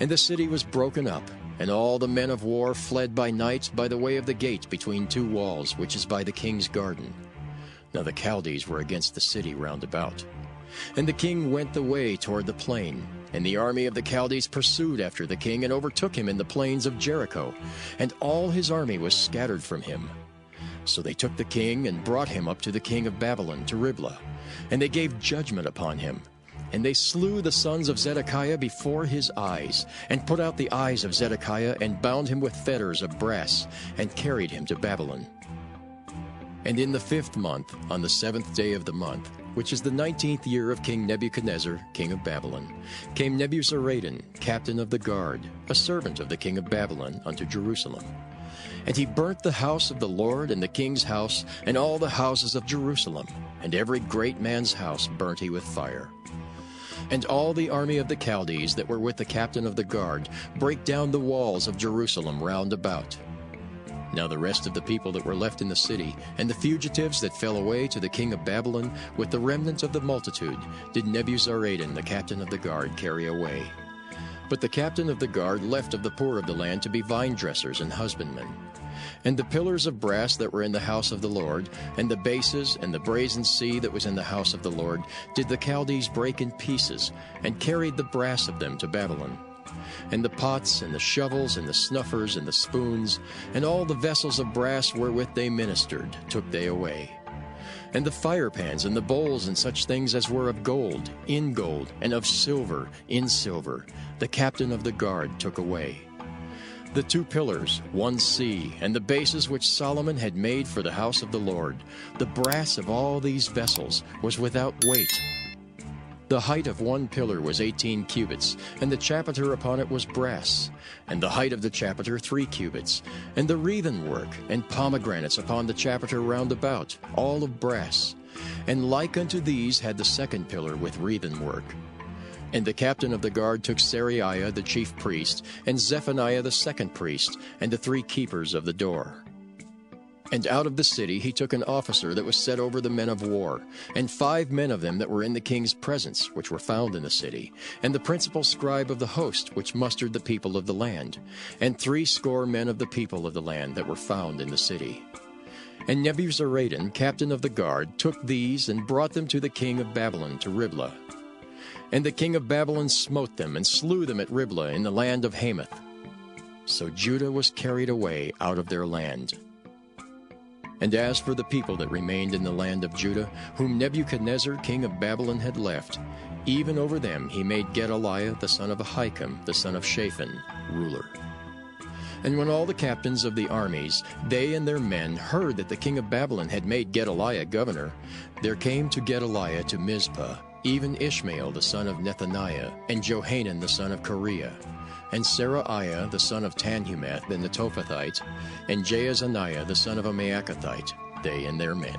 And the city was broken up, and all the men of war fled by night by the way of the gate between two walls, which is by the king's garden. Now the Chaldees were against the city round about. And the king went the way toward the plain, and the army of the Chaldees pursued after the king and overtook him in the plains of Jericho, and all his army was scattered from him. So they took the king and brought him up to the king of Babylon, to Riblah, and they gave judgment upon him. And they slew the sons of Zedekiah before his eyes, and put out the eyes of Zedekiah, and bound him with fetters of brass, and carried him to Babylon. And in the 5th month, on the 7th day of the month, which is the 19th year of King Nebuchadnezzar, king of Babylon, came Nebuzaradan, captain of the guard, a servant of the king of Babylon, unto Jerusalem. And he burnt the house of the Lord, and the king's house, and all the houses of Jerusalem, and every great man's house burnt he with fire. And all the army of the Chaldees that were with the captain of the guard brake down the walls of Jerusalem round about. Now the rest of the people that were left in the city, and the fugitives that fell away to the king of Babylon, with the remnant of the multitude, did Nebuzaradan the captain of the guard carry away. But the captain of the guard left of the poor of the land to be vine dressers and husbandmen. And the pillars of brass that were in the house of the Lord, and the bases, and the brazen sea that was in the house of the Lord, did the Chaldees break in pieces, and carried the brass of them to Babylon. And the pots, and the shovels, and the snuffers, and the spoons, and all the vessels of brass wherewith they ministered, took they away. And the firepans, and the bowls, and such things as were of gold, in gold, and of silver, in silver, the captain of the guard took away. The 2 pillars, 1 sea, and the bases which Solomon had made for the house of the Lord, the brass of all these vessels was without weight. The height of 1 pillar was 18 cubits, and the chapiter upon it was brass, and the height of the chapiter 3 cubits, and the wreathen work and pomegranates upon the chapiter round about, all of brass. And like unto these had the 2nd pillar with wreathen work. And the captain of the guard took Seraiah the chief priest, and Zephaniah the 2nd priest, and the 3 keepers of the door. And out of the city he took an officer that was set over the men of war, and 5 men of them that were in the king's presence, which were found in the city, and the principal scribe of the host, which mustered the people of the land, and 60 men of the people of the land that were found in the city. And Nebuzaradan, captain of the guard, took these and brought them to the king of Babylon, to Riblah. And the king of Babylon smote them, and slew them at Riblah in the land of Hamath. So Judah was carried away out of their land. And as for the people that remained in the land of Judah, whom Nebuchadnezzar king of Babylon had left, even over them he made Gedaliah the son of Ahikam, the son of Shaphan, ruler. And when all the captains of the armies, they and their men, heard that the king of Babylon had made Gedaliah governor, there came to Gedaliah to Mizpah even Ishmael the son of Nethaniah, and Johanan the son of Kareah, and Seraiah the son of Tanhumeth the Netophathite, and Jaazaniah the son of a Maacathite, they and their men.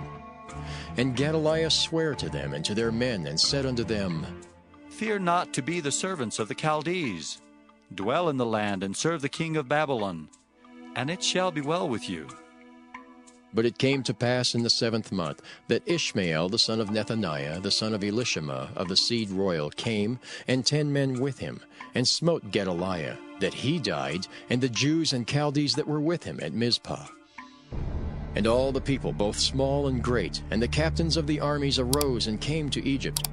And Gedaliah sware to them and to their men, and said unto them,
Fear not to be the servants of the Chaldees. Dwell in the land, and serve the king of Babylon, and it shall be well with you.
But it came to pass in the 7th month that Ishmael the son of Nethaniah, the son of Elishama of the seed royal, came, and 10 men with him, and smote Gedaliah, that he died, and the Jews and Chaldees that were with him at Mizpah. And all the people, both small and great, and the captains of the armies arose and came to Egypt,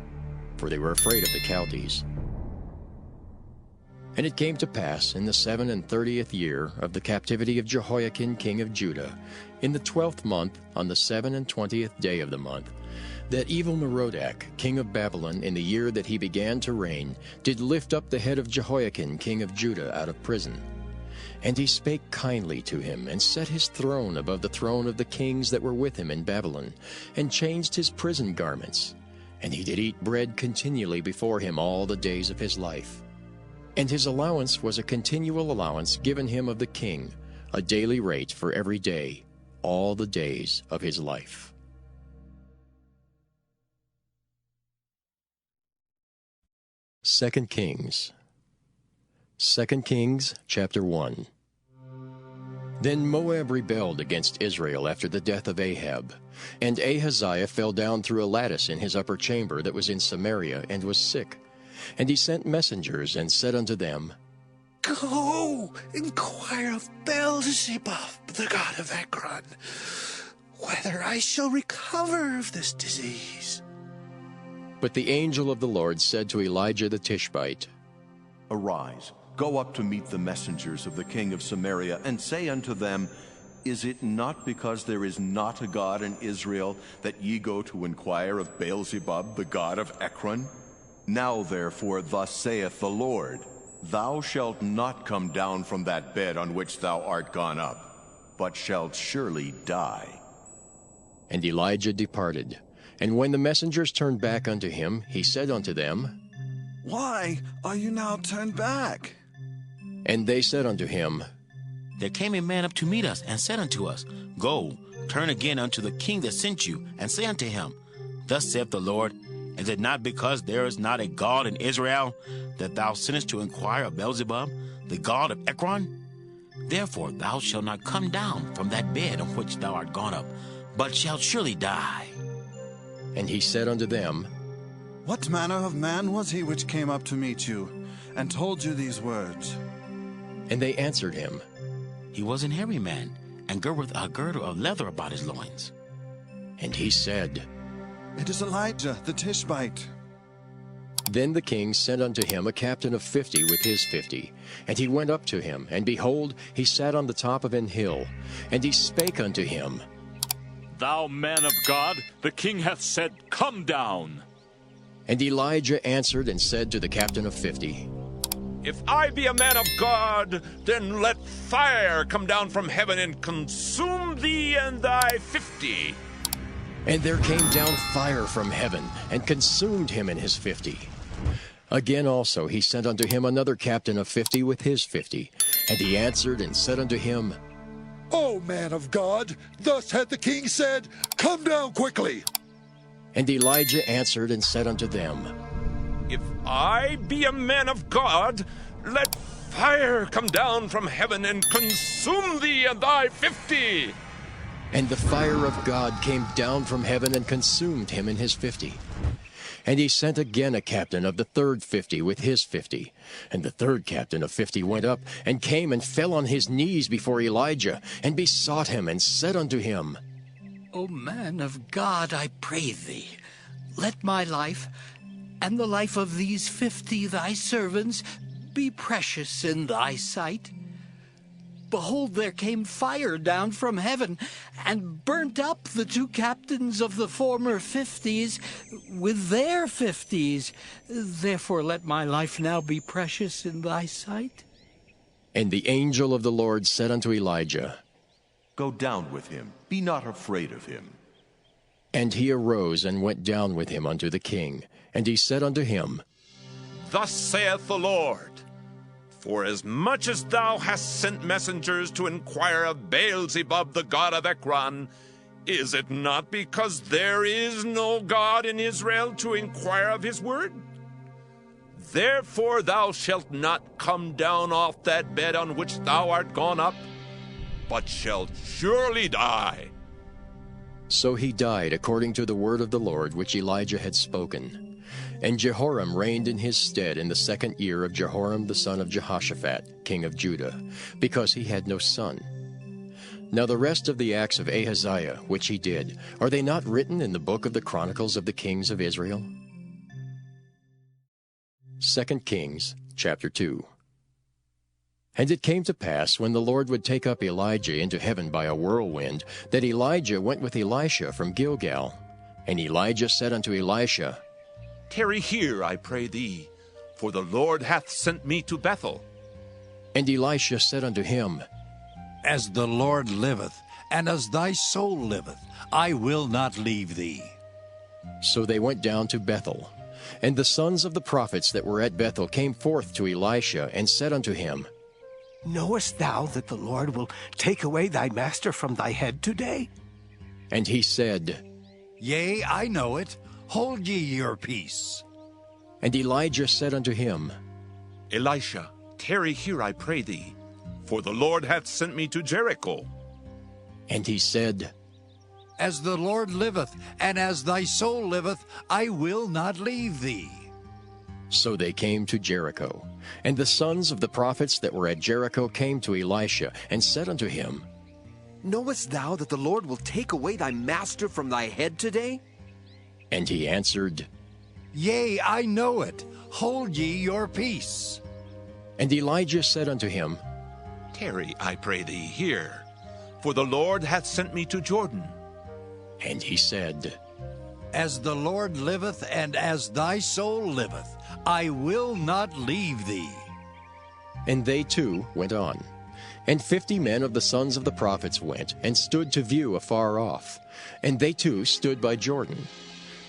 for they were afraid of the Chaldees. And it came to pass in the 37th year of the captivity of Jehoiakim king of Judah, in the 12th month, on the 27th day of the month, that Evil-Merodach king of Babylon, in the year that he began to reign, did lift up the head of Jehoiakim king of Judah out of prison. And he spake kindly to him, and set his throne above the throne of the kings that were with him in Babylon, and changed his prison garments. And he did eat bread continually before him all the days of his life. And his allowance was a continual allowance given him of the king, a daily rate for every day, all the days of his life. Second Kings chapter 1. Then Moab rebelled against Israel after the death of Ahab. And Ahaziah fell down through a lattice in his upper chamber that was in Samaria, and was sick. And he sent messengers, and said unto them,
Go, inquire of Beelzebub, the god of Ekron, whether I shall recover of this disease.
But the angel of the Lord said to Elijah the Tishbite,
Arise, go up to meet the messengers of the king of Samaria, and say unto them, Is it not because there is not a God in Israel that ye go to inquire of Beelzebub, the god of Ekron? Now therefore thus saith the Lord, Thou shalt not come down from that bed on which thou art gone up, but shalt surely die.
And Elijah departed. And when the messengers turned back unto him, he said unto them,
Why are you now turned back?
And they said unto him,
There came a man up to meet us, and said unto us, Go, turn again unto the king that sent you, and say unto him, Thus saith the Lord, Is it not because there is not a God in Israel, that thou sinnest to inquire of Beelzebub, the god of Ekron? Therefore thou shalt not come down from that bed on which thou art gone up, but shalt surely die.
And he said unto them,
What manner of man was he which came up to meet you, and told you these words?
And they answered him,
He was an hairy man, and girt with a girdle of leather about his loins.
And he said,
It is Elijah the Tishbite.
Then the king sent unto him a captain of 50 with his 50. And he went up to him, and behold, he sat on the top of an hill. And he spake unto him,
Thou man of God, the king hath said, Come down.
And Elijah answered and said to the captain of 50,
If I be a man of God, then let fire come down from heaven and consume thee and thy 50.
And there came down fire from heaven, and consumed him and his 50. Again also he sent unto him another captain of 50 with his 50. And he answered and said unto him,
O man of God, thus hath the king said, Come down quickly.
And Elijah answered and said unto them,
If I be a man of God, let fire come down from heaven and consume thee and thy 50.
And the fire of God came down from heaven and consumed him and his 50. And he sent again a captain of the third 50 with his 50. And the third captain of 50 went up, and came and fell on his knees before Elijah, and besought him, and said unto him,
O man of God, I pray thee, let my life, and the life of these 50 thy servants, be precious in thy sight. Behold, there came fire down from heaven, and burnt up the 2 captains of the former 50s with their 50s. Therefore let my life now be precious in thy sight.
And the angel of the Lord said unto Elijah,
Go down with him, be not afraid of him.
And he arose and went down with him unto the king. And he said unto him,
Thus saith the Lord, For as much as thou hast sent messengers to inquire of Beelzebub, the god of Ekron, is it not because there is no God in Israel to inquire of his word? Therefore thou shalt not come down off that bed on which thou art gone up, but shalt surely die.
So he died according to the word of the Lord which Elijah had spoken. And Jehoram reigned in his stead in the 2nd year of Jehoram the son of Jehoshaphat, king of Judah, because he had no son. Now the rest of the acts of Ahaziah, which he did, are they not written in the book of the Chronicles of the kings of Israel? 2 Kings, chapter 2. And it came to pass, when the Lord would take up Elijah into heaven by a whirlwind, that Elijah went with Elisha from Gilgal. And Elijah said unto Elisha,
Tarry here, I pray thee, for the Lord hath sent me to Bethel.
And Elisha said unto him,
As the Lord liveth, and as thy soul liveth, I will not leave thee.
So they went down to Bethel. And the sons of the prophets that were at Bethel came forth to Elisha, and said unto him,
Knowest thou that the Lord will take away thy master from thy head today?
And he said,
Yea, I know it. Hold ye your peace.
And Elijah said unto him,
Elisha, tarry here, I pray thee, for the Lord hath sent me to Jericho.
And he said,
As the Lord liveth, and as thy soul liveth, I will not leave thee.
So they came to Jericho. And the sons of the prophets that were at Jericho came to Elisha, and said unto him,
Knowest thou that the Lord will take away thy master from thy head today?
And he answered,
Yea, I know it. Hold ye your peace.
And Elijah said unto him,
Tarry, I pray thee, here, for the Lord hath sent me to Jordan.
And he said,
As the Lord liveth, and as thy soul liveth, I will not leave thee.
And they too went on. And 50 men of the sons of the prophets went, and stood to view afar off. And they too stood by Jordan.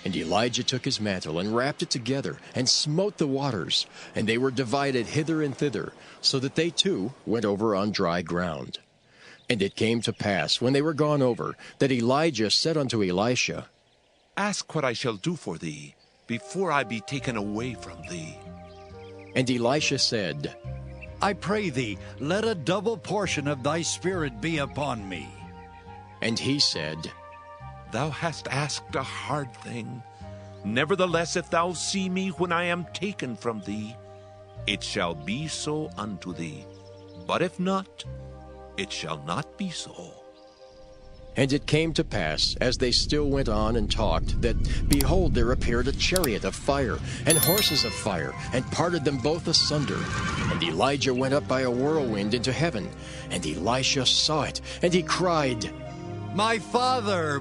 And Elijah took his mantle, and wrapped it together, and smote the waters, and they were divided hither and thither, so that they too went over on dry ground. And it came to pass, when they were gone over, that Elijah said unto Elisha,
Ask what I shall do for thee, before I be taken away from thee.
And Elisha said,
I pray thee, let a double portion of thy spirit be upon me.
And he said,
Thou hast asked a hard thing. Nevertheless, if thou see me when I am taken from thee, it shall be so unto thee. But if not, it shall not be so.
And it came to pass, as they still went on and talked, that, behold, there appeared a chariot of fire, and horses of fire, and parted them both asunder. And Elijah went up by a whirlwind into heaven. And Elisha saw it, and he cried,
my father,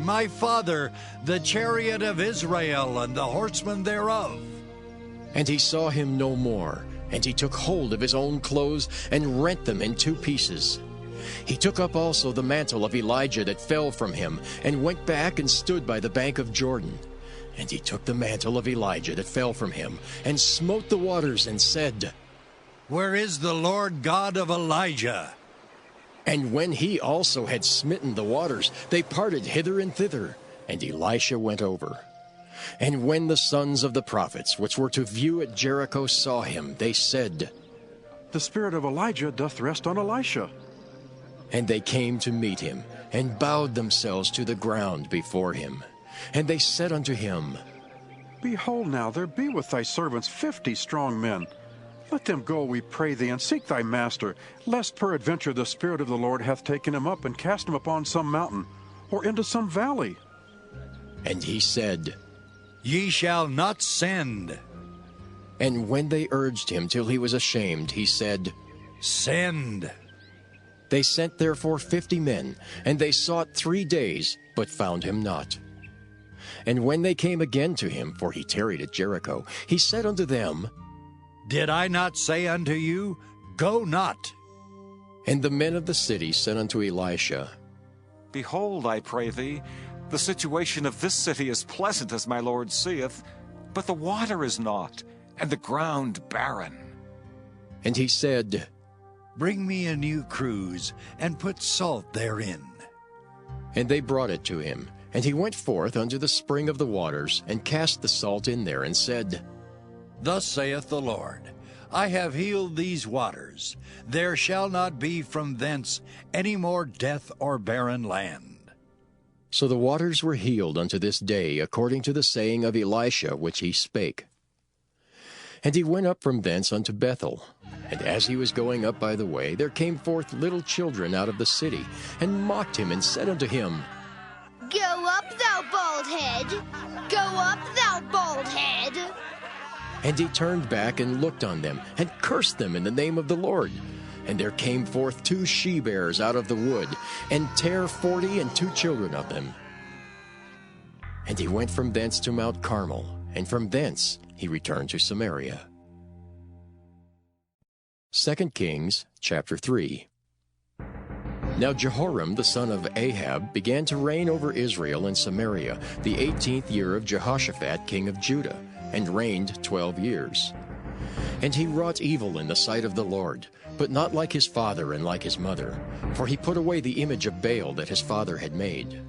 the chariot of Israel, and the horsemen thereof.
And he saw him no more, and he took hold of his own clothes, and rent them in 2 pieces. He took up also the mantle of Elijah that fell from him, and went back and stood by the bank of Jordan. And he took the mantle of Elijah that fell from him, and smote the waters, and said,
Where is the Lord God of Elijah?
And when he also had smitten the waters, they parted hither and thither, and Elisha went over. And when the sons of the prophets, which were to view at Jericho, saw him, they said,
The spirit of Elijah doth rest on Elisha.
And they came to meet him, and bowed themselves to the ground before him. And they said unto him,
Behold now, there be with thy servants 50 strong men. Let them go, we pray thee, and seek thy master, lest peradventure the Spirit of the Lord hath taken him up, and cast him upon some mountain, or into some valley.
And he said,
Ye shall not send.
And when they urged him till he was ashamed, he said,
Send.
They sent therefore 50 men, and they sought 3 days, but found him not. And when they came again to him, for he tarried at Jericho, he said unto them,
Did I not say unto you, Go not?
And the men of the city said unto Elisha,
Behold, I pray thee, the situation of this city is pleasant as my Lord seeth, but the water is not, and the ground barren.
And he said,
Bring me a new cruse, and put salt therein.
And they brought it to him. And he went forth unto the spring of the waters, and cast the salt in there, and said,
Thus saith the Lord, I have healed these waters. There shall not be from thence any more death or barren land.
So the waters were healed unto this day, according to the saying of Elisha which he spake. And he went up from thence unto Bethel. And as he was going up by the way, there came forth little children out of the city, and mocked him, and said unto him,
Go up, thou bald head! Go up, thou bald head!
And he turned back and looked on them, and cursed them in the name of the Lord. And there came forth 2 she-bears out of the wood, and tare 40 and 2 children of them. And he went from thence to Mount Carmel, and from thence he returned to Samaria. 2 Kings chapter 3. Now Jehoram the son of Ahab began to reign over Israel and Samaria the 18th year of Jehoshaphat king of Judah, and reigned 12 years. And he wrought evil in the sight of the Lord, but not like his father and like his mother, for he put away the image of Baal that his father had made.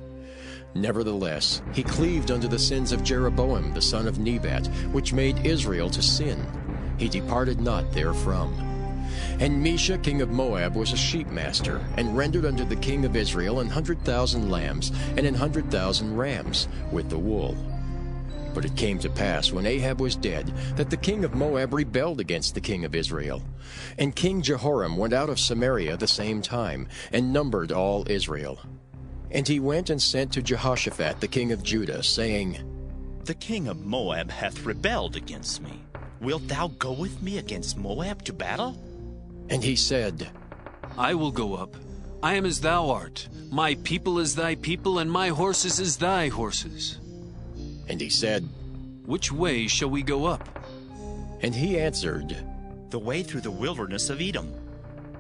Nevertheless, he cleaved unto the sins of Jeroboam the son of Nebat, which made Israel to sin. He departed not therefrom. And Mesha king of Moab was a sheepmaster, and rendered unto the king of Israel 100,000 lambs, and 100,000 rams, with the wool. But it came to pass, when Ahab was dead, that the king of Moab rebelled against the king of Israel. And King Jehoram went out of Samaria the same time, and numbered all Israel. And he went and sent to Jehoshaphat the king of Judah, saying,
The king of Moab hath rebelled against me. Wilt thou go with me against Moab to battle?
And he said,
I will go up. I am as thou art. My people is thy people, and my horses as thy horses.
And he said,
Which way shall we go up?
And he answered,
The way through the wilderness of Edom.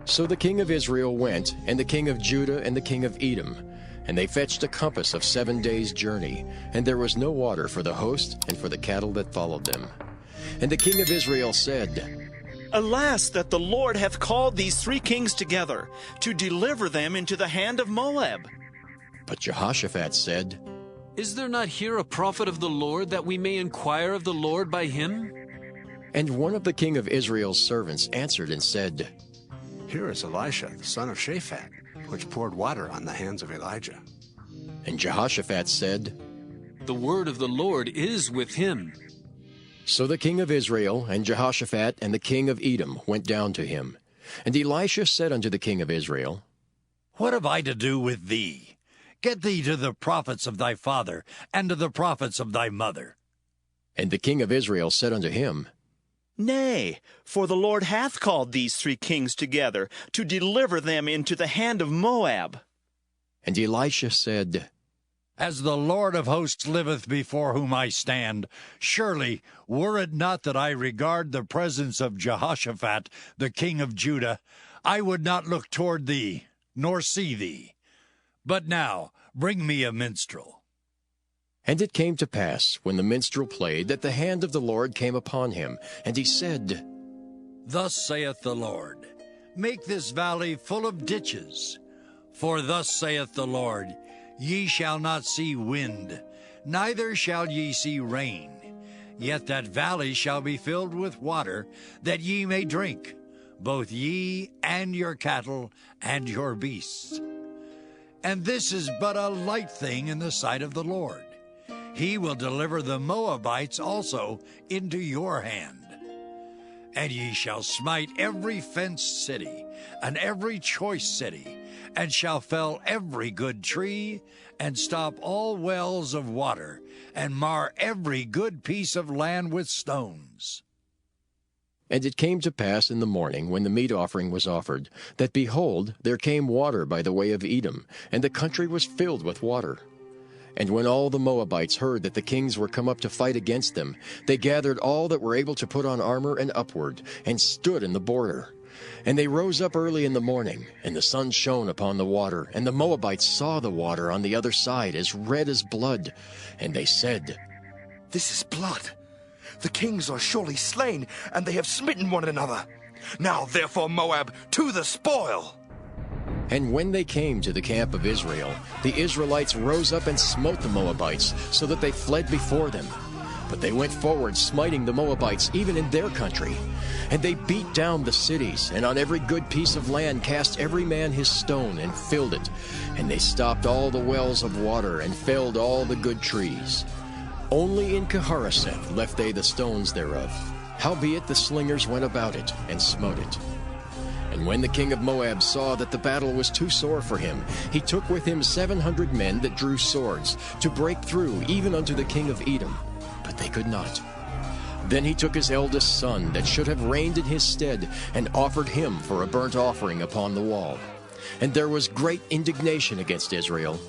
So the king of Israel went, and the king of Judah and the king of Edom, and they fetched a compass of 7 days' journey, and there was no water for the host and for the cattle that followed them. And the king of Israel said,
Alas, that the Lord hath called these 3 kings together, to deliver them into the hand of Moab.
But Jehoshaphat said,
Is there not here a prophet of the Lord, that we may inquire of the Lord by him?
And one of the king of Israel's servants answered and said,
Here is Elisha, the son of Shaphat, which poured water on the hands of Elijah.
And Jehoshaphat said,
The word of the Lord is with him.
So the king of Israel and Jehoshaphat and the king of Edom went down to him. And Elisha said unto the king of Israel,
What have I to do with thee? Get thee to the prophets of thy father, and to the prophets of thy mother.
And the king of Israel said unto him,
Nay, for the Lord hath called these 3 kings together, to deliver them into the hand of Moab.
And Elisha said,
As the Lord of hosts liveth before whom I stand, surely, were it not that I regard the presence of Jehoshaphat, the king of Judah, I would not look toward thee, nor see thee. But now bring me a minstrel.
And it came to pass, when the minstrel played, that the hand of the Lord came upon him, and he said,
Thus saith the Lord, Make this valley full of ditches. For thus saith the Lord, Ye shall not see wind, neither shall ye see rain. Yet that valley shall be filled with water, that ye may drink, both ye and your cattle and your beasts. And this is but a light thing in the sight of the Lord. He will deliver the Moabites also into your hand. And ye shall smite every fenced city, and every choice city, and shall fell every good tree, and stop all wells of water, and mar every good piece of land with stones.
And it came to pass in the morning, when the meat offering was offered, that, behold, there came water by the way of Edom, and the country was filled with water. And when all the Moabites heard that the kings were come up to fight against them, they gathered all that were able to put on armor and upward, and stood in the border. And they rose up early in the morning, and the sun shone upon the water, and the Moabites saw the water on the other side as red as blood. And they said,
This is blood. The kings are surely slain, and they have smitten one another. Now therefore, Moab, to the spoil!
And when they came to the camp of Israel, the Israelites rose up and smote the Moabites, so that they fled before them. But they went forward, smiting the Moabites even in their country. And they beat down the cities, and on every good piece of land cast every man his stone, and filled it. And they stopped all the wells of water, and felled all the good trees. Only in Keharaseth left they the stones thereof. Howbeit the slingers went about it, and smote it. And when the king of Moab saw that the battle was too sore for him, he took with him 700 men that drew swords, to break through even unto the king of Edom. But they could not. Then he took his eldest son, that should have reigned in his stead, and offered him for a burnt offering upon the wall. And there was great indignation against Israel,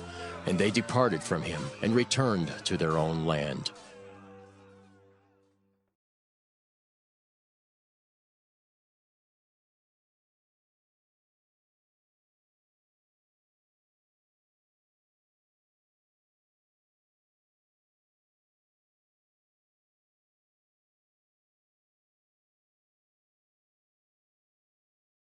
and they departed from him, and returned to their own land.